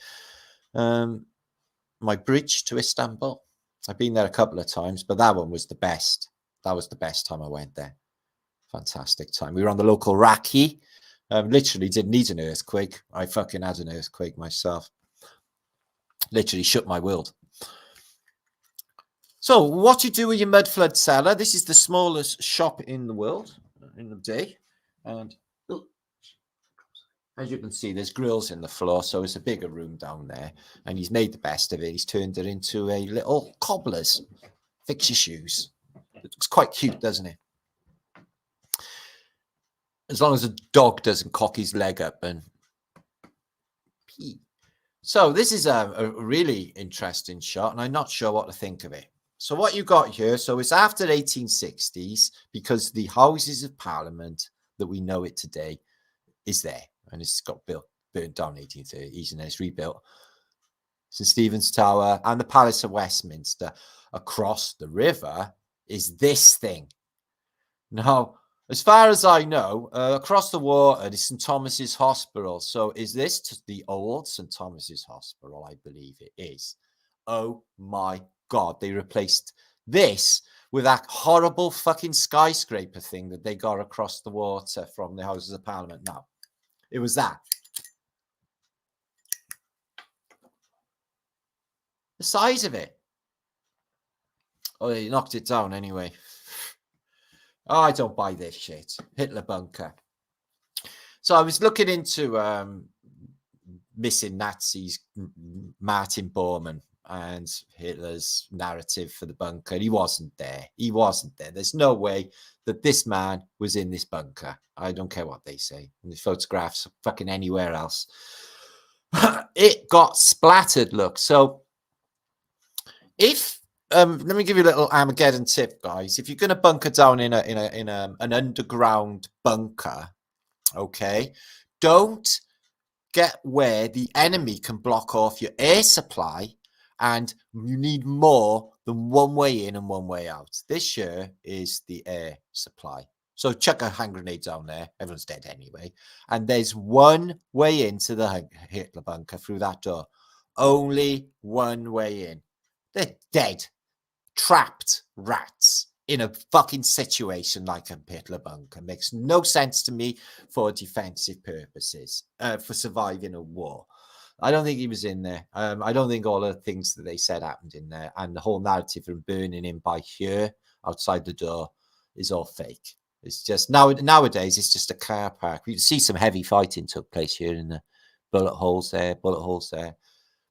My bridge to Istanbul, I've been there a couple of times, but that one was the best. That was the best time I went there. Fantastic time. We were on the local Raki. Literally didn't need an earthquake. I fucking had an earthquake myself. Literally shook my world. So what you do with your mud flood cellar? This is the smallest shop in the world in the day. And as you can see, there's grills in the floor. So it's a bigger room down there. And he's made the best of it. He's turned it into a little cobbler's. Fix your shoes. It looks quite cute, doesn't it? As long as a dog doesn't cock his leg up and pee. So this is a really interesting shot, and I'm not sure what to think of it. So what you got here, so it's after 1860s, because the Houses of Parliament that we know it today is there, and it's got burnt down in 1830s, and then it's rebuilt. St. Stephen's Tower and the Palace of Westminster. Across the river is this thing. Now, as far as I know, across the water is St. Thomas's Hospital. So is this the old St. Thomas's Hospital? I believe it is. Oh my God. They replaced this with that horrible fucking skyscraper thing that they got across the water from the Houses of Parliament. No, it was that. The size of it. Oh, they knocked it down anyway. Oh, I don't buy this shit. Hitler bunker. So I was looking into missing Nazis, Martin Bormann, and Hitler's narrative for the bunker. He wasn't there. He wasn't there. There's no way that this man was in this bunker. I don't care what they say. And the photographs fucking anywhere else. It got splattered, look. So if let me give you a little Armageddon tip, guys. If you're going to bunker down in an underground bunker, okay, don't get where the enemy can block off your air supply, and you need more than one way in and one way out. This here is the air supply. So chuck a hand grenade down there. Everyone's dead anyway. And there's one way into the Hitler bunker through that door. Only one way in. They're dead. Trapped rats in a fucking situation like a Hitler bunker. Makes no sense to me for defensive purposes, for surviving a war. I don't think he was in there. I don't think all the things that they said happened in there, and the whole narrative from burning him by here outside the door is all fake. It's just nowadays it's just a car park. You can see some heavy fighting took place here in the bullet holes there.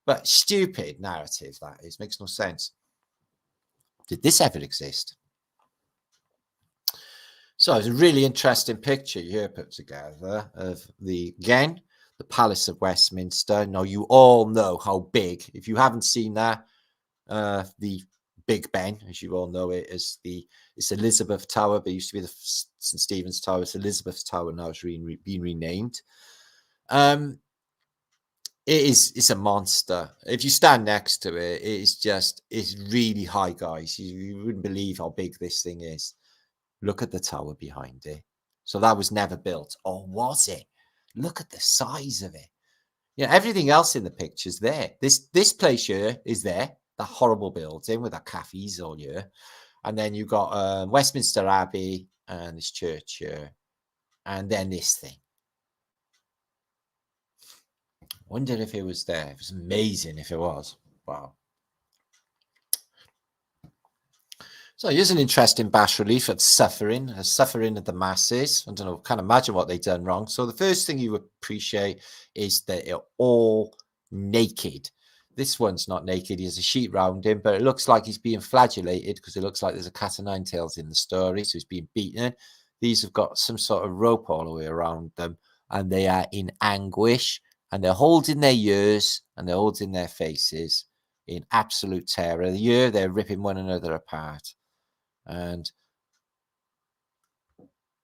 But stupid narrative that is, makes no sense. Did this ever exist? So it's a really interesting picture here put together of the Palace of Westminster. Now you all know how big. If you haven't seen that, the Big Ben, as you all know it, is it's Elizabeth Tower, but it used to be the St. Stephen's Tower. It's Elizabeth Tower now. It's been renamed. It's a monster. If you stand next to it, it's really high, guys. You wouldn't believe how big this thing is. Look at the tower behind it. So that was never built, or was it? Look at the size of it. Yeah, everything else in the picture's there. This place here is there. That horrible building with that cafes all year. And then you've got Westminster Abbey and this church here. And then this thing. Wondered if it was there. It was amazing if it was. Wow. So here's an interesting bas relief of suffering of the masses. I don't know, can't imagine what they've done wrong. So the first thing you appreciate is that they're all naked. This one's not naked. He has a sheet round him, but it looks like he's being flagellated because it looks like there's a cat o' nine tails in the story. So he's being beaten. These have got some sort of rope all the way around them. and they are in anguish, and they're holding their ears and they're holding their faces in absolute terror. The year they're ripping one another apart. And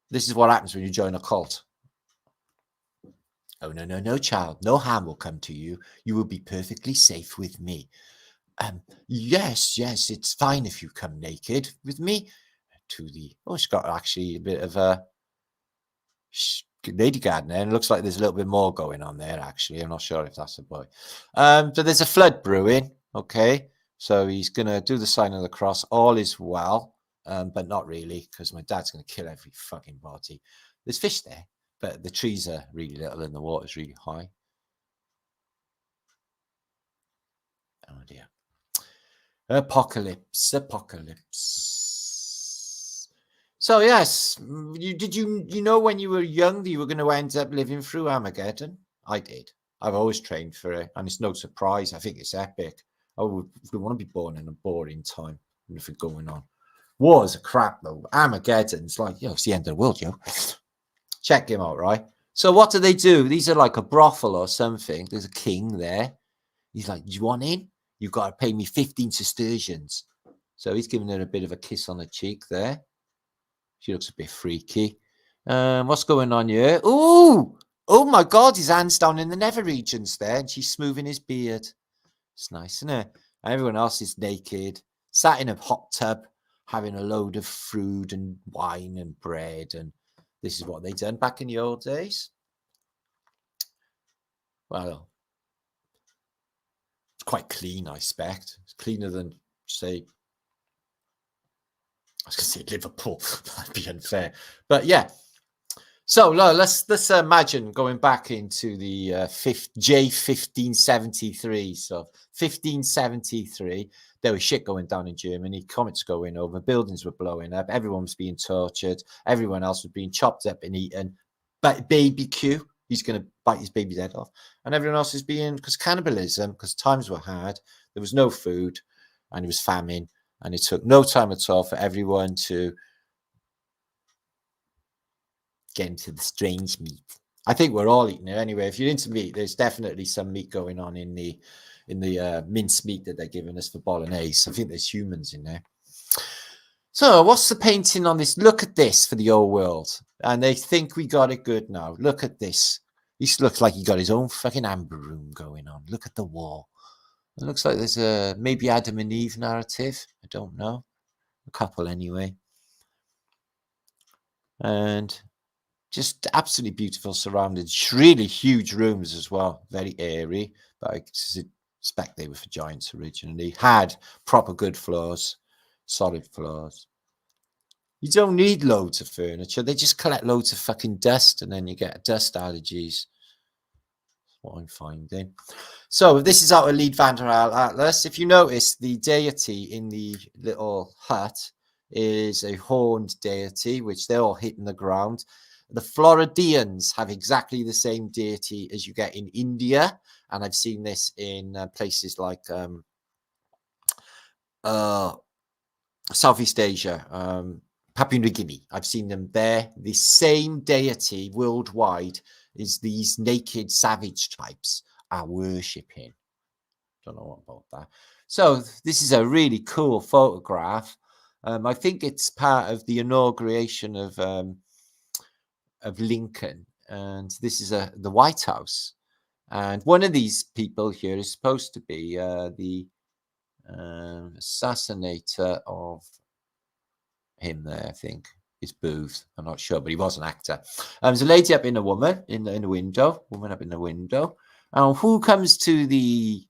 this is what happens when you join a cult. Oh, no, no, no, child. No harm will come to you. You will be perfectly safe with me. Yes, yes, it's fine if you come naked with me to the... Oh, it's got actually a bit of a lady garden there, and it looks like there's a little bit more going on there, actually. I'm not sure if that's a boy. So there's a flood brewing, okay? So he's going to do the sign of the cross. All is well, but not really, because my dad's going to kill every fucking body. There's fish there, but the trees are really little and the water's really high. Oh, dear. Apocalypse. So yes, you know when you were young that you were going to end up living through Armageddon? I did. I've always trained for it, and it's no surprise. I think it's epic. I would want to be born in a boring time if it's going on. Wars are crap though. Armageddon's like, it's the end of the world, Check him out, right? So what do? These are like a brothel or something. There's a king there. He's like, do you want in? You've got to pay me 15 sestertions. So he's giving her a bit of a kiss on the cheek there. She looks a bit freaky. What's going on here? Ooh! Oh my God, his hand's down in the nether regions there, and she's smoothing his beard. It's nice, isn't it? Everyone else is naked, sat in a hot tub, having a load of food and wine and bread, and this is what they done back in the old days. Well, it's quite clean, I expect. It's cleaner than, say, I was going to say Liverpool. That'd be unfair. But yeah. So let's imagine going back into the J1573. So 1573, there was shit going down in Germany. Comets going over. Buildings were blowing up. Everyone was being tortured. Everyone else was being chopped up and eaten. But baby Q, he's going to bite his baby's head off. And everyone else is being, because cannibalism, because times were hard. There was no food and it was famine. And it took no time at all for everyone to get into the strange meat. I think we're all eating it anyway. If you're into meat, there's definitely some meat going on in the minced meat that they're giving us for bolognese. I think there's humans in there. So what's the painting on this? Look at this for the old world. And they think we got it good now. Look at this. This looks like he got his own fucking amber room going on. Look at the wall. It looks like there's a maybe Adam and Eve narrative. I don't know. A couple anyway. And just absolutely beautiful surroundings. Really huge rooms as well. Very airy. But I suspect they were for giants originally. Had proper good floors. Solid floors. You don't need loads of furniture. They just collect loads of fucking dust and then you get dust allergies. What I'm finding. So this is out of Lead Vanderhaal Atlas. If you notice, the deity in the little hut is a horned deity, which they're all hitting the ground. The Floridians have exactly the same deity as you get in India, and I've seen this in places like Southeast Asia, Papua New Guinea. I've seen them there. The same deity worldwide is these naked savage types are worshipping. Don't know what about that. So this is a really cool photograph. I think it's part of the inauguration of Lincoln, and this is the White House. And one of these people here is supposed to be the assassinator of him there, I think. Is Booth. I'm not sure, but he was an actor. There's a lady up in a woman in the window. Woman up in the window. And who comes to the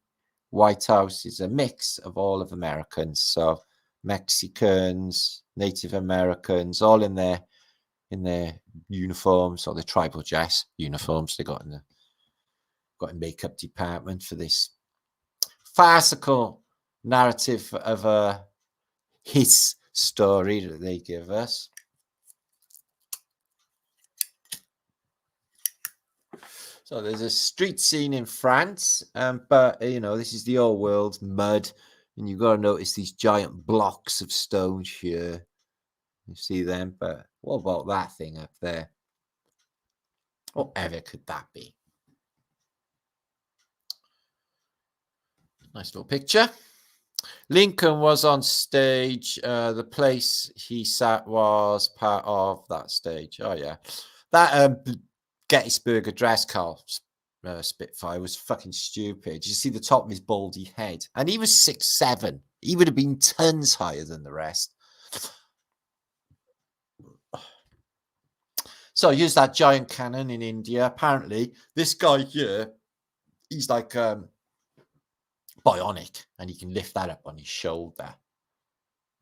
White House is a mix of all of Americans. So Mexicans, Native Americans, all in their uniforms or their tribal dress uniforms they got in a makeup department for this farcical narrative of his story that they give us. So there's a street scene in France, but this is the old world mud, and you've got to notice these giant blocks of stone here. You see them, but what about that thing up there? Whatever could that be? Nice little picture. Lincoln was on stage. The place he sat was part of that stage. Oh, yeah. That Gettysburg Address, Carl Spitfire, was fucking stupid. You see the top of his baldy head. And he was 6'7". He would have been tons higher than the rest. So here's that giant cannon in India. Apparently, this guy here, he's like bionic, and he can lift that up on his shoulder.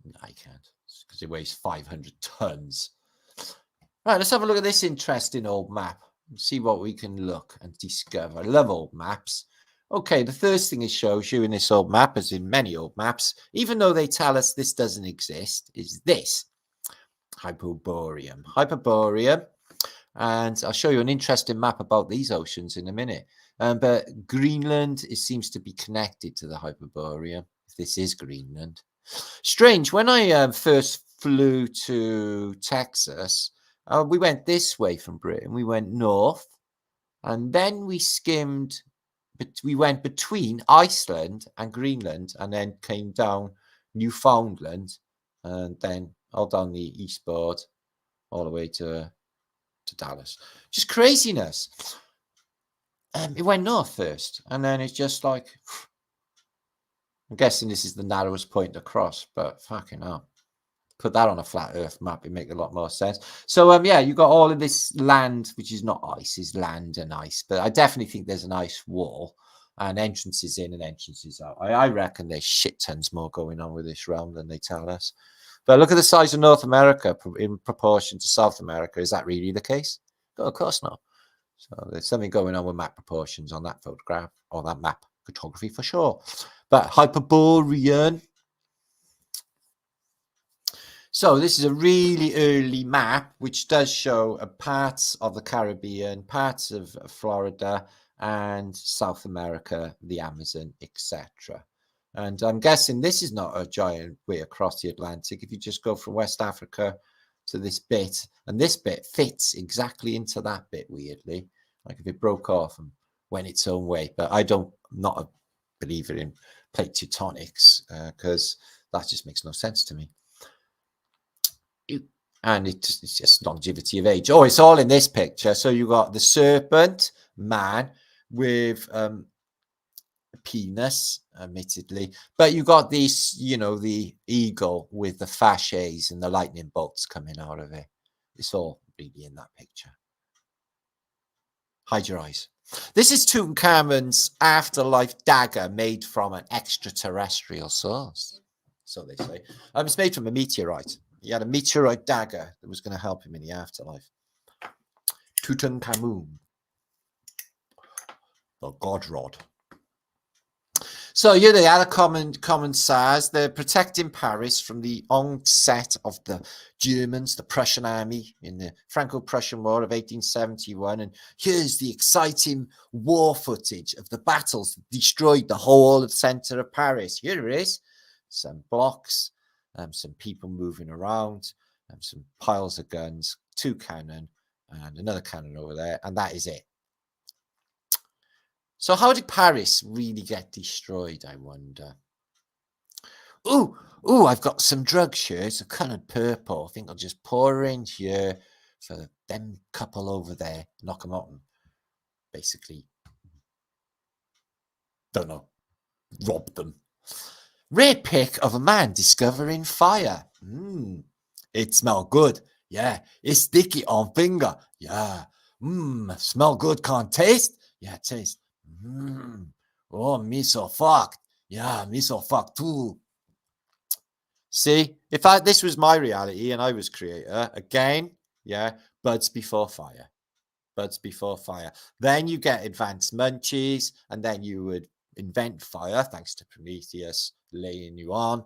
No, he can't, because it weighs 500 tons. Right, let's have a look at this interesting old map and see what we can look and discover. I love old maps. Okay, the first thing it shows you in this old map, as in many old maps, even though they tell us this doesn't exist, is this. Hyperborean. Hyperborean. And I'll show you an interesting map about these oceans in a minute. But Greenland, it seems to be connected to the Hyperborean, if this is Greenland. Strange, when I first flew to Texas, we went this way from Britain. We went north, and then we skimmed, but we went between Iceland and Greenland, and then came down Newfoundland, and then all down the eastboard, all the way to Dallas. Just craziness. It went north first, and then it's just like, I'm guessing this is the narrowest point across, but fucking hell. Put that on a flat earth map, it'd make a lot more sense. So yeah, you got all of this land, which is not ice, is land and ice, but I definitely think there's an ice wall and entrances in and entrances out. I reckon there's shit tons more going on with this realm than they tell us. But look at the size of North America in proportion to South America. Is that really the case? Oh, of course not. So there's something going on with map proportions on that photograph, or that map photography for sure. But Hyperborean. So this is a really early map, which does show parts of the Caribbean, parts of Florida, and South America, the Amazon, etc. And I'm guessing this is not a giant way across the Atlantic. If you just go from West Africa to this bit, and this bit fits exactly into that bit, weirdly, like if it broke off and went its own way. But I'm not a believer in plate tectonics, because that just makes no sense to me. And it's just longevity of age. Oh, it's all in this picture. So you got the serpent man with a penis, admittedly, but you got this, the eagle with the fasces and the lightning bolts coming out of it. It's all really in that picture. Hide your eyes. This is Tutankhamun's afterlife dagger made from an extraterrestrial source, so they say. It's made from a meteorite. He had a meteorite dagger that was going to help him in the afterlife. Tutankhamun, the god rod. So yeah, they had a common size. They're protecting Paris from the onset of the Germans, the Prussian army in the Franco-Prussian War of 1871. And here's the exciting war footage of the battles that destroyed the whole of the center of Paris. Here it is. Some blocks, some people moving around, some piles of guns, 2 cannon, and another cannon over there. And that is it. So how did Paris really get destroyed, I wonder? Ooh, I've got some drugs here. It's a coloured purple. I think I'll just pour her in here for them couple over there. Knock them out and basically, don't know, rob them. Rare pic of a man discovering fire. It smell good. Yeah. It's sticky on finger. Yeah. Smell good. Can't taste. Yeah, taste. Oh, me so fucked. Yeah, me so fucked too. See, if this was my reality and I was creator, again, yeah, buds before fire. Buds before fire. Then you get advanced munchies, and then you would invent fire, thanks to Prometheus laying you on.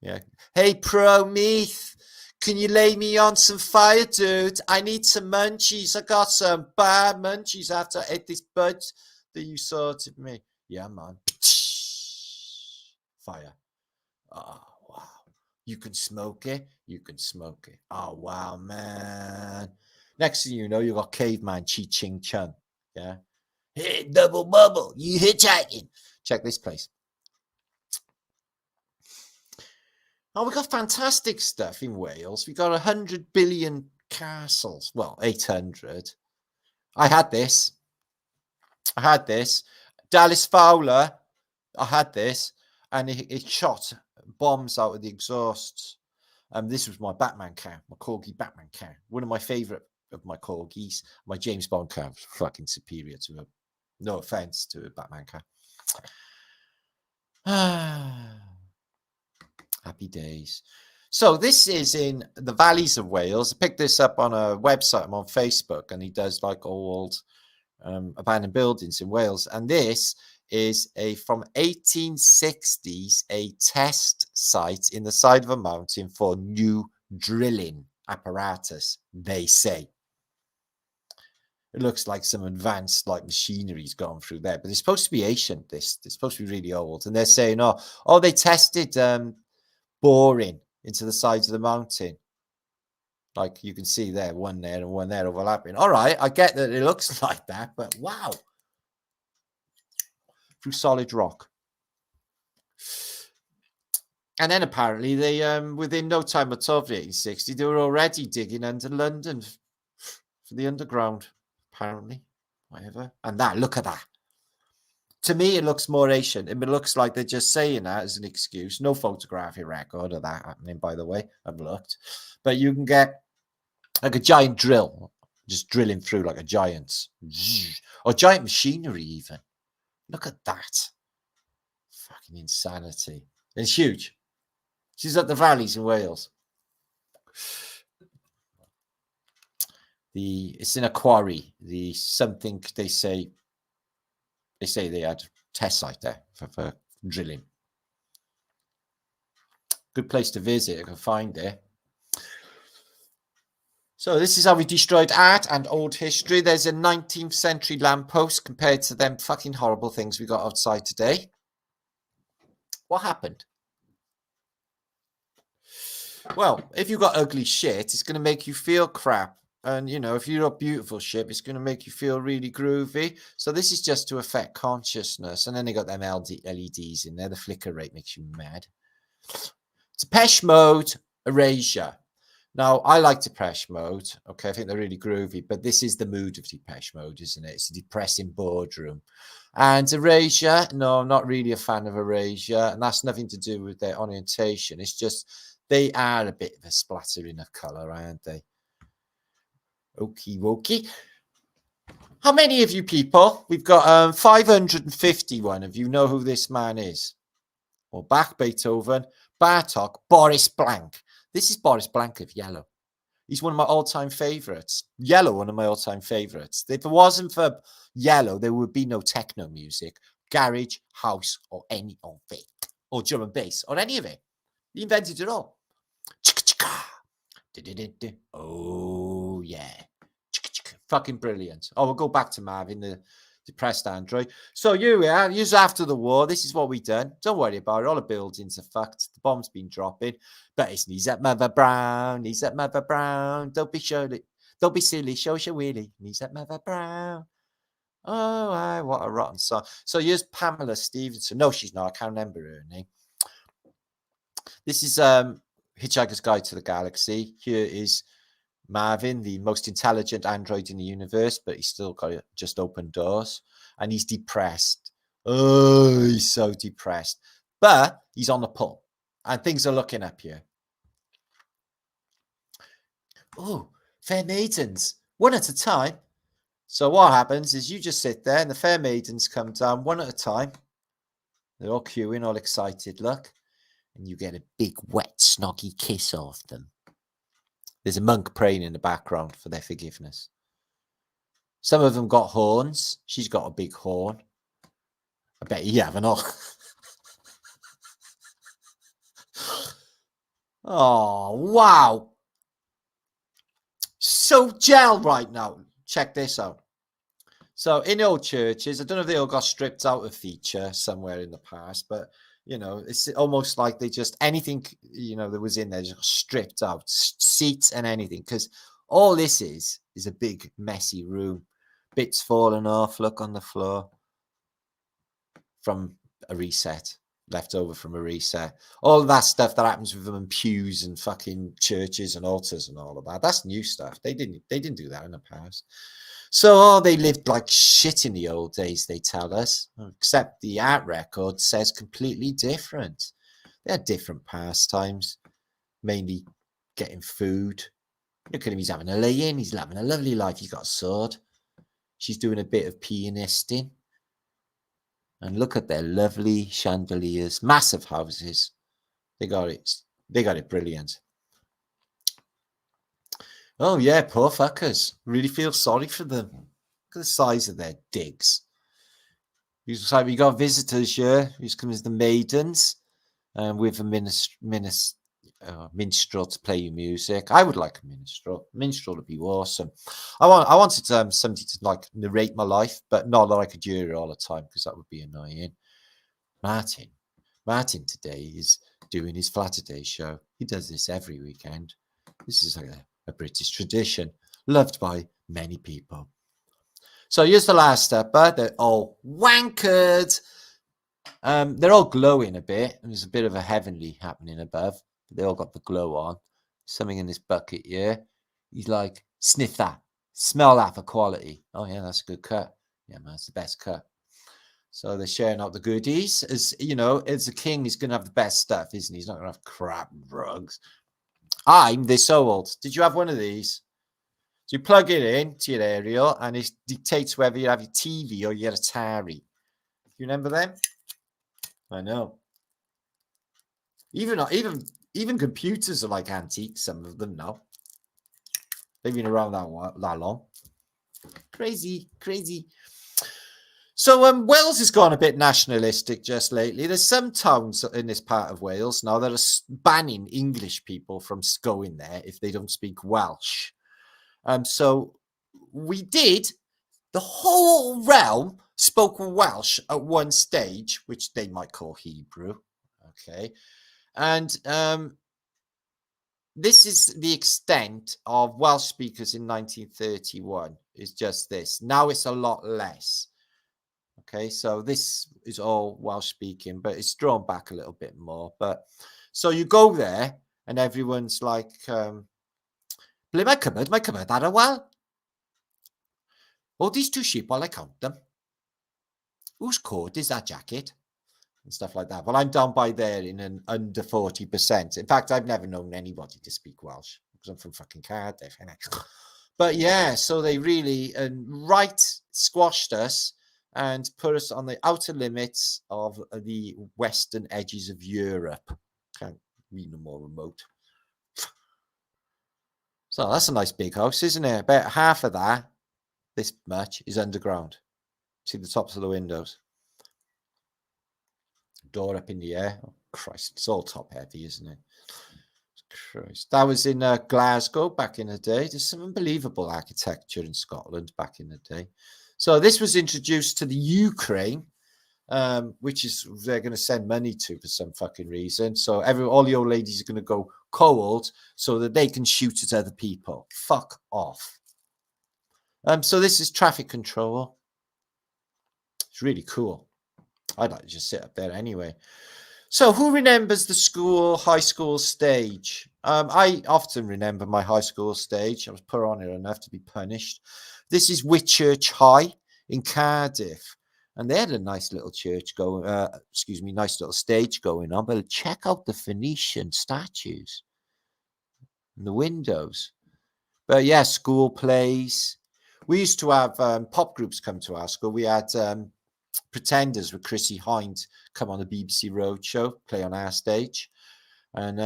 Yeah. Hey, Prometheus, can you lay me on some fire, dude? I need some munchies. I got some bad munchies after I ate this bud that you sorted me. Yeah, man. Fire. Oh, wow. You can smoke it. You can smoke it. Oh, wow, man. Next thing you know, you got caveman Chi Ching Chun. Yeah. Hey, double bubble, you hitchhiking. Check this place. Oh, we got fantastic stuff in Wales. We got 100 billion castles. Well, 800. I had this. Dallas Fowler, I had this. And it shot bombs out of the exhausts. This was my Batman car, my Corgi Batman car. One of my favourite of my Corgis. My James Bond car was fucking superior to a, no offence to a Batman car. Happy days. So this is in the valleys of Wales. I picked this up on a website. I'm on Facebook, and he does like old abandoned buildings in Wales. And this is from 1860s, a test site in the side of a mountain for new drilling apparatus, they say. It looks like some advanced like machinery's gone through there, but it's supposed to be ancient. It's supposed to be really old. And they're saying, oh, they tested boring into the sides of the mountain. Like you can see there, one there and one there overlapping. All right, I get that it looks like that, but wow. Through solid rock. And then apparently they, within no time at all, the 1860, they were already digging under London for the underground, apparently. Whatever. And that, look at that. To me, it looks more ancient. It looks like they're just saying that as an excuse. No photographic record of that happening, by the way. I've looked. But you can get like a giant drill, just drilling through like a giant. Or giant machinery even. Look at that. Fucking insanity. It's huge. She's at the valleys in Wales. It's in a quarry. Something they say they had a test site there for drilling. Good place to visit. I can find it. So this is how we destroyed art and old history. There's a 19th century lamppost compared to them fucking horrible things we got outside today. What happened? Well, if you got ugly shit, it's going to make you feel crap. And, you know, if you've got beautiful shit, it's going to make you feel really groovy. So this is just to affect consciousness. And then they got them LEDs in there. The flicker rate makes you mad. Depeche Mode, Erasure. Now, I like Depeche Mode. Okay, I think they're really groovy. But this is the mood of Depeche Mode, isn't it? It's a depressing boardroom. And Erasure, no, I'm not really a fan of Erasure. And that's nothing to do with their orientation. It's just they are a bit of a splattering of colour, aren't they? Okie dokie. How many of you people? We've got 551 of you know who this man is. Well, Bach, Beethoven, Bartok, Boris Blank. This is Boris Blank of Yellow. He's one of my all-time favourites. Yellow, one of my all-time favourites. If it wasn't for Yellow, there would be no techno music, garage, house, or any of it. Or drum and bass, or any of it. He invented it all. Oh, yeah. Fucking brilliant. Oh, we'll go back to Marvin, the depressed android. So here we are. Years after the war. This is what we done. Don't worry about it. All the buildings are fucked. The bomb's been dropping. But it's knees up, Mother Brown. Knees up, Mother Brown. Don't be silly. Don't be silly. Show your willy. Knees up, Mother Brown. Oh, what a rotten song. So here's Pamela Stevenson. No, she's not. I can't remember her name. This is Hitchhiker's Guide to the Galaxy. Here is Marvin, the most intelligent android in the universe, but he's still got just open doors. And he's depressed. Oh, he's so depressed. But he's on the pull. And things are looking up here. Oh, fair maidens. One at a time. So what happens is you just sit there and the fair maidens come down one at a time. They're all queuing, all excited, look. And you get a big, wet, snoggy kiss off them. There's a monk praying in the background for their forgiveness. Some of them got horns. She's got a big horn. I bet you haven't all. Oh, wow. So gel right now. Check this out. So in old churches, I don't know if they all got stripped out of feature somewhere in the past, but you know, it's almost like they just anything, you know, that was in there just stripped out, seats and anything, because All this is a big, messy room. Bits falling off, look on the floor. From a reset. Left over from a reset. All that stuff that happens with them in pews and fucking churches and altars and all of that. That's new stuff. They didn't do that in the past. So they lived like shit in the old days, they tell us. Except the art record says completely different. They had different pastimes, mainly getting food. Look at him, he's having a lay-in, he's having a lovely life, he's got a sword. She's doing a bit of pianisting. And look at their lovely chandeliers, massive houses. They got it brilliant. Oh yeah, poor fuckers. Really feel sorry for them. Look at the size of their digs. We got visitors here. Who's coming as the maidens, with a minstrel to play you music. I would like a minstrel. Minstrel would be awesome. I wanted somebody to like narrate my life, but not that I could hear it all the time because that would be annoying. Martin today is doing his Flat-a-Day show. He does this every weekend. This is like a British tradition, loved by many people. So here's the last step, but they're all wankered. They're all glowing a bit, and there's a bit of a heavenly happening above. But they all got the glow on. Something in this bucket here. He's like, sniff that, smell that for quality. Oh yeah, that's a good cut. Yeah, man, it's the best cut. So they're sharing out the goodies. As you know, as a king, he's going to have the best stuff, isn't he? He's not going to have crap drugs. They're so old. Did you have one of these? So you plug it in to your aerial, and it dictates whether you have your TV or your Atari. You remember them? I know. Even computers are like antiques. Some of them now. They've been around that long. Crazy. So Wales has gone a bit nationalistic just lately. There's some towns in this part of Wales now that are banning English people from going there if they don't speak Welsh. So the whole realm spoke Welsh at one stage, which they might call Hebrew. Okay. And this is the extent of Welsh speakers in 1931, is just this. Now it's a lot less. Okay, so this is all Welsh speaking, but it's drawn back a little bit more. But so you go there and everyone's like, ble my cupboard ar y wal. Oh, these two sheep while I count them. Whose coat is that jacket? And stuff like that. Well, I'm down by there in an under 40%. In fact, I've never known anybody to speak Welsh because I'm from fucking Cardiff. But yeah, so they really squashed us and put us on the outer limits of the western edges of Europe. Can't be no more remote. So that's a nice big house, isn't it? About half of that, this much, is underground. See the tops of the windows. Door up in the air. Oh, Christ, it's all top heavy, isn't it? Christ. That was in Glasgow back in the day. There's some unbelievable architecture in Scotland back in the day. So this was introduced to the Ukraine, which is they're going to send money to for some fucking reason. So all the old ladies are going to go cold so that they can shoot at other people. Fuck off. So this is traffic control. It's really cool. I'd like to just sit up there anyway. So who remembers the high school stage? I often remember my high school stage. I was put on it enough to be punished. This is Whitchurch High in Cardiff. And they had a nice little nice little stage going on. But check out the Phoenician statues and the windows. But yeah, school plays. We used to have pop groups come to our school. We had Pretenders with Chrissy Hind come on the BBC Roadshow, play on our stage. And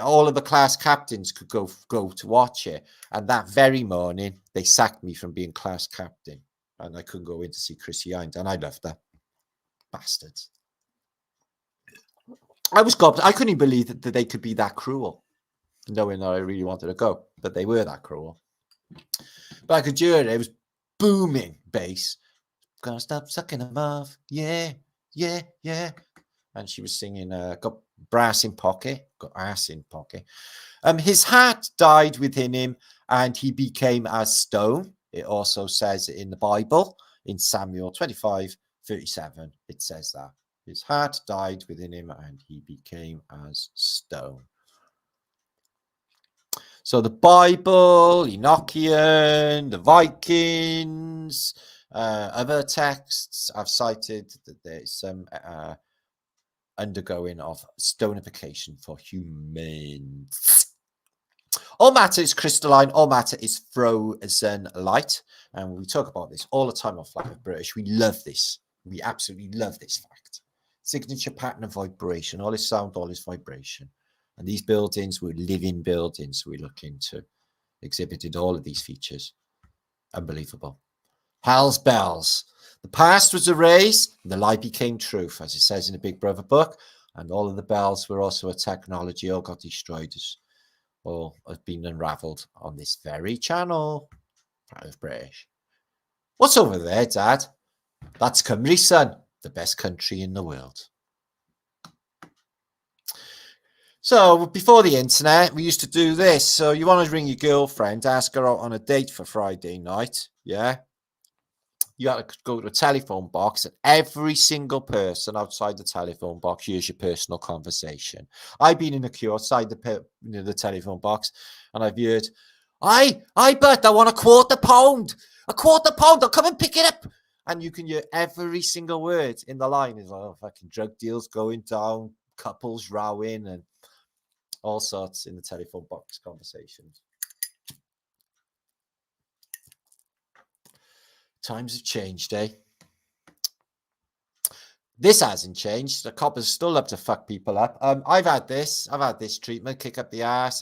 all of the class captains could go to watch it. And that very morning, they sacked me from being class captain. And I couldn't go in to see Chrissy Hind. And I loved that. Bastards. I was gobbled. I couldn't believe that they could be that cruel, knowing that I really wanted to go. But they were that cruel. But I could hear it. It was booming bass. Gonna stop sucking them off. Yeah. And she was singing, got brass in pocket, got ass in pocket. His heart died within him, and he became as stone. It also says in the Bible, in Samuel 25:37, it says that. His heart died within him, and he became as stone. So the Bible, Enochian, the Vikings, other texts, I've cited that there's some undergoing of stonification for humans. All matter is crystalline. All matter is frozen light. And we talk about this all the time on Flat Earth British. We love this. We absolutely love this fact. Signature pattern of vibration. All is sound, all is vibration. And these buildings were living buildings. We look into exhibited all of these features. Unbelievable. Hell's bells. The past was erased, and the lie became truth, as it says in the Big Brother book. And all of the bells were also a technology, all got destroyed, or have been unraveled on this very channel. Of British. What's over there, Dad? That's Cymru, son, the best country in the world. So before the internet, we used to do this. So you want to ring your girlfriend, ask her out on a date for Friday night, yeah? You had to go to a telephone box, and every single person outside the telephone box hears your personal conversation. I've been in a queue outside the telephone box, and I've heard, "Aye, but I want a quarter pound. I'll come and pick it up." And you can hear every single word in the line. Is like, oh, fucking drug deals going down, couples rowing, and all sorts in the telephone box conversations. Times have changed, eh? This hasn't changed. The coppers still love to fuck people up. I've had this treatment, kick up the ass.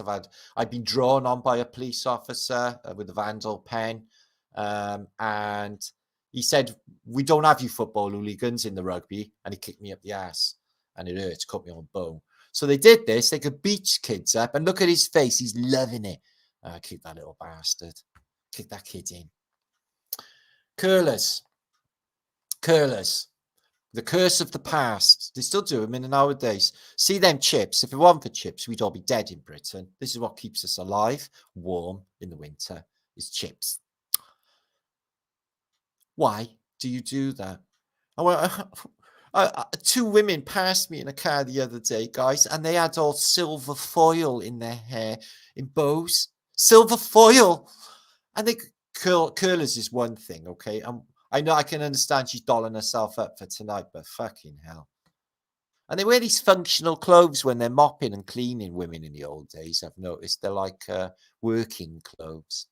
I've been drawn on by a police officer with a vandal pen, and he said, "We don't have you football hooligans in the rugby," and he kicked me up the ass, and it hurt, cut me on the bone. So they did this. They could beat kids up, and look at his face. He's loving it. Kick that little bastard. Kick that kid in. Curlers. The curse of the past. They still do them in the nowadays. See them chips. If it weren't for chips, we'd all be dead in Britain. This is what keeps us alive, warm in the winter, is chips. Why do you do that? Two women passed me in a car the other day, guys, and they had all silver foil in their hair, in bows. Silver foil. And they curlers is one thing, okay? I know I can understand she's dolling herself up for tonight, but fucking hell. And they wear these functional clothes when they're mopping and cleaning, women in the old days, I've noticed. They're like working clothes.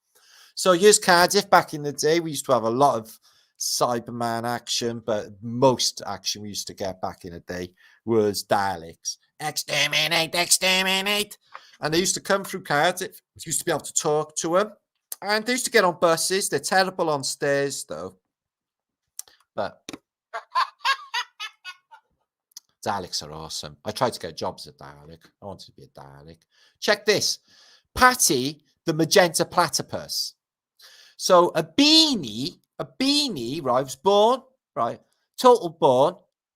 So here's Cardiff. Back in the day, we used to have a lot of Cyberman action, but most action we used to get back in the day was Daleks. Exterminate. And they used to come through Cardiff. You used to be able to talk to them. And they used to get on buses. They're terrible on stairs, though. But Daleks are awesome. I tried to get jobs at Dalek. I wanted to be a Dalek. Check this. Patty, the magenta platypus. So a beanie, right, was born, right, total born,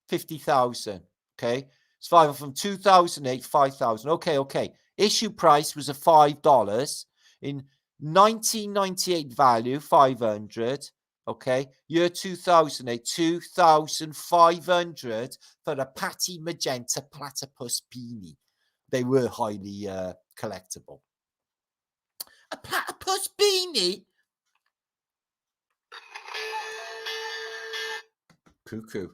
50,000, okay? It's from 2008, 5,000. Okay. Issue price was a $5. In 1998 value, 500. Okay, year 2008, 2,500 for a patty magenta platypus beanie. They were highly collectible. A platypus beanie? Cuckoo.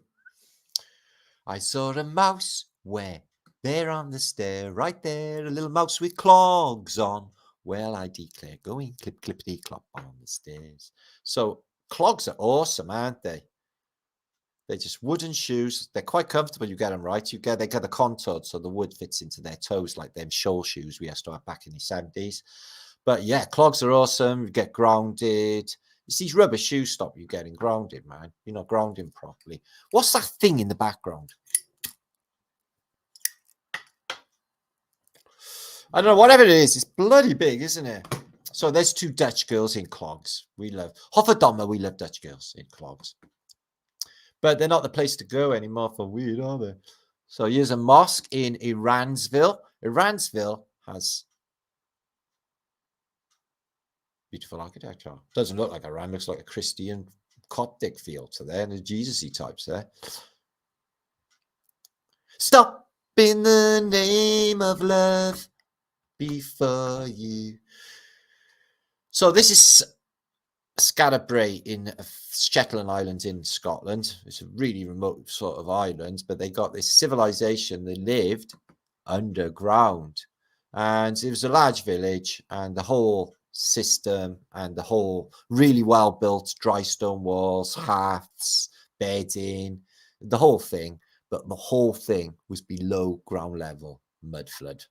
I saw a mouse where? There on the stair, right there, a little mouse with clogs on. Well, I declare, going clip, clippity, clop on the stairs. So clogs are awesome, aren't they? They're just wooden shoes. They're quite comfortable. You get them right. They get the contoured, so the wood fits into their toes like them shoal shoes we used to have back in the 70s. But yeah, clogs are awesome. You get grounded. It's these rubber shoes stop you getting grounded, man. You're not grounding properly. What's that thing in the background? I don't know. Whatever it is, it's bloody big, isn't it? So there's two Dutch girls in clogs. We love Hofferdommer. We love Dutch girls in clogs. But they're not the place to go anymore for weed, are they? So here's a mosque in Iransville. Iransville has beautiful architecture. Doesn't look like Iran, looks like a Christian Coptic feel to there, and the Jesus-y types there. Stop in the name of love before you. So this is Scatterbray in Shetland Islands in Scotland. It's a really remote sort of island, but they got this civilization. They lived underground, and it was a large village, and the whole system and the whole really well built dry stone walls, hearths, bedding, the whole thing. But the whole thing was below ground level mud flood.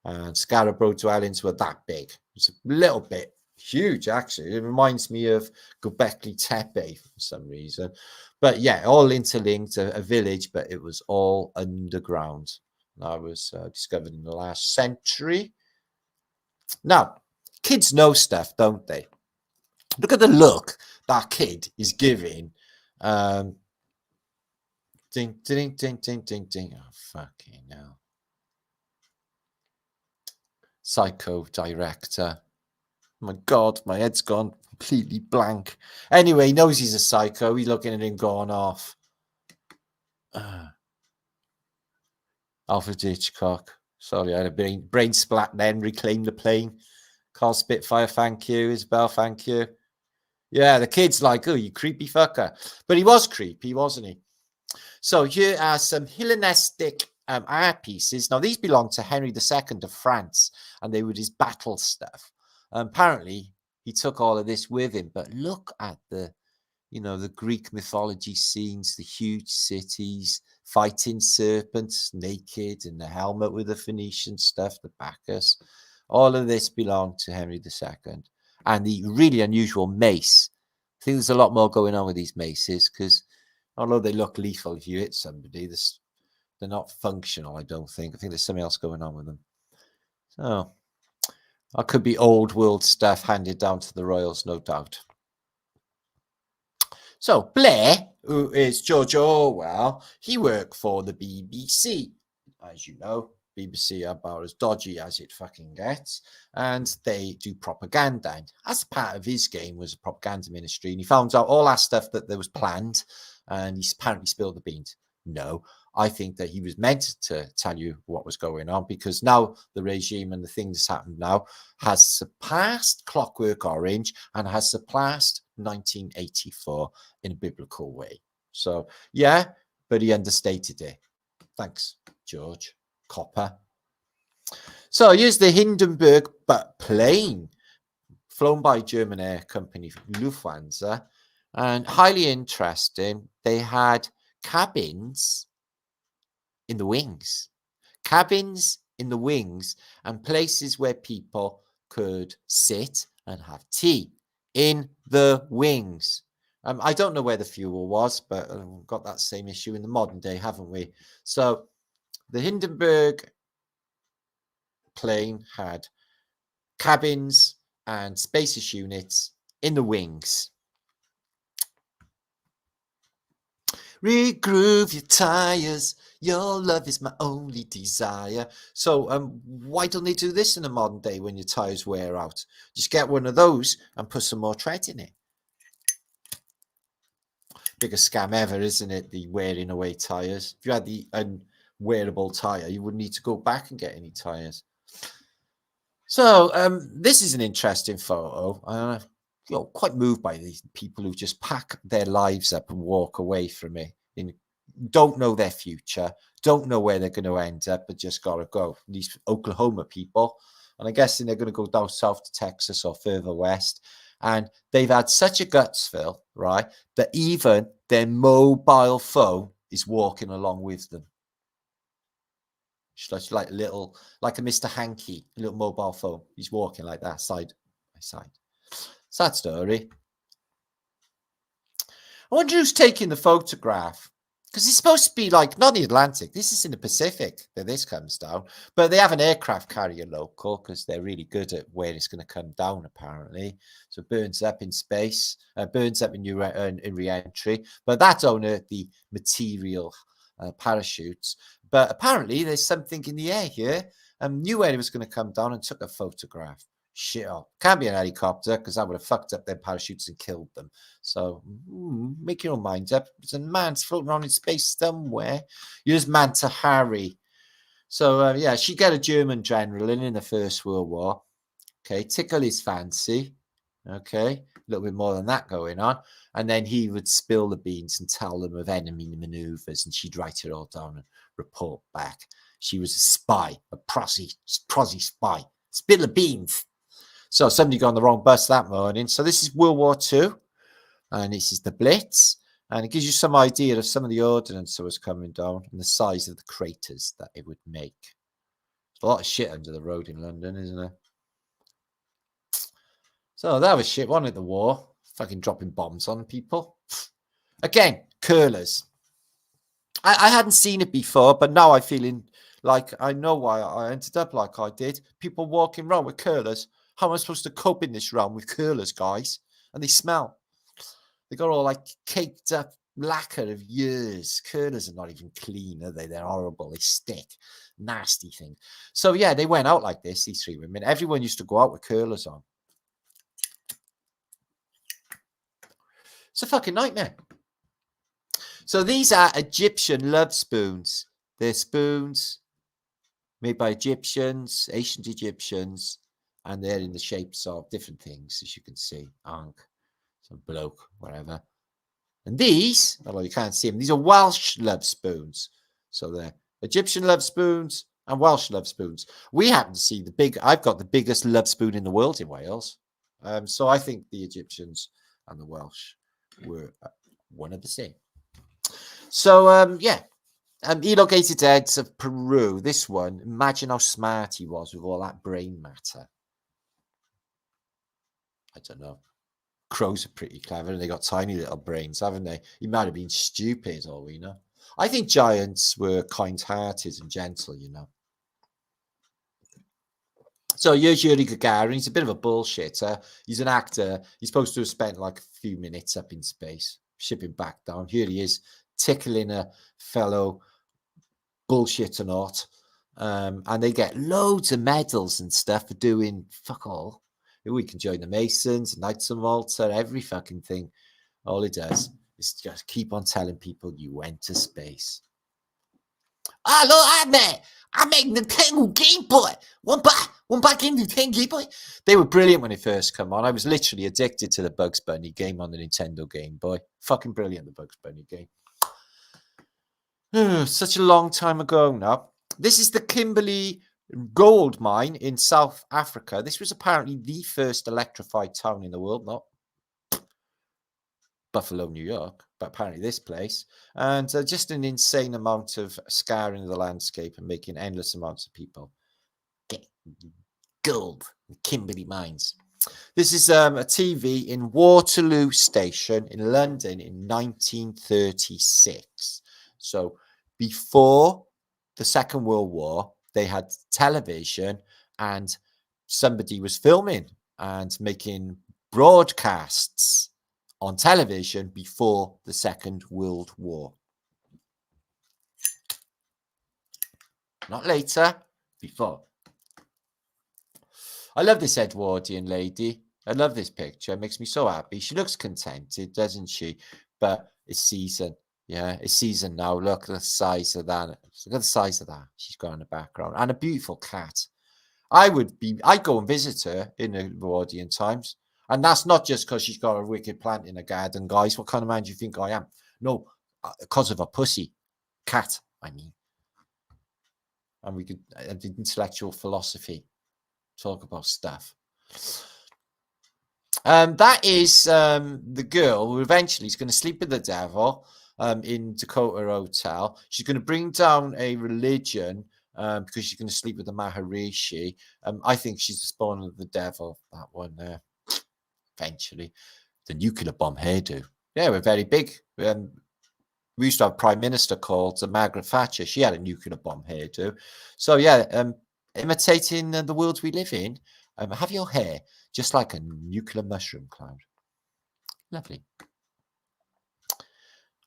And Scarborough dwellings were that big. It's a little bit huge, actually. It reminds me of Göbekli Tepe for some reason. But yeah, all interlinked, a village, but it was all underground. That was discovered in the last century. Now, kids know stuff, don't they? Look at the look that kid is giving. Ding, ding, ding, ding, ding, ding. Oh, fucking hell. Psycho director. Oh my God, my head's gone completely blank. Anyway, he knows he's a psycho. He's looking at him going off. Alfred Hitchcock. Sorry, I had a brain splat then. Reclaim the plane. Carl Spitfire, thank you. Isabel, thank you. Yeah, the kid's like, oh, you creepy fucker. But he was creepy, wasn't he? So here are some Hellenistic art pieces. Now, these belong to Henry II of France, and they were his battle stuff. Apparently, he took all of this with him. But look at the, you know, the Greek mythology scenes, the huge cities, fighting serpents naked, and the helmet with the Phoenician stuff, the Bacchus. All of this belonged to Henry II. And the really unusual mace. I think there's a lot more going on with these maces, because although they look lethal if you hit somebody, they're not functional, I don't think. I think there's something else going on with them. So that could be old world stuff handed down to the royals, no doubt. So Blair, who is George Orwell, he worked for the BBC. As you know, BBC are about as dodgy as it fucking gets, and they do propaganda. And as part of his game was a propaganda ministry, and he found out all that stuff that there was planned, and he apparently spilled the beans. No, I think that he was meant to tell you what was going on, because now the regime and the thing that's happened now has surpassed Clockwork Orange and has surpassed 1984 in a biblical way. So, yeah, but he understated it. Thanks, George Copper. So here's the Hindenburg plane flown by German air company Lufthansa, and highly interesting. They had cabins in the wings, and places where people could sit and have tea in the wings. I don't know where the fuel was, but we've got that same issue in the modern day, haven't we? So the Hindenburg plane had cabins and spacious units in the wings. Regroove your tires. Your love is my only desire. So why don't they do this in the modern day when your tires wear out? Just get one of those and put some more tread in it. Biggest scam ever, isn't it? The wearing away tires. If you had the unwearable tire, you wouldn't need to go back and get any tires. So this is an interesting photo. You know, quite moved by these people who just pack their lives up and walk away from it. Don't know their future, don't know where they're going to end up, but just got to go. These Oklahoma people, and I guess they're going to go down south to Texas or further west. And they've had such a guts fill, right, that even their mobile phone is walking along with them. Just like a little, like a Mr. Hanky, a little mobile phone. He's walking like that, side by side. Sad story. I wonder who's taking the photograph, because it's supposed to be like, not in the Atlantic, this is in the Pacific that this comes down, but they have an aircraft carrier local because they're really good at where it's going to come down, apparently. So it burns up in space, burns up in re-entry, but that's only the material parachutes. But apparently there's something in the air here. Knew when it was going to come down and took a photograph. Shit up. Can't be an helicopter because that would have fucked up their parachutes and killed them. So make your own mind up. It's a man's floating around in space somewhere. Here's Manta Hari. So yeah, she got a German general in the First World War. Okay, tickle his fancy. Okay, a little bit more than that going on. And then he would spill the beans and tell them of enemy maneuvers, and she'd write it all down and report back. She was a spy, a prosy spy. Spill the beans. So somebody got on the wrong bus that morning. So this is World War II, and this is the Blitz, and it gives you some idea of some of the ordnance that was coming down and the size of the craters that it would make. There's a lot of shit under the road in London, isn't there? So that was shit, wasn't it, the war? Fucking dropping bombs on people. Again, curlers. I hadn't seen it before, but now I'm feeling like I know why I ended up like I did. People walking around with curlers. How am I supposed to cope in this realm with curlers, guys? And they smell. They got all like caked up lacquer of years. Curlers are not even clean, are they? They're horrible. They stick. Nasty thing. So yeah, they went out like this, these three women. Everyone used to go out with curlers on. It's a fucking nightmare. So these are Egyptian love spoons. They're spoons made by Egyptians, ancient Egyptians, and they're in the shapes of different things, as you can see. Ankh, some bloke, whatever. And these, although you can't see them, these are Welsh love spoons. So they're Egyptian love spoons and Welsh love spoons. We happen to see I've got the biggest love spoon in the world in Wales. So I think the Egyptians and the Welsh were one of the same. So, yeah, elongated heads of Peru. This one, imagine how smart he was with all that brain matter. I don't know. Crows are pretty clever and they got tiny little brains, haven't they? He might have been stupid, all we know. I think giants were kind-hearted and gentle, you know. So here's Yuri Gagarin. He's a bit of a bullshitter. He's an actor. He's supposed to have spent like a few minutes up in space, shipping back down. Here he is, tickling a fellow bullshitternaut. And they get loads of medals and stuff for doing fuck all. We can join the Masons, Knights of Malta, every fucking thing. All it does is just keep on telling people you went to space. Hello, I made the Nintendo Game Boy. One back in Nintendo Game Boy. They were brilliant when they first come on. I was literally addicted to the Bugs Bunny game on the Nintendo Game Boy. Fucking brilliant, the Bugs Bunny game. Such a long time ago now. This is the Kimberley gold mine in South Africa. This was apparently the first electrified town in the world, not Buffalo, New York, but apparently this place. And just an insane amount of scarring of the landscape and making endless amounts of people get gold in Kimberley mines. This is a TV in Waterloo Station in London in 1936. So before the Second World War, they had television and somebody was filming and making broadcasts on television before the Second World War. Not later, before. I love this Edwardian lady. I love this picture. It makes me so happy. She looks contented, doesn't she? But it's season. Yeah, it's season now. Look at the size of that. Look at the size of that. She's got in the background. And a beautiful cat. I'd go and visit her in the Edwardian times. And that's not just because she's got a wicked plant in her garden, guys. What kind of man do you think I am? No, because of a pussy. Cat, I mean. And we could, intellectual philosophy, talk about stuff. That is the girl who eventually is going to sleep with the devil in Dakota Hotel. She's going to bring down a religion because she's going to sleep with the Maharishi. I think she's the spawn of the devil, that one there. Eventually. The nuclear bomb hairdo. Yeah, we're very big. We used to have a prime minister called Margaret Thatcher. She had a nuclear bomb hairdo. So yeah, imitating the world we live in, have your hair just like a nuclear mushroom cloud. Lovely.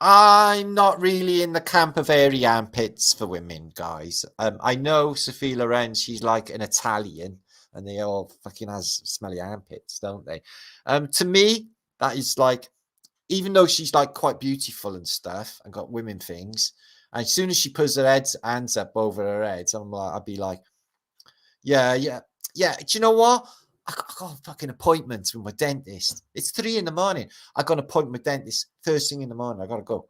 I'm not really in the camp of airy armpits for women, guys. I know Sophie Loren, she's like an Italian, and they all fucking has smelly armpits, don't they? To me, that is like, even though she's like quite beautiful and stuff and got women things, and as soon as she puts her hands up over her head, I'd be like, yeah. Do you know what? I got a fucking appointment with my dentist. It's 3 in the morning. I got an appointment with dentist first thing in the morning. I gotta go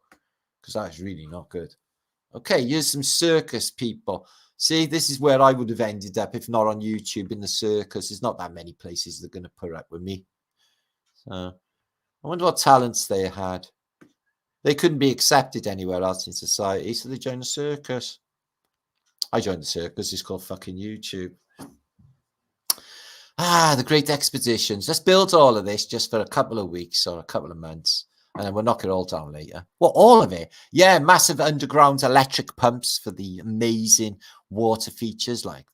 because that is really not good. Okay, here's some circus people. See, this is where I would have ended up if not on YouTube in the circus. There's not that many places that are going to put up with me. So I wonder what talents they had. They couldn't be accepted anywhere else in society, so they joined the circus. I joined the circus. It's called fucking YouTube. The Great Expeditions. Let's build all of this just for a couple of weeks or a couple of months, and then we'll knock it all down later. Well, all of it. Yeah, massive underground electric pumps for the amazing water features, like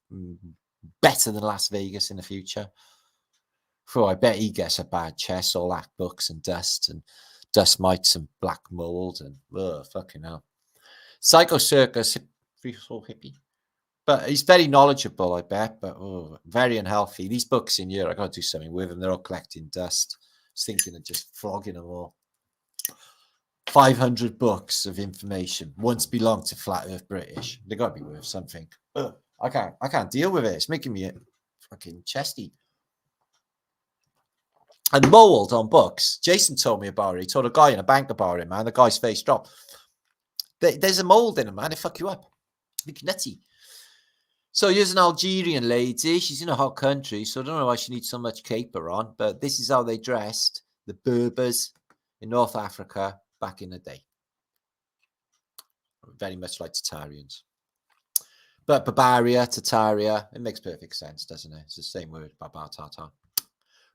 better than Las Vegas in the future. I bet he gets a bad chest, all that books and dust mites and black mold and fucking hell. Psycho Circus, hippie. But he's very knowledgeable, I bet, but very unhealthy. These books in here, I got to do something with them. They're all collecting dust. I was thinking of just flogging them all. 500 books of information once belonged to Flat Earth British. They got to be worth something. I can't deal with it. It's making me fucking chesty. And mold on books. Jason told me about it. He told a guy in a bank about it, man. The guy's face dropped. There's a mold in them, man. They fuck you up. Make you nutty. So here's an Algerian lady. She's in a hot country, so I don't know why she needs so much caper on, but this is how they dressed, the Berbers in North Africa back in the day. Very much like Tatarians. But Barbaria, Tataria, it makes perfect sense, doesn't it? It's the same word, Babatata.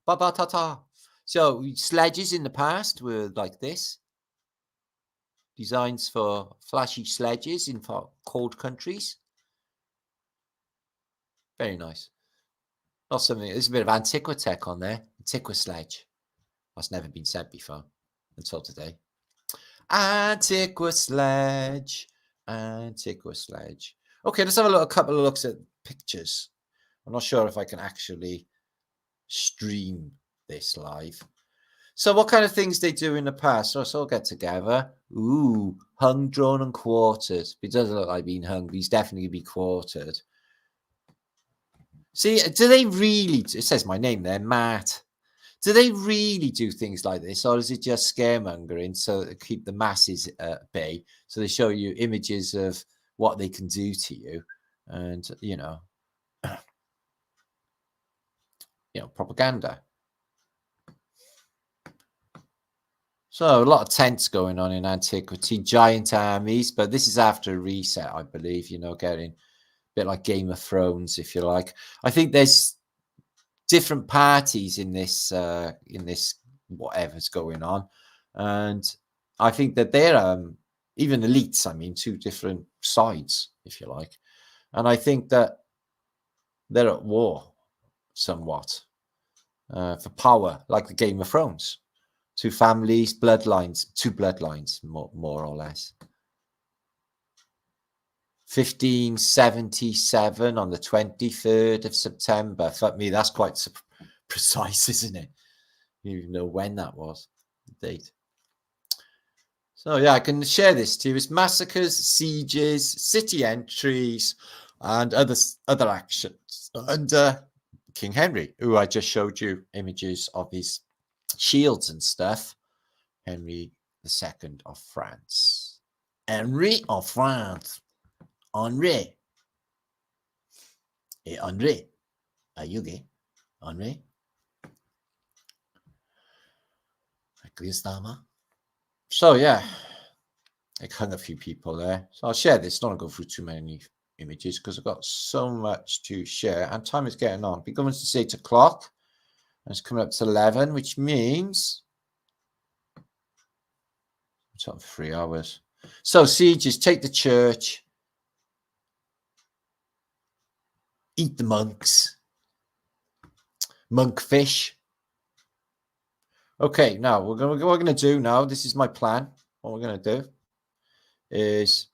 Babatata. So sledges in the past were like this. Designs for flashy sledges in cold countries. Very nice. Not something. There's a bit of antiquitech on there. Antiquisledge. That's never been said before until today. Antiquisledge. Antiquisledge. Okay, let's have a couple of looks at pictures. I'm not sure if I can actually stream this live. So what kind of things they do in the past? So let's all get together. Ooh, hung, drawn, and quartered. It doesn't look like being hung, but he's definitely be quartered. See, do they really, it says my name there, Matt. Do they really do things like this, or is it just scaremongering so to keep the masses at bay? So they show you images of what they can do to you, and propaganda. So a lot of tents going on in antiquity, giant armies, but this is after a reset, I believe. Getting a bit like Game of Thrones, if you like. I think there's different parties in this whatever's going on, and I think that they're even elites. I mean, 2 different sides, if you like, and I think that they're at war somewhat for power, like the Game of Thrones. 2 families, bloodlines, 2 bloodlines, more or less. 1577 on the 23rd of September. Fuck me, that's quite precise, isn't it? You even know when that was, the date. So yeah, I can share this to you. It's massacres, sieges, city entries, and other actions. And King Henry, who I just showed you images of his shields and stuff. Henry II of France. Henry of France. Henri. Hey, Henri. Are you gay? Henri? So, yeah. I hung a few people there. So I'll share this. Don't go through too many images because I've got so much to share. And time is getting on. Because it's 8 o'clock. And it's coming up to 11, which means it's on 3 hours. So sieges, take the church. Eat the monks. Monkfish. Okay, now we're gonna do now. This is my plan. what we're going to do is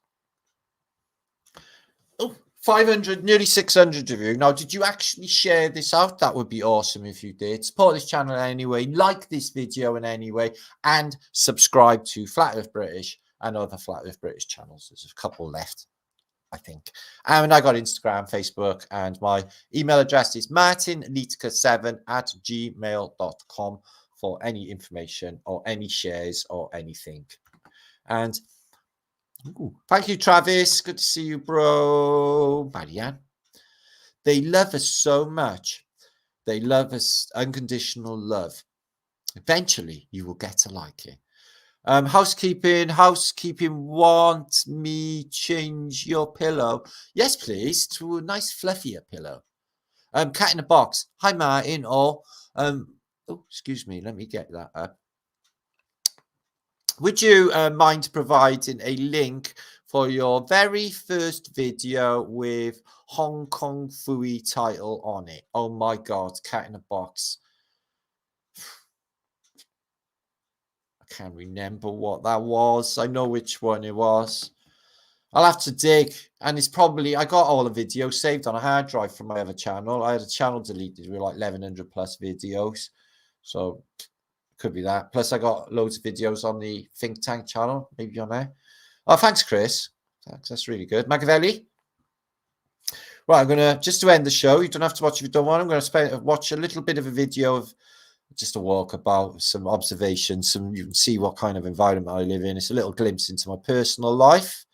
500, nearly 600 of you. Now, did you actually share this out? That would be awesome if you did. Support this channel anyway, like this video in any way, and subscribe to Flat Earth British and other Flat Earth British channels. There's a couple left, I think. And I got Instagram, Facebook, and my email address is martinliedtkes7@gmail.com for any information or any shares or anything. And thank you, Travis. Good to see you, bro. Marianne. They love us so much. They love us unconditional love. Eventually, you will get to like it. Housekeeping want me change your pillow. Yes, please, to a nice fluffier pillow. Cat in a box. Hi, Martin. Or, oh, excuse me. Let me get that up. Would you mind providing a link for your very first video with Hong Kong Fooey title on it? Oh my God, cat in a box. I can't remember what that was. I know which one it was. I'll have to dig. And it's probably, I got all the videos saved on a hard drive from my other channel. I had a channel deleted with like 1100 plus videos. So could be that. Plus, I got loads of videos on the Think Tank channel. Maybe on there. Oh, thanks, Chris. Thanks. That's really good. Machiavelli. Right, I'm going to, just to end the show, you don't have to watch if you don't want. I'm going to watch a little bit of a video of just a walkabout, some observations, you can see what kind of environment I live in. It's a little glimpse into my personal life.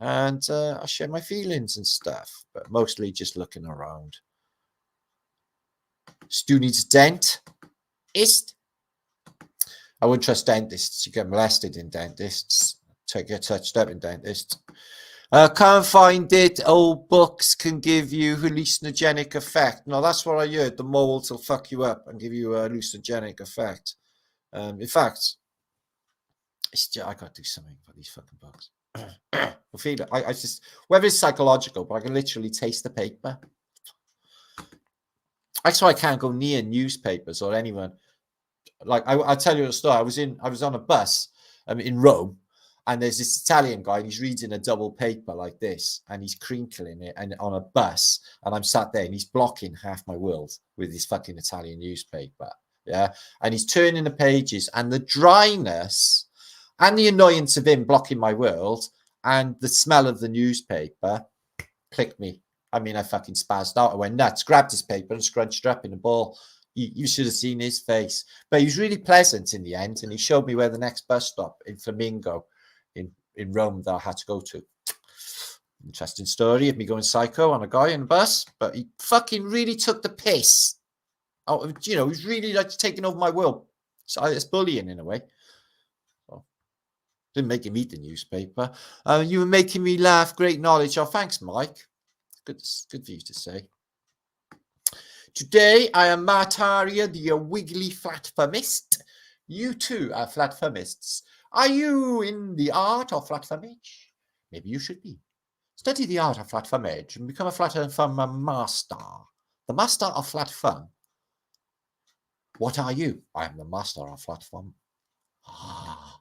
And I share my feelings and stuff, but mostly just looking around. Stu needs a dentist. I wouldn't trust dentists. You get molested in dentists. Get touched up in dentists. Can't find it. Old books can give you hallucinogenic effect. No, that's what I heard. The moles will fuck you up and give you a hallucinogenic effect. In fact, I got to do something for these fucking books. I feel it. I just, whether it's psychological, but I can literally taste the paper. That's why I can't go near newspapers or anyone. Like I'll tell you a story. I was on a bus in Rome, and there's this Italian guy, and he's reading a double paper like this, and he's crinkling it, and on a bus, and I'm sat there, and he's blocking half my world with his fucking Italian newspaper. Yeah, and he's turning the pages, and the dryness and the annoyance of him blocking my world and the smell of the newspaper clicked me. I mean, I fucking spazzed out. I went nuts, grabbed his paper and scrunched it up in a ball. You should have seen his face. But he was really pleasant in the end, and he showed me where the next bus stop in Flamingo in Rome that I had to go to. Interesting story of me going psycho on a guy in a bus, but he fucking really took the piss. Oh, you know, he's really like taking over my world. So it's bullying in a way. So, didn't make him eat the newspaper. You were making me laugh. Great knowledge. Oh, thanks, Mike. Good for you to say. Today, I am Martaria, the Wiggly Flat Thumbist. You too are flat thumbists. Are you in the art of flat thumbage? Maybe you should be. Study the art of flat thumbage and become a flat thumb master. The master of flat thumb. What are you? I am the master of flat thumb. Ah,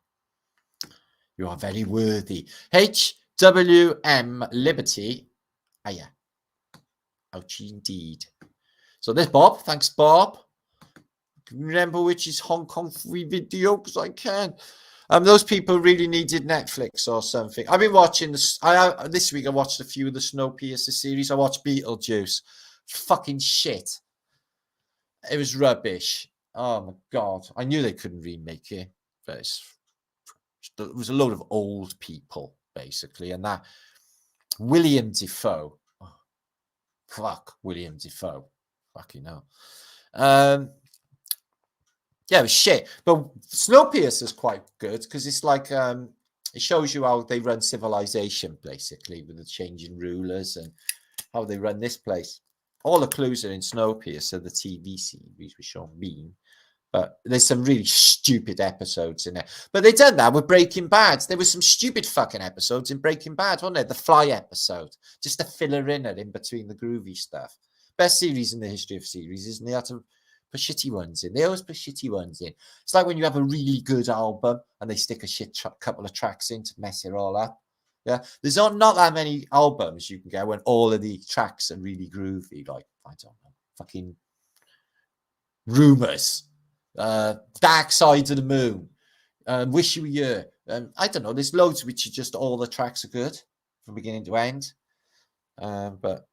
you are very worthy. HWM Liberty. Ah, yeah. Ouch, indeed. So there's Bob. Thanks, Bob. Remember which is Hong Kong free video because I can. Those people really needed Netflix or something. I've been watching this. This week I watched a few of the Snowpiercer series. I watched Beetlejuice. Fucking shit. It was rubbish. Oh my God. I knew they couldn't remake it. But it was a load of old people, basically. And that William Defoe. Oh, fuck, William Defoe. Fucking hell. Yeah, it was shit. But Snowpiercer is quite good because it's like it shows you how they run civilization, basically, with the changing rulers and how they run this place. All the clues are in Snowpiercer, the TV series with Sean Bean. But there's some really stupid episodes in there. But they done that with Breaking Bad. There was some stupid fucking episodes in Breaking Bad, wasn't there? The Fly episode. Just a filler in between the groovy stuff. Best series in the history of series, isn't it? Put shitty ones in. They always put shitty ones in. It's like when you have a really good album and they stick a shit couple of tracks in to mess it all up. Yeah, there's not that many albums you can get when all of the tracks are really groovy. Like, I don't know, fucking Rumours, Dark Side of the Moon, Wish You Were Here. I don't know. There's loads which are just all the tracks are good from beginning to end. But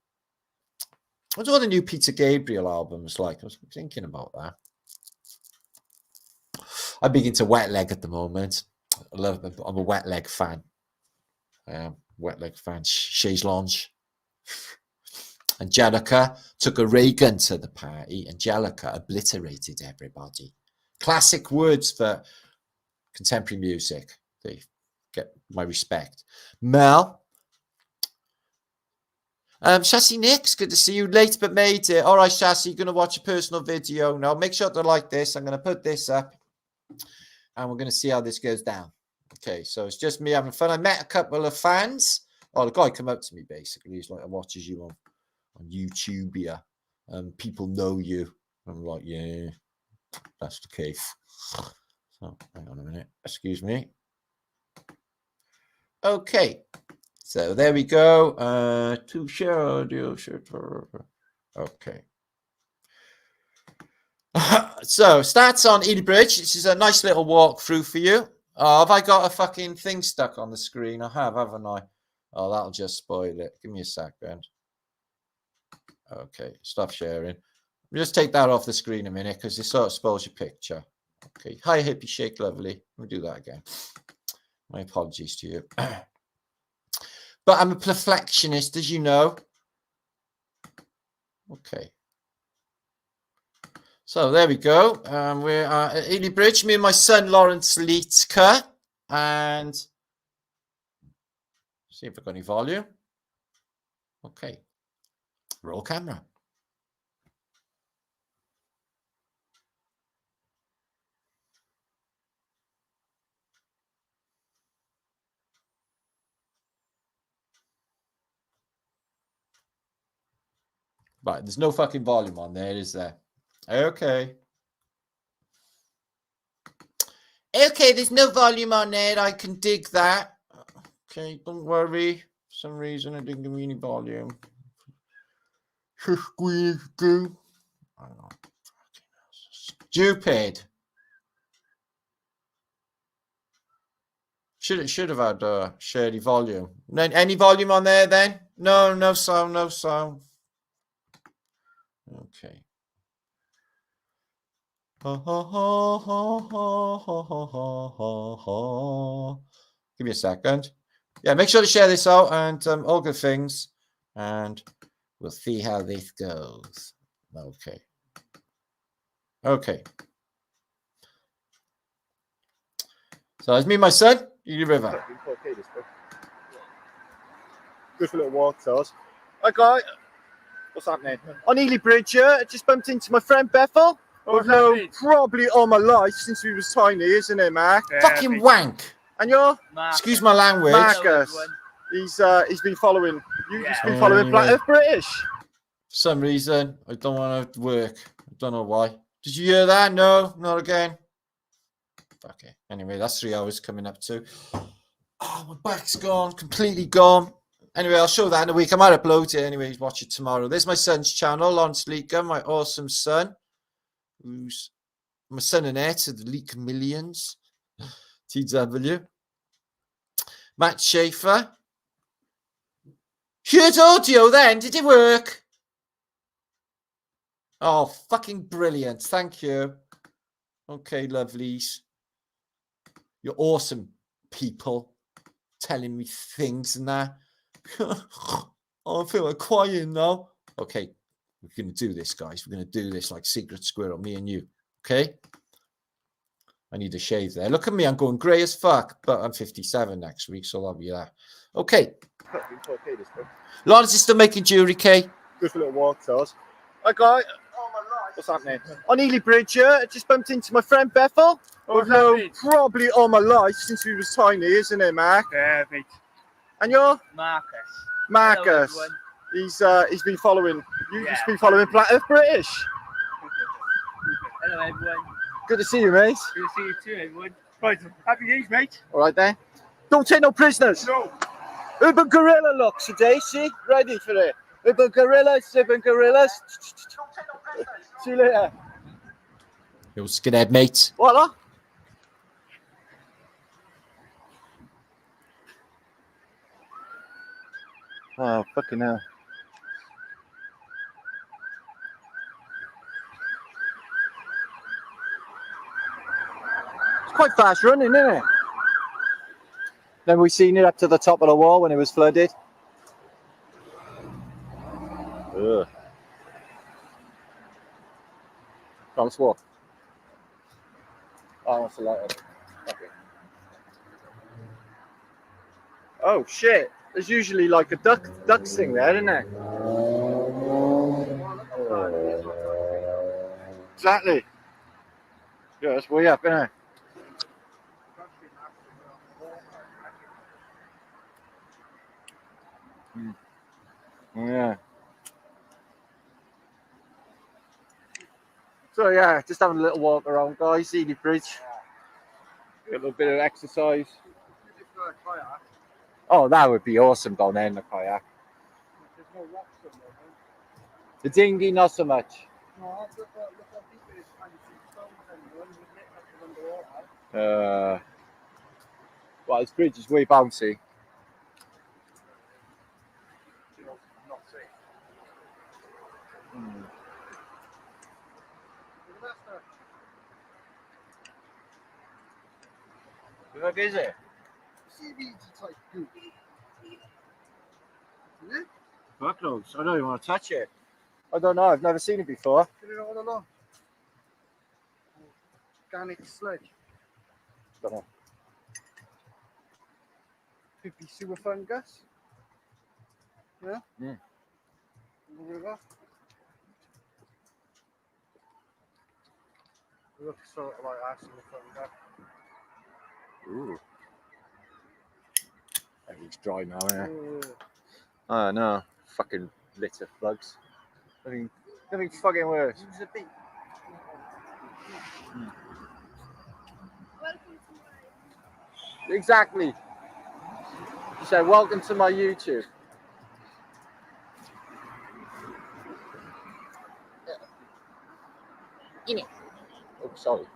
what's all the new Peter Gabriel albums like? I was thinking about that. I'm big into Wet Leg at the moment. I'm a Wet Leg fan. Wet Leg fan. Chaise Lounge. Angelica took a Reagan to the party. Angelica obliterated everybody. Classic words for contemporary music. They get my respect. Mel. Chassis Nix, good to see you. Late but made it. All right, Chassis, you're going to watch a personal video now. Make sure to like this. I'm going to put this up. And we're going to see how this goes down. Okay, so it's just me having fun. I met a couple of fans. Oh, the guy come up to me, basically. He's like, I watches you on YouTube here. People know you. I'm like, yeah, that's the case. So, hang on a minute. Excuse me. Okay. So, there we go. To share audio. Okay. So, stats on Ely Bridge. This is a nice little walkthrough for you. Have I got a fucking thing stuck on the screen? I have, haven't I? Oh, that'll just spoil it. Give me a second. Okay, stop sharing. Just take that off the screen a minute because it sort of spoils your picture. Okay, hi, hippie shake, lovely. Let me do that again. My apologies to you. But I'm a perfectionist, as you know. Okay. So there we go. We're at Ely Bridge. Me and my son, Lawrence Liedtkes. And see if I've got any volume. Okay. Roll camera. Right, there's no fucking volume on there, is there? Okay. Okay, there's no volume on there. I can dig that. Okay, don't worry. For some reason, it didn't give me any volume. Stupid. Should have had shady volume. Any volume on there then? No sound, no sound. Okay. Give me a second. Yeah, make sure to share this out and all good things. And we'll see how this goes. Okay. Okay. So it's me and my son, Ely River. Good for a little walk, Toes. Hi, guy. What's happening? On Ely Bridge here, I just bumped into my friend Bethel. I've known probably all my life since we was tiny, isn't it, Mark? Yeah, fucking wank. And you're? Marcus. Excuse my language. Marcus. He's been following. He's been following Black Earth British. For some reason, I don't want to work. I don't know why. Did you hear that? No, not again. Fuck it. Anyway, that's 3 hours coming up too. Oh, my back's gone, completely gone. Anyway, I'll show that in a week. I might upload it anyway. Watch it tomorrow. There's my son's channel, Lawrence Liedtkes, my awesome son. Who's my son and heir to the Leak Millions. TW. Matt Schaefer. Heard audio then. Did it work? Oh, fucking brilliant. Thank you. Okay, lovelies. You're awesome people telling me things and that. Oh, I feel like crying now. Okay, we're going to do this, guys. We're going to do this like Secret Squirrel, me and you. Okay? I need a shave there. Look at me. I'm going grey as fuck, but I'm 57 next week, so that'll be that. Okay. Lawrence is still making jewelry, Kay. Good for a little walk, Toes. Hi, guy. What's happening? On Ely Bridge here, I just bumped into my friend Bethel. I've known probably all my life since we was tiny, isn't it, Mark? Perfect. And you're? Marcus. Marcus. He's been following. You've been following Black Earth British. Hello, everyone. Good to see you, mate. Good to see you too, everyone. Right, happy days, mate. All right then. Don't take no prisoners. No. Urban gorilla look today, see? Ready for it. Urban gorillas, urban gorillas. See you later. Yo, skinhead, mate. Voila. Oh, fucking hell. It's quite fast running, isn't it? Then we seen it up to the top of the wall when it was flooded. Ugh. Let's walk. Oh, what's the light on? Okay. Oh shit! There's usually like a duck thing there, isn't there? Exactly. Yeah, that's way up, isn't it? Yeah. So yeah, just having a little walk around, guys. Ely Bridge. A little bit of exercise. Oh, that would be awesome down there in the kayak. The dinghy, not so much. Well, this bridge is way bouncy. Look, is it? Buckles. I don't even want to touch it. I don't know. I've never seen it before. Organic sludge. Don't know. Could be sewer fungus. Yeah. Mm. In the river. Looks sort of like that sewer fungus. Ooh. Everything's dry now, isn't it? Ooh. Oh no. Fucking litter plugs. Nothing fucking worse. Use a beat. Exactly. You say, welcome to my YouTube. In it. Oh, sorry.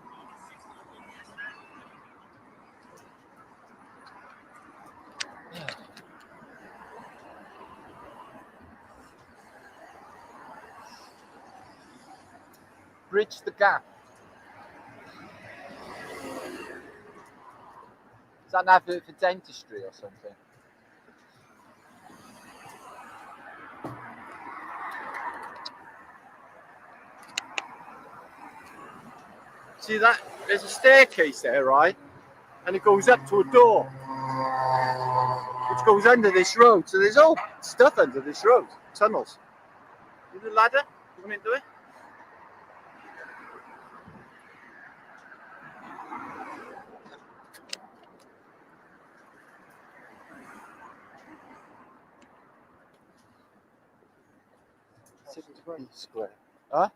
Bridge the gap. Is that an advert for dentistry or something? See that? There's a staircase there, right? And it goes up to a door, which goes under this road. So there's all stuff under this road, tunnels. With the ladder, you want into it? Square. Huh?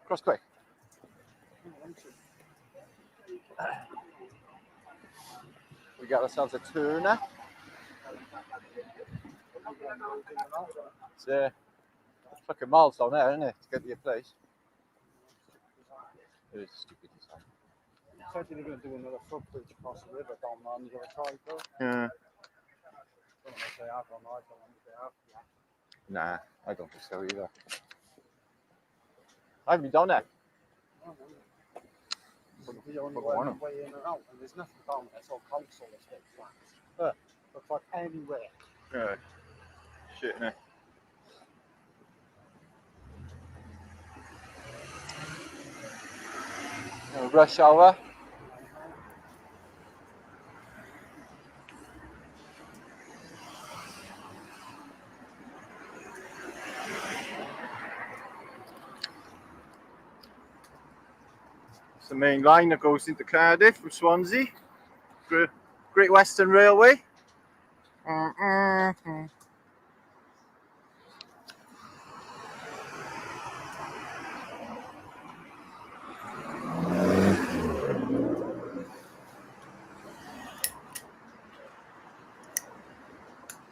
Cross quick. We got ourselves a tuner. It's fucking miles down there, isn't it, to get to your place? It is stupid design. Said they were going to do another footbridge across the river down there. You got to try, though. Yeah. Don't know if they have or not. I don't know if they have. Nah, I don't think so either. I haven't been down there. The only way in and out, and there's nothing down there. It's all council estate flats. Looks like anywhere. Yeah. Shit, innit? Rush hour. It's the main line that goes into Cardiff from Swansea. Great Western Railway.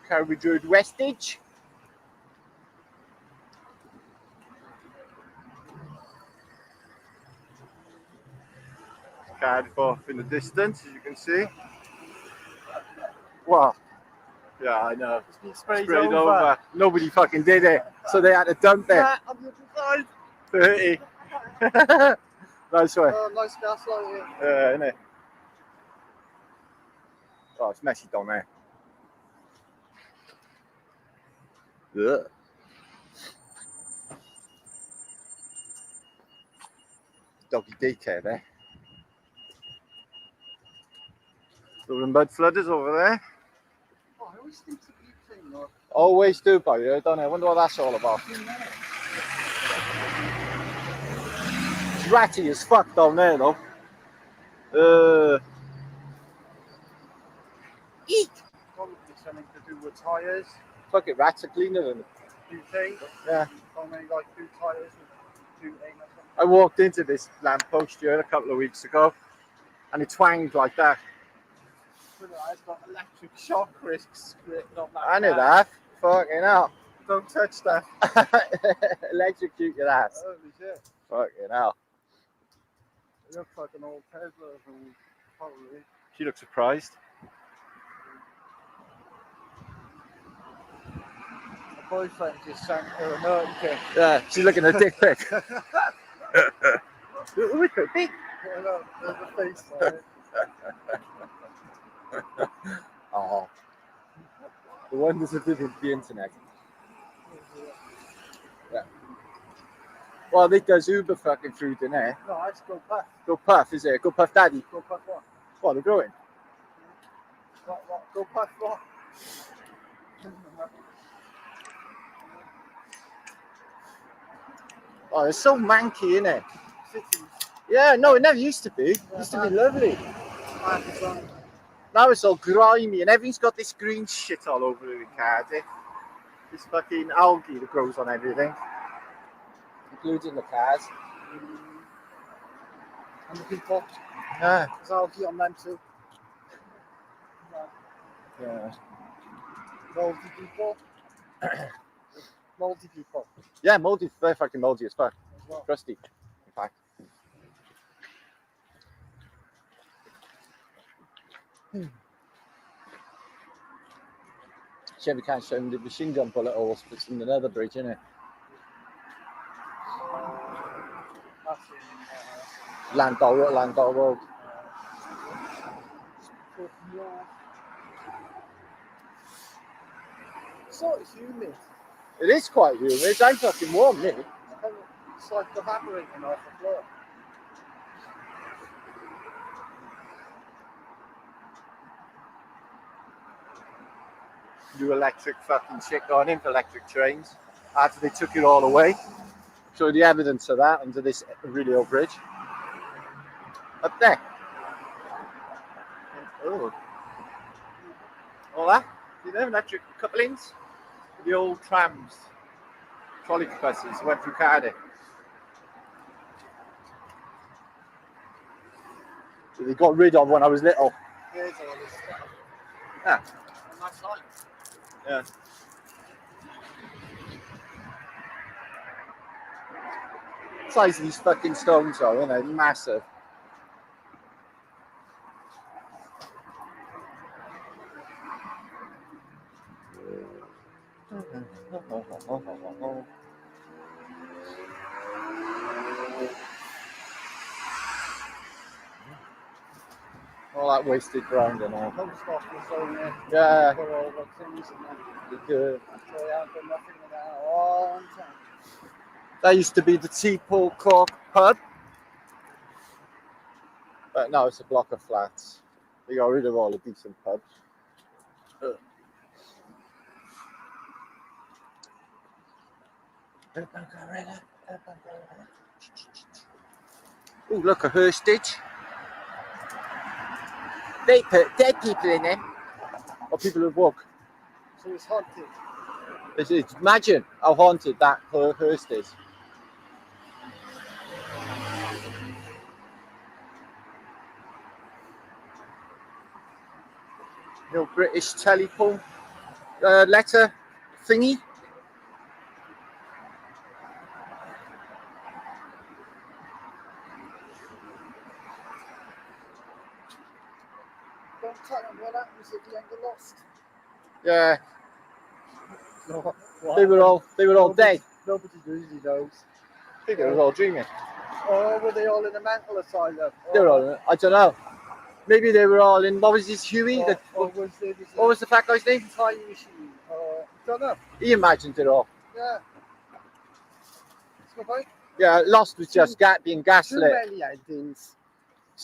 Carry Druid Westage. Cardiff off in the distance, as you can see. Wow. Yeah, I know. It's been sprayed, Sprayed over. Nobody fucking did it, so they had to dump it. Yeah, I'm looking 30. Nice one. nice gaslighting. Yeah, innit? Oh, it's messy down there. Ugh. Doggy daycare there. The mud flooders over there. Oh, I always think it's a good thing, though. Always do, buddy. I don't know. I wonder what that's all about. It's ratty as fuck down there, though. Eek! Probably something to do with tyres. Fucking rats are cleaner than Butane. Yeah. Only like 2 tyres with butane or something. I walked into this lamppost here a couple of weeks ago, and it twanged like that. It's got electric shock risks written on that. I knew that. Fucking hell. Don't touch that. Electrocute your ass. Holy shit. Fucking hell. It looks like an old Tesla from probably. She looks surprised. My boyfriend just sent her a note. Yeah, she's looking at a dick pic. Look at big. There's a face on it. Oh. The wonders of the internet. Yeah. Well, it does Uber fucking food in there. No, I just go puff. Go puff, is it? Go puff daddy. Go puff what? What, they're growing? What? Go puff what? Oh, it's so manky, isn't it? Cities. Yeah, no, it never used to be. It used to be lovely. Now it's all grimy and everything's got this green shit all over it in Cardiff. This fucking algae that grows on everything, including the cars. And the people. Yeah. There's algae on them too. Yeah. Moldy people. Moldy people Yeah, moldy, very fucking moldy as fuck. as well. Crusty, in fact. Shame we can't show him the machine gun bullet holes, but it's in another bridge, isn't it? That's in Landau Road. sort of humid. It is quite humid. I'm fucking warm, mate. It's like evaporating off the floor. New electric fucking shit going in for electric trains after they took it all away. So the evidence of that under this really old bridge. Up there. Oh. All that. You know, electric couplings. The old trams. Trolley buses went through Cardiff. So they got rid of when I was little. Here's all this stuff. Yeah. And that's like. Yeah. Size of these fucking stones though, isn't it? Massive. All that wasted ground and all. Post office owner. Yeah. Put all the things in there. The, So they haven't done nothing in there a long time. that used to be the Teapot Cork pub. But now it's a block of flats. They got rid of all the decent pubs. Oh, look, a Herstage. They put dead people in them. Or people who've walked. So it's haunted. Imagine how haunted that Hearst is. No British telephone. letter thingy. Don't tell them what happens at the end of Lost. Yeah, No, they were all dead. Nobody really knows. I think they were all dreaming. Or were they all in a mental asylum? They were all. I don't know. Maybe they were all in. What was his Huey? Or was there this What was the fat guy's name? time machine? Don't know. He imagined it all. Yeah. That's my point. Yeah, Lost was just being Too gaslit. many endings.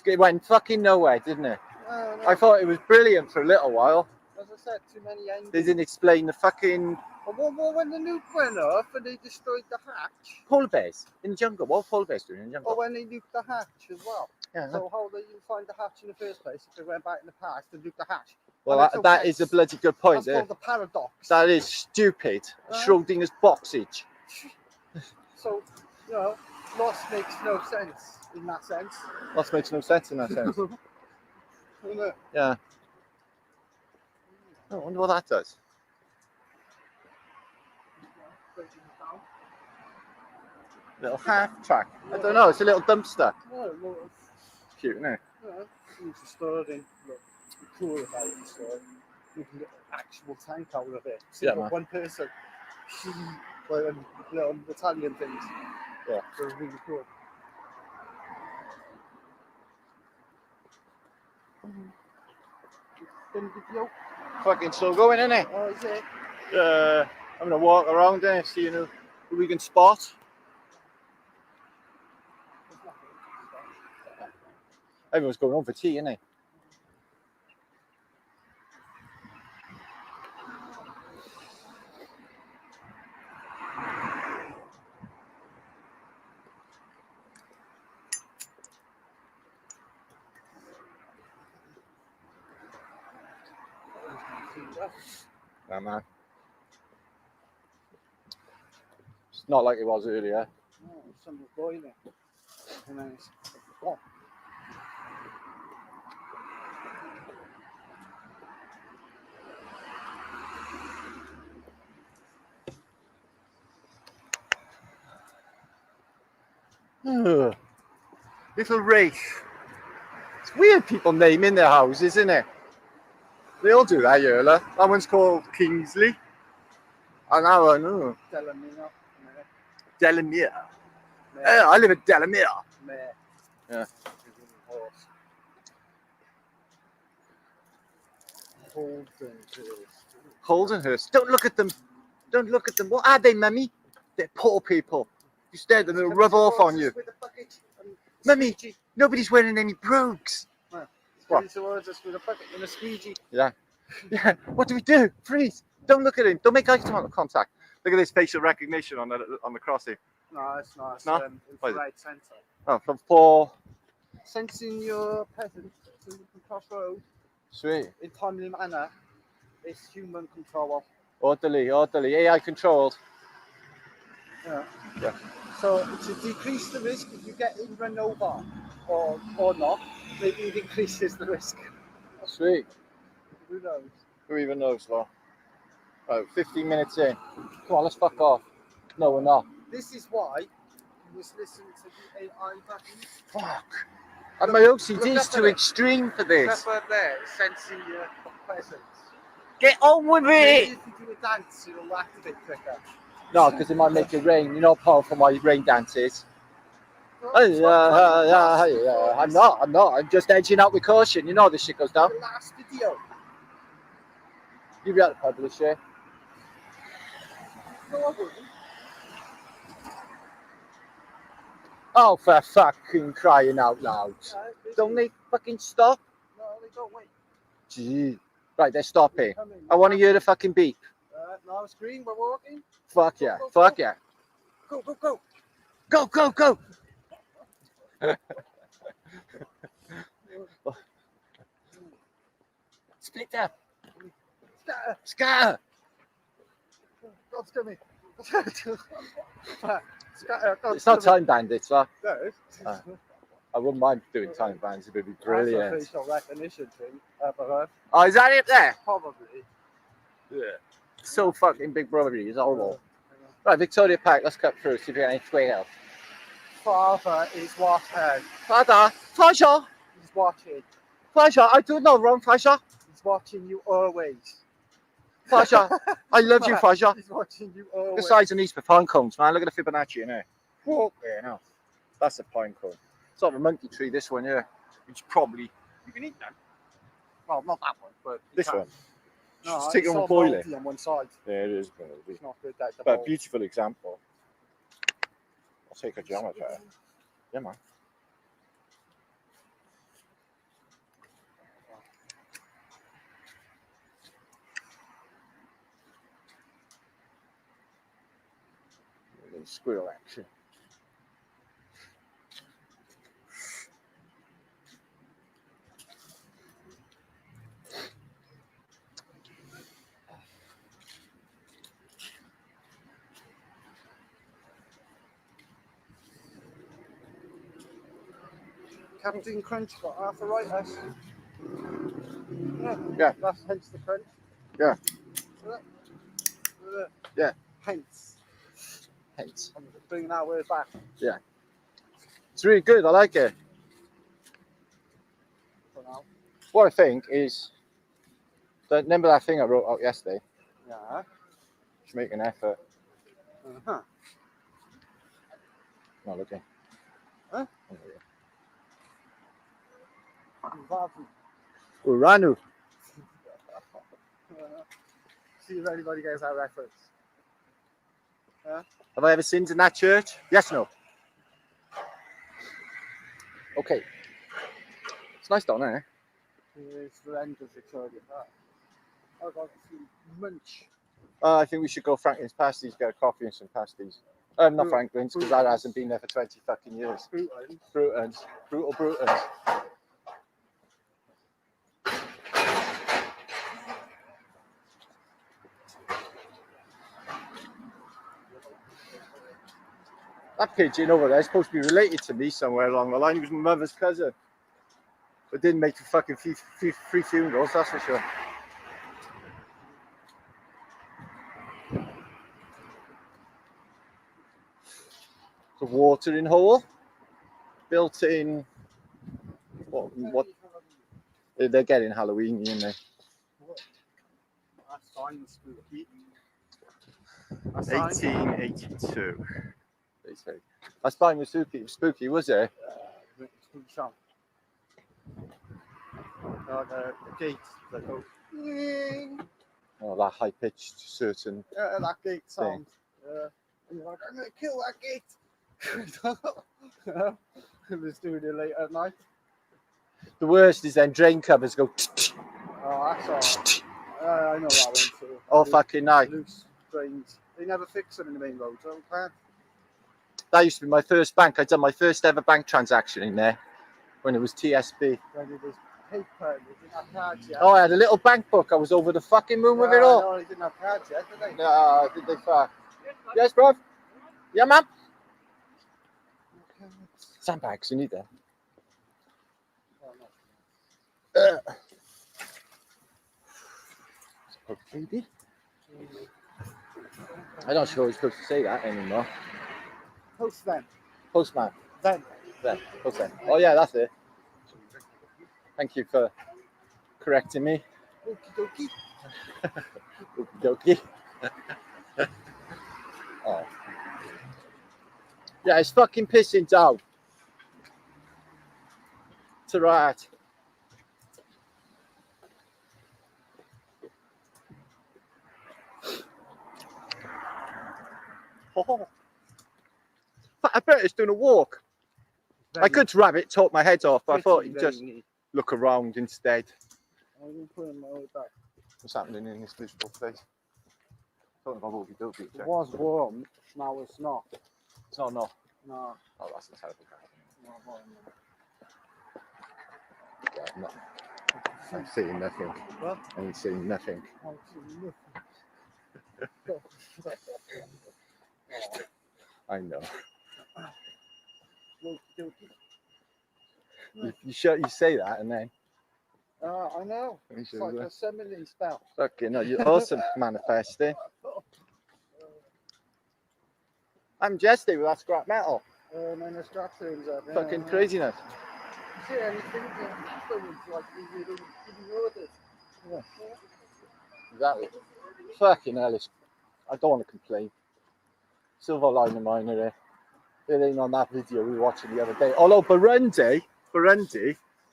It went fucking nowhere, didn't it? No. I thought it was brilliant for a little while. As I said, too many endings. They didn't explain the fucking Well, when the nuke went off and they destroyed the hatch, polar bears in the jungle. What were polar bears doing in the jungle? or when they nuked the hatch as well. Yeah. So how they didn't find the hatch in the first place if they went back in the past and nuked the hatch? Well, And it's that okay. is a bloody good point. That's called the paradox. That is stupid. Huh? Schrodinger's boxage. So, you know, Lost makes no sense in that sense. That makes no sense in that sense. Doesn't it? Yeah. I wonder what that does. Little half track. I don't know. It's a little dumpster. No, well, It's cute, isn't it? you know, it's a story. Look, the cool about it, so you can get an actual tank out of it. So Yeah, you've got man. one person, like little Italian things. Yeah. So it's really cool. Been a video. Fucking still going, isn't it? Oh, is it? I'm gonna walk around there, see who we can spot. Everyone's going home for tea, isn't it? Yeah, man. It's not like it was earlier. No, someone's boiling. And then it's gone. Little Rafe. It's weird people naming their houses, isn't it? They all do that, Yerla. That one's called Kingsley. And that one, oh, Delamere. Delamere. I live at Delamere. Mare. Yeah. Horse. Holdenhurst. Don't look at them. Don't look at them. What are they, mummy? They're poor people. You stare at them, they'll rub off on you. Mummy, nobody's wearing any brogues. What? Towards us with a bucket and a squeegee. Yeah. Yeah. What do we do? Freeze. Don't look at him. Don't make eye contact. Look at this facial recognition on the crossing. No, it's not. It's No? What is it? infrared sensor. Oh, from 4. Sensing your peasant so you can cross road Sweet. in timely manner. It's human control. Orderly. AI controlled. Yeah. Yeah. So to decrease the risk if you get run over or not, maybe it increases the risk. Sweet. Who knows? Who even knows, Law? Right, 15 minutes in. Come on, let's fuck off. No, we're not. This is why you must listen to the AI buttons. Fuck. And my OCD's too extreme for this. That's why there, sensing your presence. Get on with Maybe it! if you do a dance, it'll activate quicker. No, because it might make it rain. You know how powerful my rain dance is. I'm not. I'm just edging out with caution. You know how this shit goes down. The last video. You'll be able to publish it. No, I wouldn't. Oh, for fucking crying out loud. No, Don't they fucking stop? No, they don't wait. Gee. Right, they're stopping. Come in. I want to hear the fucking beep. Now it's green, we're walking. Fuck yeah. Fuck yeah. Go, go, go. Go, go, go. Split up. Scatter. Scatter. God's coming. Scatter. God's It's not coming. time bandits, huh? No, it's I wouldn't mind doing time bands. It would be brilliant. That's a facial recognition thing. But Oh, is that it there? probably. Yeah. So fucking big brotherly. It's horrible. Right, Victoria Park. Let's cut through. See if we get any twig else. Father is watching. Father, Fasha, He's watching. Fasha. I do no wrong, Fasha. He's watching you always. Fasha, I love you, Fasha. He's watching you always. Besides on these pine cones, man. Look at the Fibonacci in there. Whoa, there now. That's a pine cone. It's not a monkey tree. This one here, which probably you can eat that. Well, not that one, but you This can. one. No, Just take it it's on all boil it. moldy on one side. Yeah, it is. It's not good out the But a bowl. beautiful example. I'll take a jam of it. Yeah, man. A little squirrel action. Captain Crunch got arthritis. Yeah. That's hence the crunch. Yeah. Yeah. Hence. Hence. I'm bringing that word back. It's really good. I like it. For now. What I think is, remember that thing I wrote out yesterday? Yeah. Should make an effort. Uh-huh. Not looking. Huh? Uranu. See if anybody gets that reference. Have I ever sinned in that church? Yes, no. Okay. It's nice down there. It's the end of Victoria Park. I've got to munch. I think we should go Franklin's Pasties, get a coffee and some pasties. Not Franklin's, because that hasn't been there for 20 fucking years. Brutons. Brutal Brutons. That pigeon over there is supposed to be related to me somewhere along the line. He was my mother's cousin. But didn't make the fucking free funerals, that's for sure. The watering hole. Built in... What? They're getting Halloween, aren't they? That's fine, spooky. 1882. They say. That's fine with spooky, was it? Spooky song. The gate that goes. Oh, that high pitched certain. Yeah, that gate sound. And you're like, I'm gonna kill that gate. And it's doing it late at night. The worst is then drain covers go. Oh, that's alright. I know that one too. All fucking night. Loose drains. They never fix them in the main road, so bad. That used to be my first bank. I'd done my first ever bank transaction in there when it was TSB. When it was paper, they didn't have cards yet. Oh, I had a little bank book. I was over the fucking moon with it all. No, they didn't have cards yet, did they? No, did they fuck? Yes, bro. Yeah, man. Sandbags, you need that. Baby. I'm not sure we're supposed to say that anymore. Postman. Postman. Then. There. Postman. Oh yeah, that's it. Thank you for correcting me. Okie Okie dokie. Oh. Yeah, it's fucking pissing down. To right. Oh. I bet it's doing a walk. I could rabbit talk my head off, but I thought you'd just look around instead. I'm putting my way back. What's happening in this miserable place? Talking about Okie dokie. It was warm, now it's not. It's not enough. No, Oh, that's a terrible not warm. guy. Yeah, I'm seeing nothing. What? I'm seeing nothing. I know. You say that and then I know. It's like a summoning spell. Fucking hell, you're awesome manifesting. I'm jesting with that scrap metal. And then the scrap turns up. Fucking craziness. See anything that happens like you didn't notice. Yeah. Exactly. Fucking hell, I don't want to complain. Silver lining miner there. It ain't on that video we were watching the other day. Although Burundi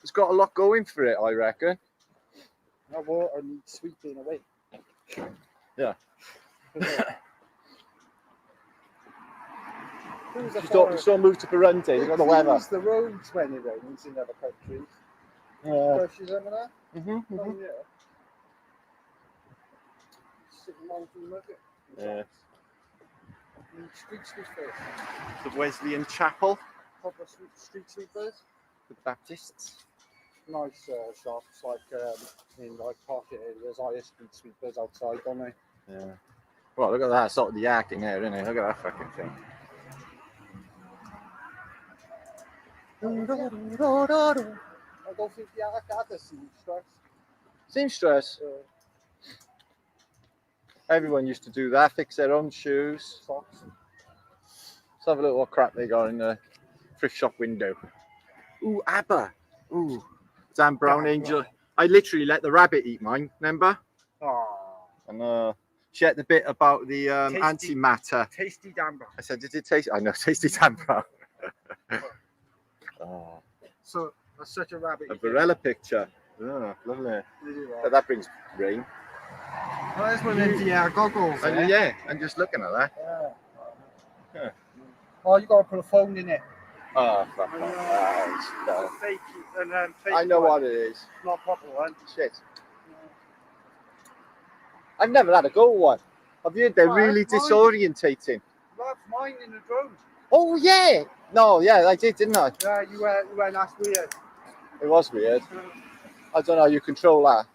has got a lot going for it, I reckon. That water needs sweeping away. Yeah. Just don't move to Burundi. They've got the weather. The roads when it rains in other countries. Yeah. Brushes them and that. Oh, yeah. Sitting on through market. Yeah. Street sweepers. The Wesleyan Chapel. Proper street sweepers. The Baptists. Nice shops like in like pocket areas. I street sweepers outside, don't they? Yeah. Well, look at that sort of the arc in there, isn't it? Look at that fucking thing. I don't think the arc had a seamstress. Seamstress. Everyone used to do that, fix their own shoes. Socks. Let's have a look what crap they got in the thrift shop window. Ooh, ABBA. Ooh, Dan Brown Angel. I literally let the rabbit eat mine, remember? Oh. And she ate the bit about the antimatter. Tasty Dan Brown. I said, did it taste? I know, tasty Dan Brown. Oh. So that's such a rabbit. A Varela picture. Oh, lovely. Really But that brings rain. Oh, there's one in the goggles. And yeah, I'm just looking at that. Yeah. Oh, you got to put a phone in it. Oh, fuck off. Fake and fake. I know what it is. Not proper one. Shit. I've never had a gold one. Have you? They're No, really that's mine. disorientating. That's mine in the drone. Oh yeah. No, yeah, I did, didn't I? Yeah, you went, that's weird. It was weird. I don't know how you control that.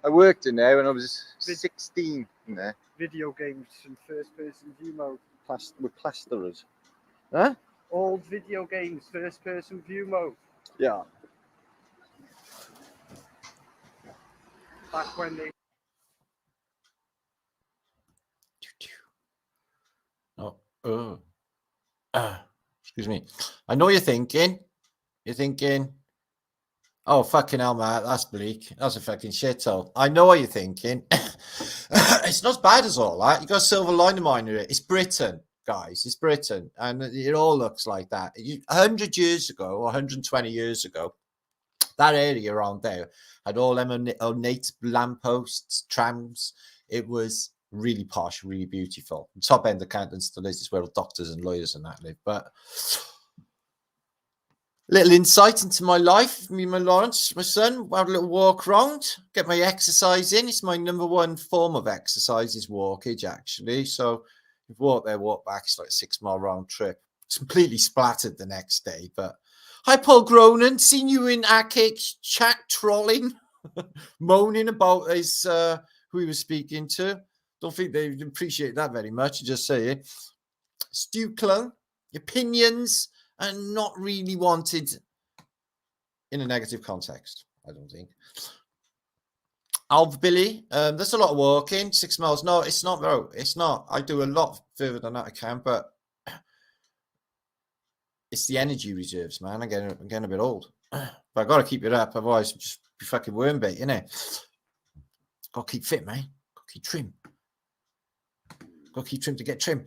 I worked in there when I was 16 in there. Video games and first person view mode. With plasterers. Huh? Old video games, first person view mode. Yeah. Back when they. Oh, excuse me. I know you're thinking. Oh, fucking hell, Matt, that's bleak. That's a fucking shithole. I know what you're thinking. It's not as bad as all that. You got a silver lining miner. It's Britain, guys. It's Britain. And it all looks like that. 100 years ago, or 120 years ago, that area around there had all them ornate lampposts, trams. It was really posh, really beautiful. Top end accountants still is. It's where all doctors and lawyers and that live. But little insight into my life. Me and my Lawrence, my son, have a little walk around, get my exercise in. It's my number one form of exercise is walkage, actually. So you've walked there, walk back. It's like a 6 mile round trip. It's completely splattered the next day. But hi, Paul Gronan. Seen you in Arcade chat trolling, moaning about his who he was speaking to. Don't think they appreciate that very much. Just say it. Stu Clun, opinions are not really wanted in a negative context, I don't think. Alv Billy, there's a lot of walking, 6 miles. No, it's not, bro. It's not. I do a lot further than that I can, but it's the energy reserves, man. I'm getting a bit old. But I got to keep it up, otherwise I'll just be fucking worm bait, innit? Got to keep fit, man. Got to keep trim. Got to keep trim to get trim.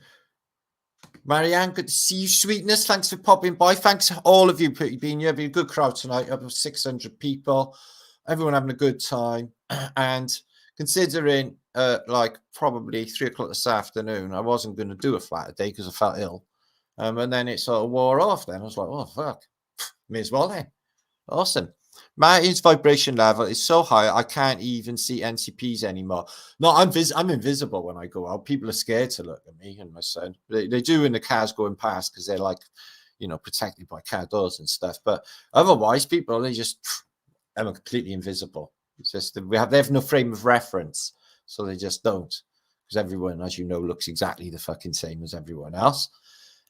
Marianne, good to see you. Sweetness, thanks for popping by. Thanks all of you for being here. Been a good crowd tonight. Over 600 people. Everyone having a good time. And considering like probably 3 o'clock this afternoon, I wasn't going to do a flat a day because I felt ill. And then it sort of wore off then. I was like, oh, fuck. May as well then. Awesome. Martin's vibration level is so high, I can't even see NCPs anymore. No, I'm invisible when I go out. People are scared to look at me and my son. They do in the cars going past because they're like, you know, protected by car doors and stuff. But otherwise, people, I'm completely invisible. It's just they have no frame of reference, so they just don't. Because everyone, as you know, looks exactly the fucking same as everyone else.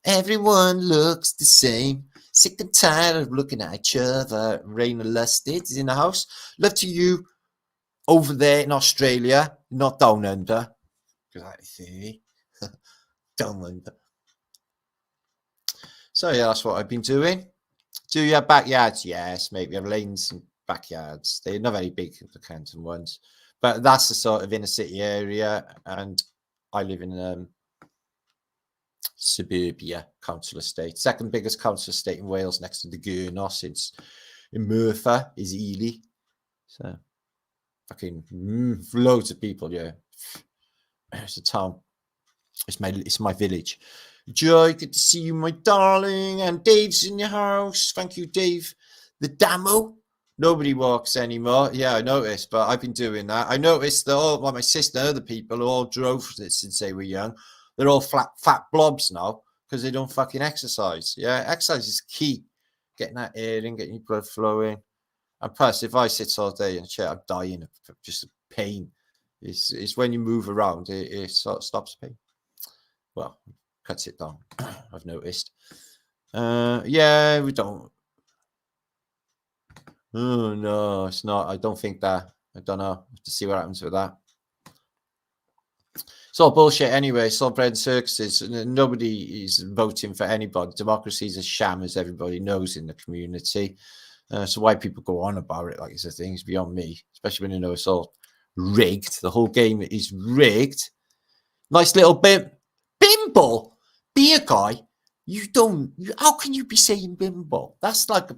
Everyone looks the same. Sick and tired of looking at each other. Rain and Lusted is in the house. Love to you over there in Australia, not down under. Because I see down under. So yeah, that's what I've been doing. Do you have backyards? Yes, mate. We have lanes and backyards. They're not very big, the Canton ones. But that's the sort of inner city area. And I live in suburbia council estate. Second biggest council estate in Wales next to the Gurnos. It's in Merthyr is Ely. So fucking loads of people, yeah. It's a town. It's my village. Joy, good to see you, my darling. And Dave's in your house. Thank you, Dave. The Damo. Nobody walks anymore. Yeah, I noticed, but I've been doing that. I noticed that all my sister and other people who all drove since they were young, they're all fat blobs now because they don't fucking exercise. Yeah, exercise is key. Getting that air in, getting your blood flowing. And plus, if I sit all day and shit, I'm dying of just pain. It's when you move around, it sort of stops pain. Well, cuts it down. I've noticed. Yeah, we don't. Oh no, it's not. I don't think that. I don't know. Have to see what happens with that. It's all bullshit anyway. It's all bread and circuses. Nobody is voting for anybody. Democracy is a sham, as everybody knows in the community. So why people go on about it like it's a thing is beyond me. Especially when you know it's all rigged. The whole game is rigged. Nice little bimble. Beer guy. How can you be saying bimble? That's like a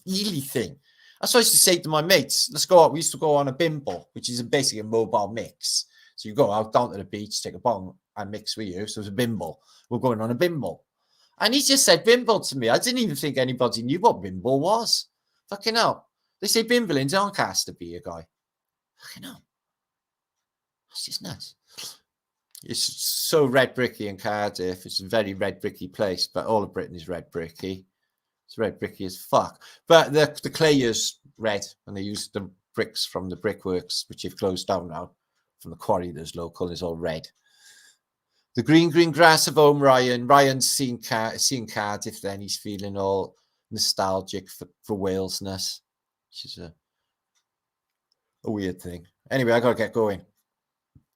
Ely thing. That's what I used to say to my mates. Let's go out. We used to go on a bimble, which is basically a mobile mix. So you go out down to the beach, take a bong and mix with you. So it's a bimble. We're going on a bimble. And he just said bimble to me. I didn't even think anybody knew what bimble was. Fucking hell. They say bimble in Doncaster, beer guy. Fucking hell. That's just nuts. It's so red bricky in Cardiff. It's a very red bricky place, but all of Britain is red bricky. It's red bricky as fuck. But the clay is red, and they use the bricks from the brickworks, which have closed down now, from the quarry that's local, is all red. The green grass of home, Ryan. Ryan's seen Cardiff then. He's feeling all nostalgic for Walesness, which is a weird thing. Anyway, I got to get going.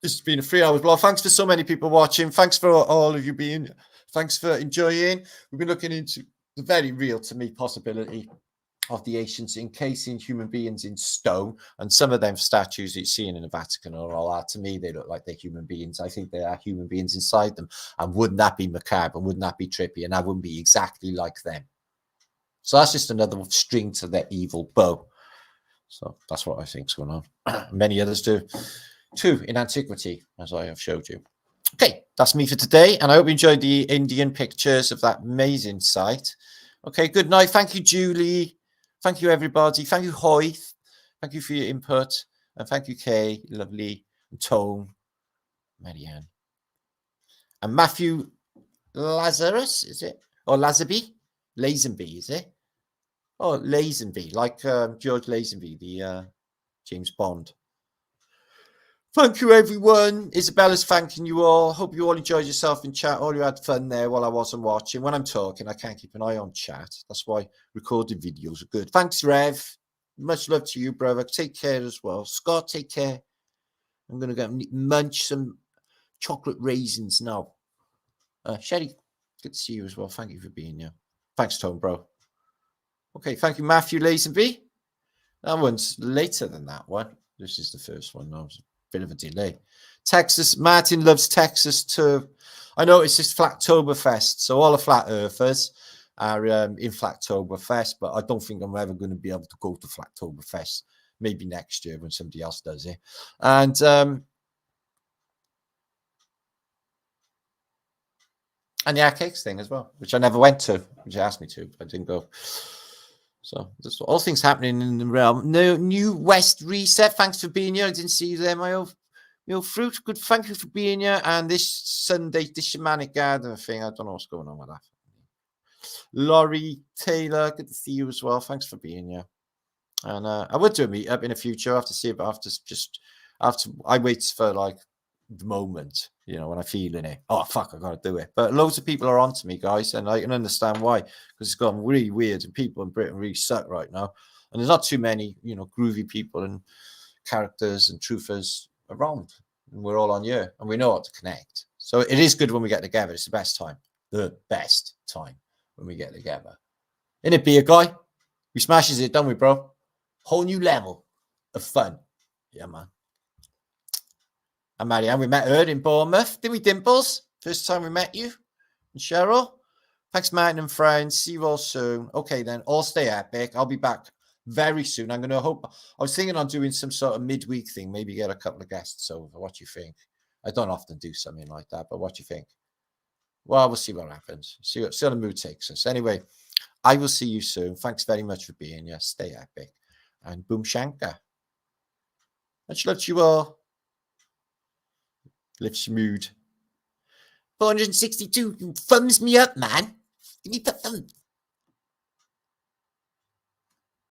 This has been a 3 hours vlog. Thanks for so many people watching. Thanks for all of you being. Thanks for enjoying. We've been looking into the very real, to me, possibility of the ancients encasing human beings in stone. And some of them statues you're seeing in the Vatican or all that, to me, they look like they're human beings. I think there are human beings inside them. And wouldn't that be macabre? And wouldn't that be trippy? And I wouldn't be exactly like them. So that's just another string to their evil bow. So that's what I think is going on. Many others do too in antiquity, as I have showed you. Okay, that's me for today, and I hope you enjoyed the Indian pictures of that amazing site. Okay, good night. Thank you, Julie. Thank you, everybody. Thank you, Hoyth. Thank you for your input. And thank you, Kay, lovely, and Tone, Marianne. And Matthew Lazarus, is it? Or Lazenby? Lazenby, is it? Oh, Lazenby, like George Lazenby, the James Bond. Thank you, everyone. Isabella's thanking you all. Hope you all enjoyed yourself in chat. All you had fun there while I wasn't watching. When I'm talking, I can't keep an eye on chat. That's why recorded videos are good. Thanks, Rev. Much love to you, brother. Take care as well. Scott, take care. I'm going to go munch some chocolate raisins now. Sherry, good to see you as well. Thank you for being here. Thanks, Tone, bro. Okay, thank you, Matthew Lazenby. That one's later than that one. This is the first one. That was a bit of a delay. Texas, Martin loves Texas too. I know it's just Flattoberfest, so all the flat earthers are in Flattoberfest, but I don't think I'm ever going to be able to go to Flattoberfest. Maybe next year when somebody else does it. And the arcades thing as well, which I never went to, which you asked me to, but I didn't go. So there's all things happening in the realm. No New West Reset. Thanks for being here. I didn't see you there, my old fruit. Good. Thank you for being here. And this Sunday, the shamanic garden thing. I don't know what's going on with that. Laurie Taylor. Good to see you as well. Thanks for being here. And I would do a meetup in the future. I have to see, but after I wait for like the moment, you know, when I'm feeling it. Oh, fuck, I got to do it. But loads of people are onto me, guys, and I can understand why, because it's gone really weird, and people in Britain really suck right now. And there's not too many, you know, groovy people and characters and truthers around. And we're all on here, and we know how to connect. So it is good when we get together. It's the best time. The best time when we get together. Isn't it, be a guy? We smashes it, don't we, bro? Whole new level of fun. Yeah, man. And Marianne, we met her in Bournemouth, didn't we, Dimples? First time we met you. And Cheryl. Thanks, Martin and friends. See you all soon. Okay, then. All stay epic. I'll be back very soon. I'm going to hope. I was thinking on doing some sort of midweek thing. Maybe get a couple of guests over. What do you think? I don't often do something like that, but what do you think? Well, we'll see what happens. See how the mood takes us. Anyway, I will see you soon. Thanks very much for being here. Stay epic. And boom shanka. Much love to you all. Lifts your mood. 462 thumbs me up, man. Give me the thumb.